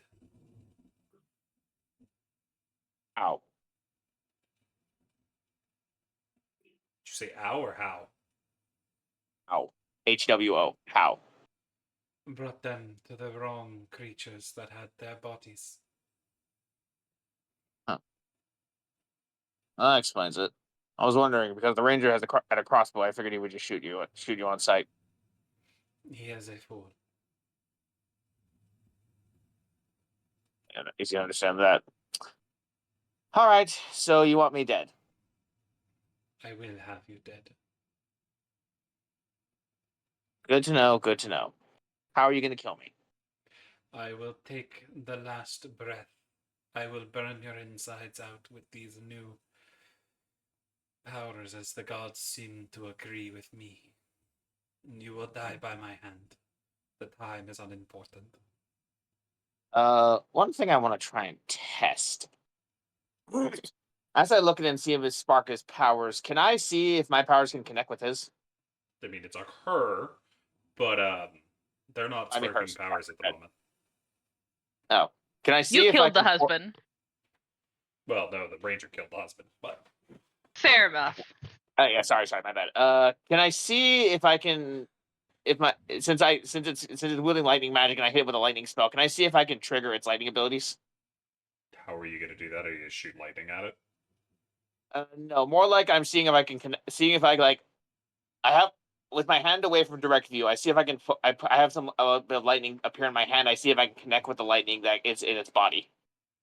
Ow. Did you say ow or how? Ow. HWO. How? Brought them to the wrong creatures that had their bodies. That explains it. I was wondering because the ranger has a crossbow. I figured he would just shoot you on sight. He is a fool. And easy to understand that. All right, so you want me dead? I will have you dead. Good to know. Good to know. How are you going to kill me? I will take the last breath. I will burn your insides out with these new powers as the gods seem to agree with me. You will die by my hand. The time is unimportant. One thing I want to try and test. As I look at it and see if his spark his powers, can I see if my powers can connect with his? I mean, it's a her, but they're not I mean, sparking hers. powers at the moment. Oh, can I see You if I killed the can husband. Well, no, the ranger killed the husband, but Fair enough. Yeah, sorry, my bad. Can I see if I can, if my since it's wielding lightning magic and I hit it with a lightning spell, can I see if I can trigger its lightning abilities? how are you going to do that? Are you going to shoot lightning at it? No, more like I'm seeing if I can seeing if I like. I have with my hand away from direct view. I see if I can. I have some bit of lightning appear in my hand. I see if I can connect with the lightning that is in its body.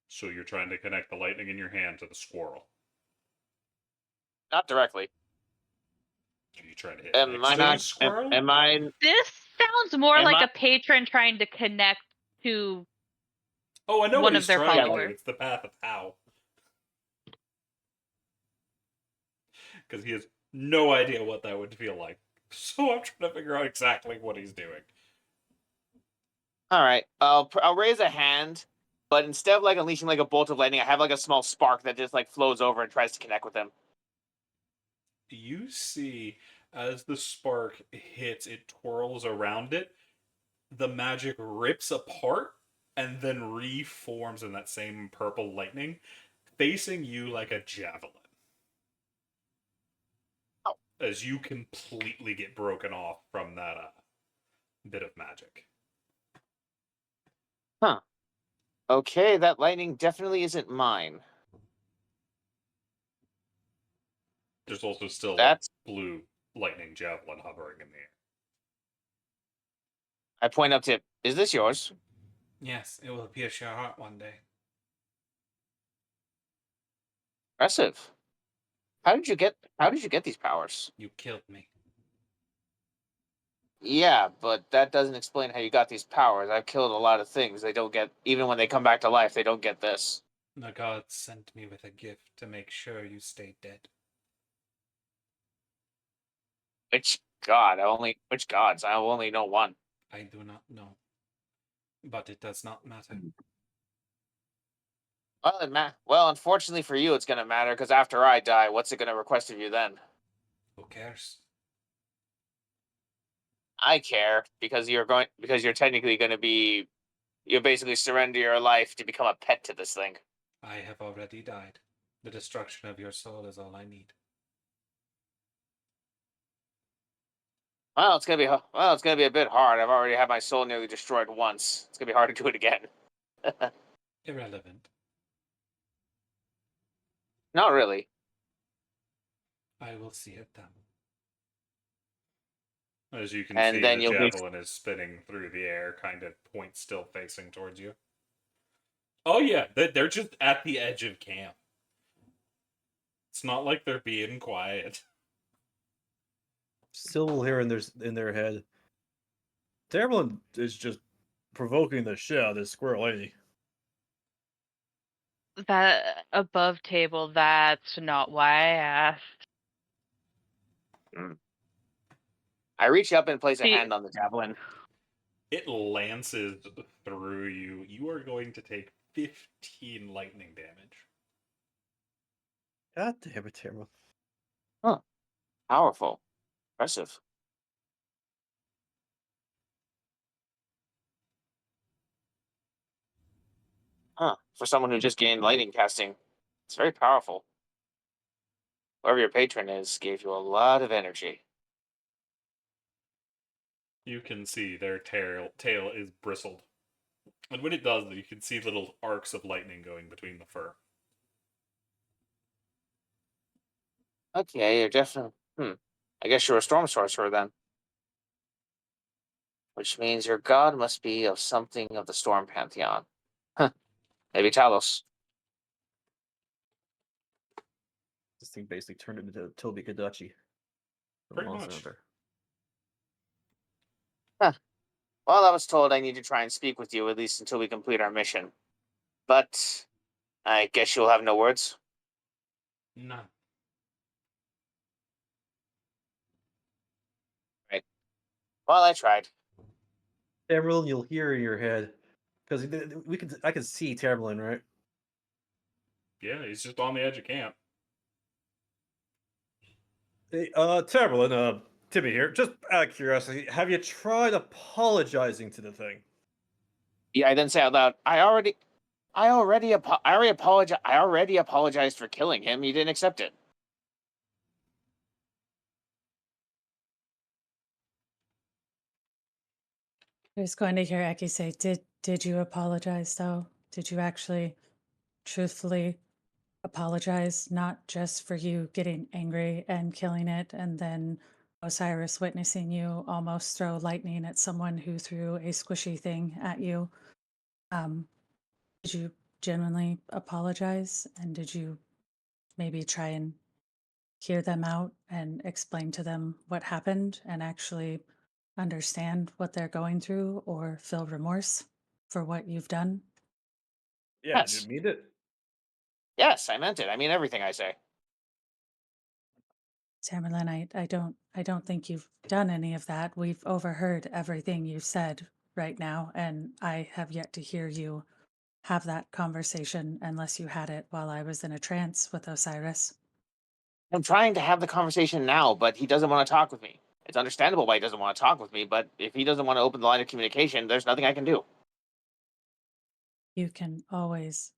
So you're trying to connect the lightning in your hand to the squirrel. Not directly. Are you trying to hit Am next I to the not? squirrel? Am I? This sounds more Am like I- a patron trying to connect to Oh, I know one what of he's their trying to do. followers. It's the path of how. Because he has no idea what that would feel like. So I'm trying to figure out exactly what he's doing. All right. I'll raise a hand, but instead of like unleashing like a bolt of lightning, I have like a small spark that just like flows over and tries to connect with him. You see, as the spark hits, it twirls around it. The magic rips apart and then reforms in that same purple lightning, facing you like a javelin. Oh. As you completely get broken off from that bit of magic. Huh. Okay, that lightning definitely isn't mine. There's also still That's. a blue lightning javelin hovering in the air. I point up to it. Is this yours? Yes, it will pierce your heart one day. Impressive. How did you get these powers? You killed me. Yeah, but that doesn't explain how you got these powers. I've killed a lot of things. They don't get, even when they come back to life, they don't get this. The gods sent me with a gift to make sure you stay dead. Which gods? I only know one. I do not know. But it does not matter. Well, unfortunately for you, it's gonna matter because after I die, what's it gonna request of you then? Who cares? I care because you're technically gonna be, you basically surrender your life to become a pet to this thing. I have already died. The destruction of your soul is all I need. Well, it's gonna be a bit hard. I've already had my soul nearly destroyed once. It's gonna be hard to do it again. Irrelevant. Not really. I will see it then. As you can And see, then the you'll be. javelin is spinning through the air, kind of point still facing towards you. Oh yeah, they're just at the edge of camp. It's not like they're being quiet. Still will hear in their head. Tammerlan is just provoking the shit out of this squirrel, ain't he? That above table, that's not why I asked. I reach up and place a See- hand on the javelin. It lances through you. You are going to take 15 lightning damage. God damn it, Tammerlan. Powerful. Impressive. Huh. For someone who just gained lightning casting, it's very powerful. Whoever your patron is gave you a lot of energy. You can see their tail is bristled. And when it does, you can see little arcs of lightning going between the fur. Okay, you're definitely. I guess you're a storm sorcerer then. Which means your god must be of something of the storm pantheon. Huh. Maybe Talos. This thing basically turned into Toby Kadachi. Pretty much. Well, I was told I need to try and speak with you at least until we complete our mission. But I guess you'll have no words. No. Well, I tried. Tammerlan, you'll hear in your head. Because I can see Tammerlan, right? Yeah, he's just on the edge of camp. Hey, Tammerlan, Timmy here. Just out of curiosity, have you tried apologizing to the thing? Yeah, I then say out loud, I already apologized for killing him. You didn't accept it. I was going to hear Ekkie say, did you apologize though? Did you actually truthfully apologize, not just for you getting angry and killing it, and then Osiris witnessing you almost throw lightning at someone who threw a squishy thing at you? Did you genuinely apologize? And did you maybe try and hear them out and explain to them what happened and actually understand what they're going through or feel remorse for what you've done? Yeah, Yes. did you mean it? Yes, I meant it. I mean everything I say. Tammerlan, I don't think you've done any of that. We've overheard everything you've said right now, and I have yet to hear you have that conversation unless you had it while I was in a trance with Osiris. I'm trying to have the conversation now, but he doesn't want to talk with me. It's understandable why he doesn't want to talk with me, but if he doesn't want to open the line of communication, there's nothing I can do. You can always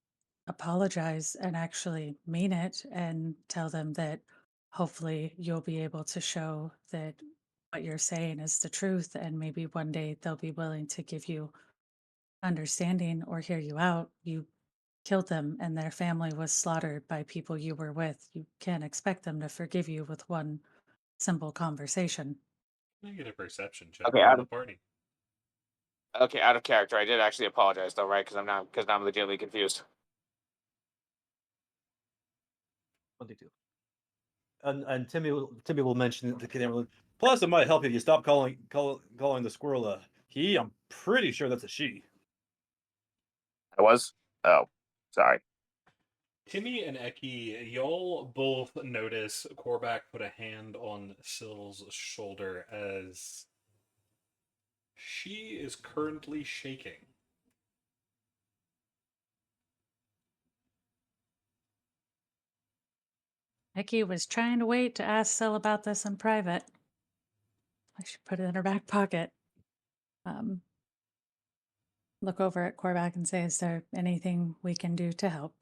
apologize and actually mean it and tell them that hopefully you'll be able to show that what you're saying is the truth, and maybe one day they'll be willing to give you understanding or hear you out. You killed them and their family was slaughtered by people you were with. You can't expect them to forgive you with one simple conversation. Can I get a perception check Okay, from the party? Okay, out of character. I did actually apologize though, right? Because I'm legitimately confused. 22. And Timmy will mention the Tammerlan. Plus, it might help if you stop calling the squirrel a he. I'm pretty sure that's a she. I was? Oh, sorry. Timmy and Ekkie, y'all both notice Korvac put a hand on Syl's shoulder as she is currently shaking. Ekkie was trying to wait to ask Syl about this in private. I should put it in her back pocket. Look over at Korvac and say, is there anything we can do to help?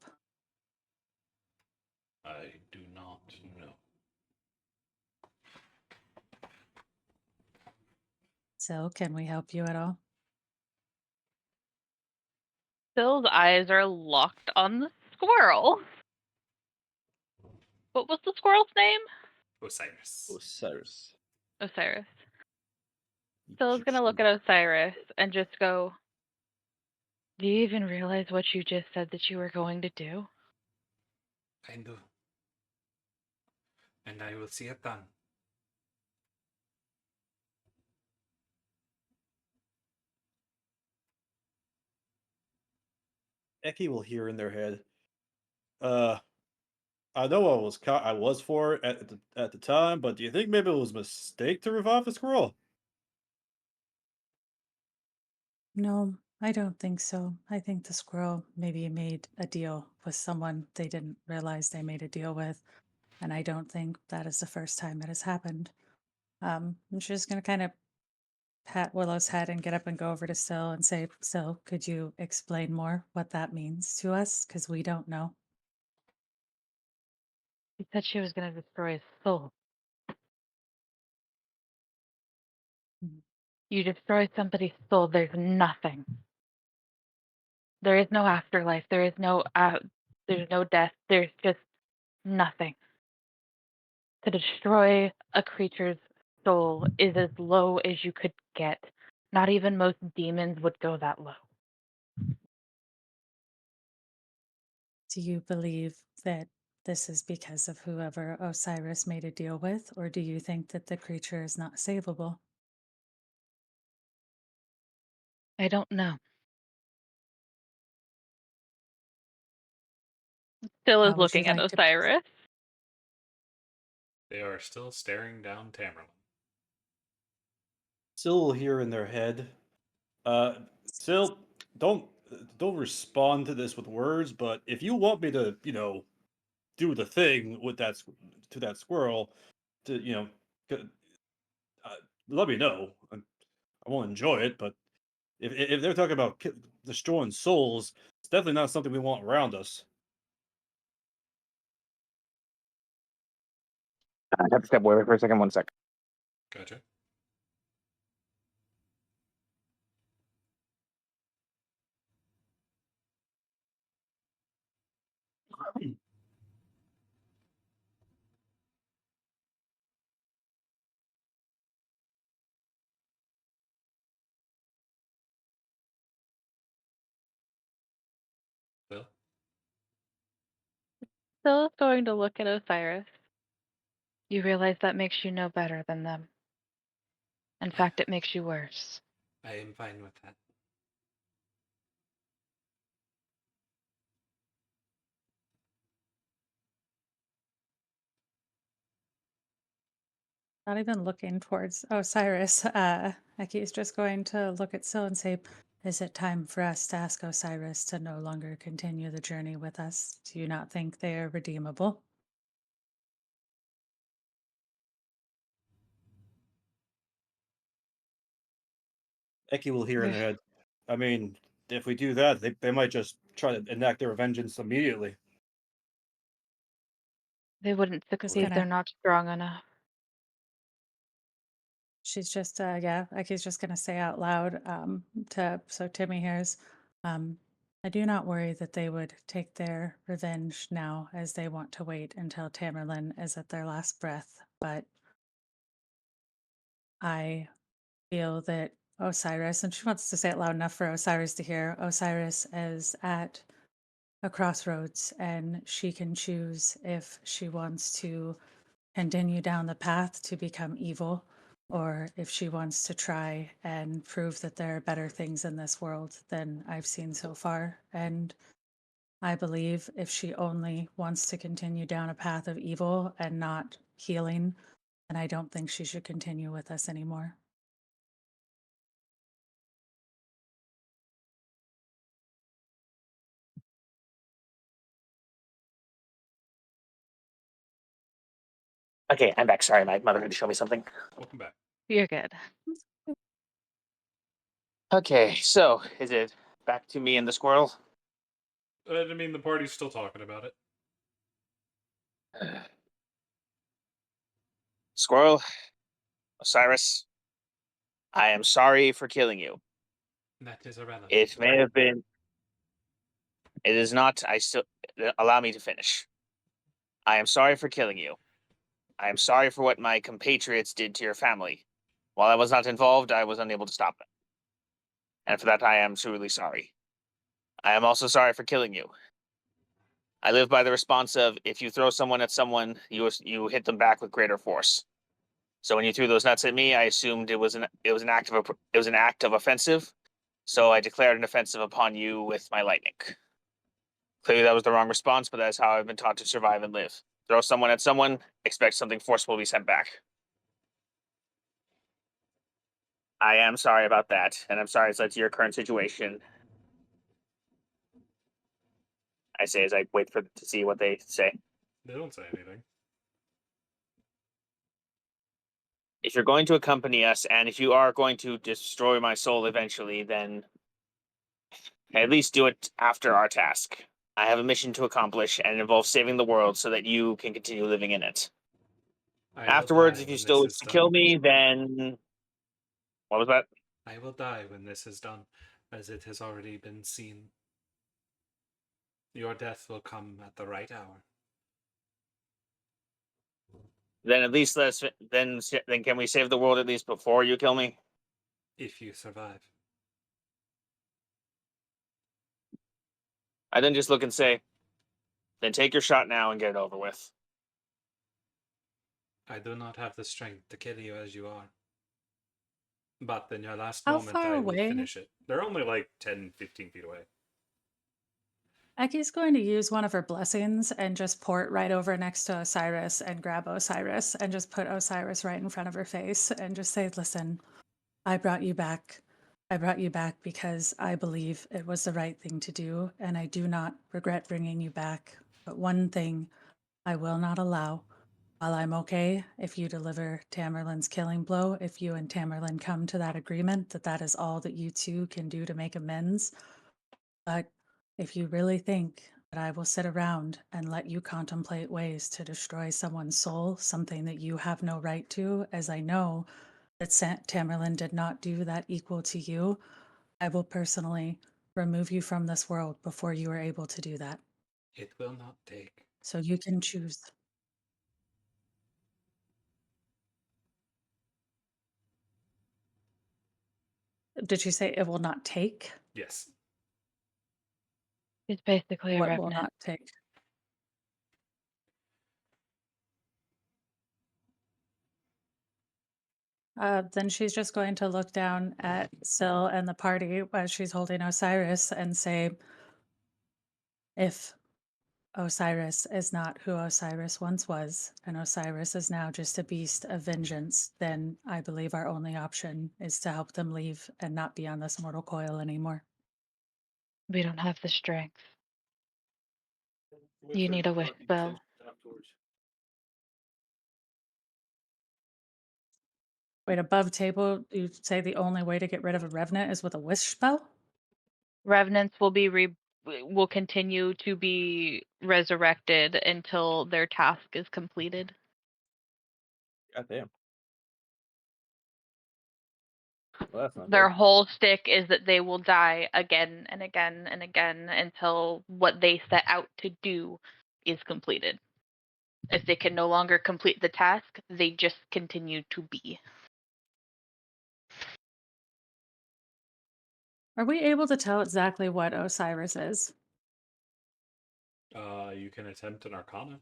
I do not know. Syl, can we help you at all? Phil's eyes are locked on the squirrel. What was the squirrel's name? Osiris. Osiris. Osiris. Phil's gonna look at Osiris and just go, do you even realize what you just said that you were going to do? I do. And I will see it done. Ekkie will hear in their head. I know I was for it at the time, but do you think maybe it was a mistake to revive the squirrel? No, I don't think so. I think the squirrel maybe made a deal with someone they didn't realize they made a deal with. And I don't think that is the first time it has happened. I'm just going to kind of pat Willow's head and get up and go over to Syl and say, Syl, could you explain more what that means to us? Because we don't know. She said she was going to destroy his soul. Mhm. You destroy somebody's soul, there's nothing. There is no afterlife. There's no death. There's just nothing. To destroy a creature's soul is as low as you could get. Not even most demons would go that low. Do you believe that this is because of whoever Osiris made a deal with, or do you think that the creature is not savable? I don't know. Still How is would you looking at like to? Osiris. They are still staring down Tammerlan. Still here in their head. Still don't respond to this with words, but if you want me to, do the thing with to that squirrel, to c- uh, let me know. I won't enjoy it, but if they're talking about destroying souls, it's definitely not something we want around us. I have to step away for a second. 1 sec. Gotcha. Bill? Still is going to look at Osiris. You realize that makes you no better than them. In fact, it makes you worse. I am fine with that. Not even looking towards Osiris. Ekkie's just going to look at Syl and say, is it time for us to ask Osiris to no longer continue the journey with us? Do you not think they are redeemable? Ekkie will hear in Yeah. their head. I mean, if we do that, they might just try to enact their vengeance immediately. They wouldn't succeed. gonna- They're not strong enough. She's just, Ekkie's just going to say out loud so Timmy hears. I do not worry that they would take their revenge now, as they want to wait until Tammerlan is at their last breath. But I feel that Osiris, and she wants to say it loud enough for Osiris to hear, Osiris is at a crossroads and she can choose if she wants to continue down the path to become evil, or if she wants to try and prove that there are better things in this world than I've seen so far. And I believe if she only wants to continue down a path of evil and not healing, then I don't think she should continue with us anymore. Okay, I'm back. Sorry, my mother had to show me something. Welcome back. You're good. Okay, so is it back to me and the squirrel? I mean, the party's still talking about it. Squirrel, Osiris, I am sorry for killing you. That is irrelevant. It may have been. It is not. I still allow me to finish. I am sorry for killing you. I am sorry for what my compatriots did to your family. While I was not involved, I was unable to stop them. And for that, I am truly sorry. I am also sorry for killing you. I live by the response of if you throw someone at someone, you hit them back with greater force. So when you threw those nuts at me, I assumed it was an act of offensive. So I declared an offensive upon you with my lightning. Clearly, that was the wrong response, but that's how I've been taught to survive and live. Throw someone at someone, expect something forceful to be sent back. I am sorry about that, and I'm sorry it's led to your current situation. I say as I wait to see what they say. They don't say anything. If you're going to accompany us, and if you are going to destroy my soul eventually, then at least do it after our task. I have a mission to accomplish, and it involves saving the world so that you can continue living in it. I will Afterwards, die if you when still this wish is to done. kill me, then what was that? I will die when this is done, as it has already been seen. Your death will come at the right hour. Then at least then can we save the world at least before you kill me? If you survive. I then just look and say, then take your shot now and get it over with. I do not have the strength to kill you as you are. But in your last How moment, far I will away? finish it. They're only like 10, 15 feet away. Ekkie's going to use one of her blessings and just port right over next to Osiris and grab Osiris and just put Osiris right in front of her face and just say, listen, I brought you back. I brought you back because I believe it was the right thing to do, and I do not regret bringing you back. But one thing I will not allow, while I'm okay if you deliver Tammerlan's killing blow, if you and Tammerlan come to that agreement that that is all that you two can do to make amends. But if you really think that I will sit around and let you contemplate ways to destroy someone's soul, something that you have no right to, as I know that Tammerlan did not do that equal to you, I will personally remove you from this world before you are able to do that. It will not take. So you can choose. Did you say it will not take? Yes. It's basically a What will revenant. not take? Then she's just going to look down at Syl and the party as she's holding Osiris and say, if Osiris is not who Osiris once was, and Osiris is now just a beast of vengeance, then I believe our only option is to help them leave and not be on this mortal coil anymore. We don't have the strength. You need a wish spell. Wait, above table, you say the only way to get rid of a revenant is with a wish spell? Revenants will continue to be resurrected until their task is completed. God damn. Well, that's not Their good. whole stick is that they will die again and again and again until what they set out to do is completed. If they can no longer complete the task, they just continue to be. Are we able to tell exactly what Osiris is? You can attempt an arcana.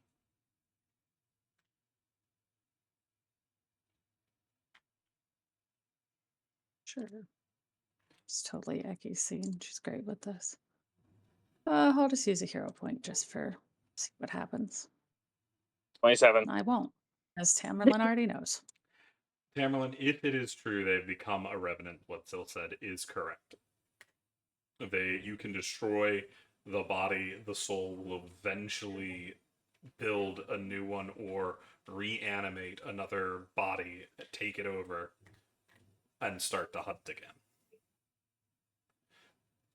Sure. It's totally Ekkie's scene. She's great with this. I'll just use a hero point just for see what happens. 27. I won't, as Tammerlan already knows. Tammerlan, if it is true they've become a revenant, what Syl said is correct. You can destroy the body, the soul will eventually build a new one or reanimate another body, take it over, and start the hunt again.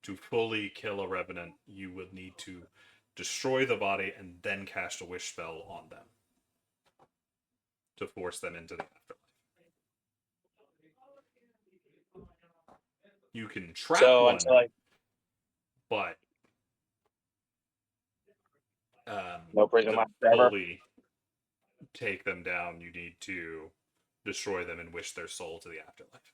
To fully kill a revenant, you would need to destroy the body and then cast a wish spell on them to force them into the afterlife. You can trap So one, until I but no prison to last forever. fully take them down, you need to destroy them and wish their soul to the afterlife.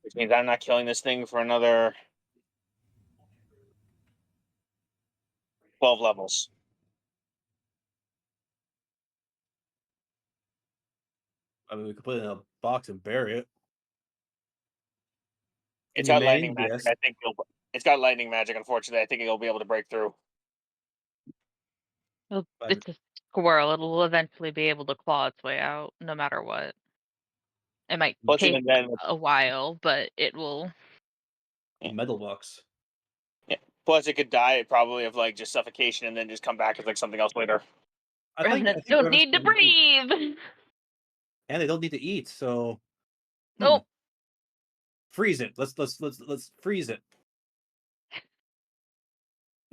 Which means I'm not killing this thing for another 12 levels. I mean, we could put it in a box and bury it. It's You got may, lightning magic. yes. I think it's got lightning magic. Unfortunately, I think it'll be able to break through. It's a squirrel. It'll eventually be able to claw its way out, no matter what. It might Plus, take even then, a while, but it will. Metal box. plus it could die probably of like just suffocation and then just come back as like something else later. Revenants don't need to breathe. And they don't need to eat, so Oh, freeze it. Let's freeze it.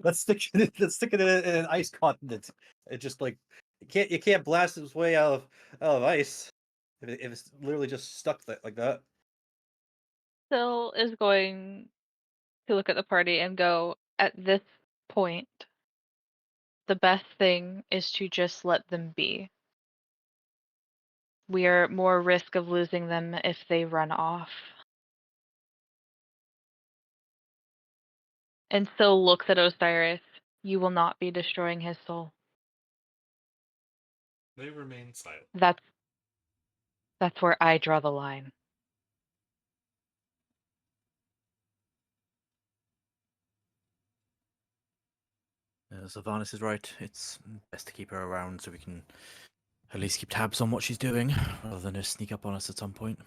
Let's stick it in an ice continent. It just like you can't blast its way out of ice if it's literally just stuck like that. Phil is going to look at the party and go, at this point, the best thing is to just let them be. We are at more risk of losing them if they run off. And Phil looks at Osiris. You will not be destroying his soul. They remain silent. That's where I draw the line. Sylvanas is right. It's best to keep her around so we can at least keep tabs on what she's doing, rather than just sneak up on us at some point.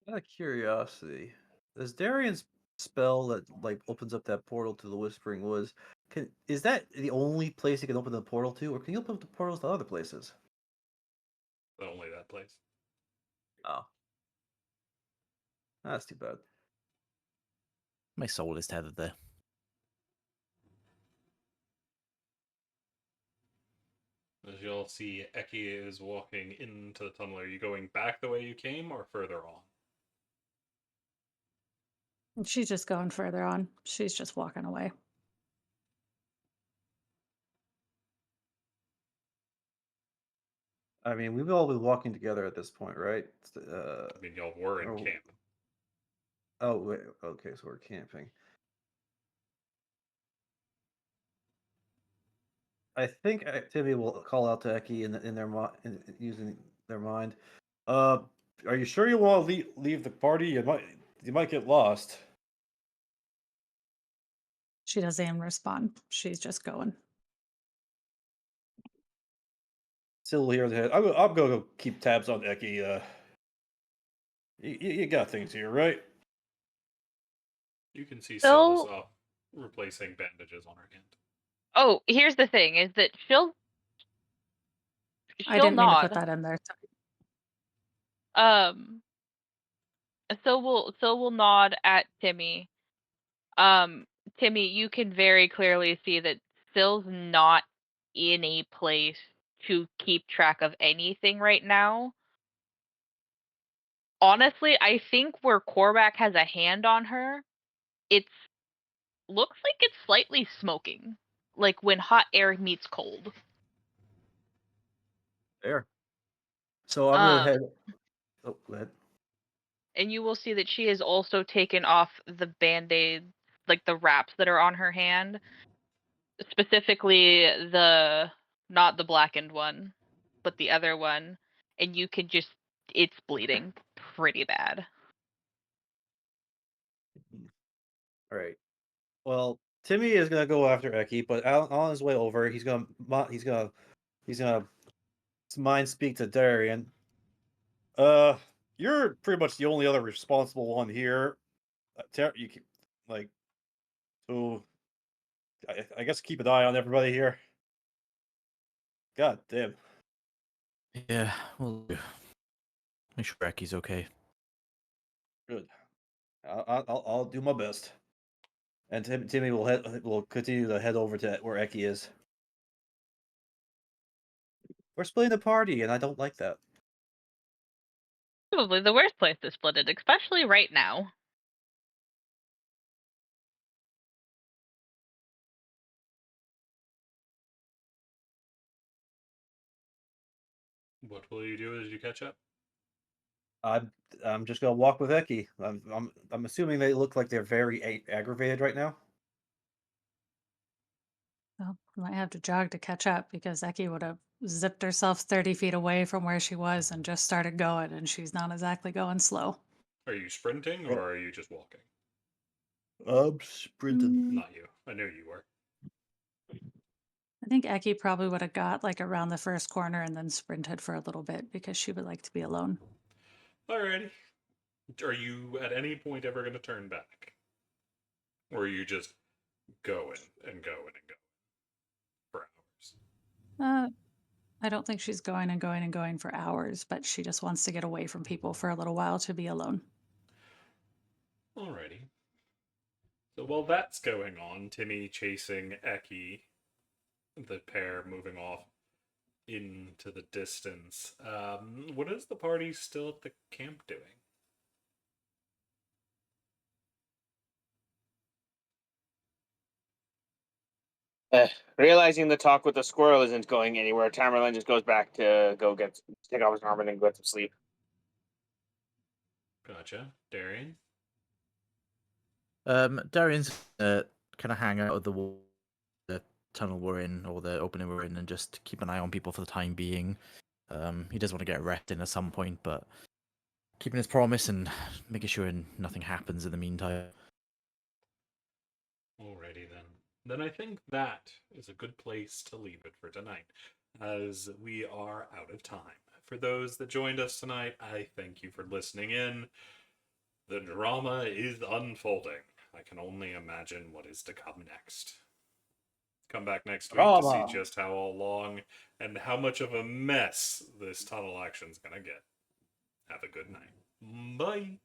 Out of curiosity, does Darian's spell that like opens up that portal to the Whispering Woods, is that the only place he can open the portal to, or can you open up the portals to other places? Only that place. Oh, that's too bad. My soul is tethered there. As you'll see, Ekkie is walking into the tunnel. Are you going back the way you came or further on? She's just going further on. She's just walking away. I mean, we've all been walking together at this point, right? I mean, y'all were in camp. Oh, wait, okay, so we're camping. I think activity will call out to Ekkie in their using their mind. Are you sure you want to leave the party? You might get lost. She doesn't even respond. She's just going. Still here. I'm going to keep tabs on Ekkie. You got things here, right? You can see Phil- Syl is replacing bandages on her hand. Oh, here's the thing: is that she'll I didn't mean to nod. put that in there. So we'll nod at Timmy. Timmy, you can very clearly see that Phil's not in a place to keep track of anything right now. Honestly, I think where Korvac has a hand on her, it's looks like it's slightly smoking, like when hot air meets cold. There. So I'm gonna head. Oh, go ahead. And you will see that she has also taken off the band-aid, like the wraps that are on her hand, specifically not the blackened one, but the other one, and you can just it's bleeding pretty bad. All right. Well, Timmy is gonna go after Ekkie, but on his way over, he's gonna mind speak to Darian. You're pretty much the only other responsible one here. You can, like, so I guess keep an eye on everybody here. God damn. Yeah, we'll do. Make sure Ekkie's okay. Good. I'll do my best. And Timmy will continue to head over to where Ekkie is. We're splitting the party, and I don't like that. Probably the worst place to split it, especially right now. What will you do as you catch up? I'm just gonna walk with Ekkie. I'm assuming they look like they're very aggravated right now. Well, we might have to jog to catch up because Ekkie would have zipped herself 30 feet away from where she was and just started going, and she's not exactly going slow. Are you sprinting or are you just walking? I'm sprinting. Not you. I knew you were. I think Ekkie probably would have got like around the first corner and then sprinted for a little bit because she would like to be alone. Alrighty. Are you at any point ever going to turn back? Or are you just going and going and going for hours? I don't think she's going and going and going for hours, but she just wants to get away from people for a little while to be alone. Alrighty. So while that's going on, Timmy chasing Ekkie, the pair moving off into the distance. What is the party still at the camp doing? Realizing the talk with the squirrel isn't going anywhere, Tammerlan just goes back to take off his armor and go get some sleep. Gotcha. Darian? Darian's kind of hang out of the tunnel we're in, or the opening we're in, and just keep an eye on people for the time being. He does want to get a rest in at some point, but keeping his promise and making sure nothing happens in the meantime. Alrighty then. Then I think that is a good place to leave it for tonight, as we are out of time. For those that joined us tonight, I thank you for listening in. The drama is unfolding. I can only imagine what is to come next. Come back next week to see just how long and how much of a mess this tunnel action is going to get. Have a good night. Bye.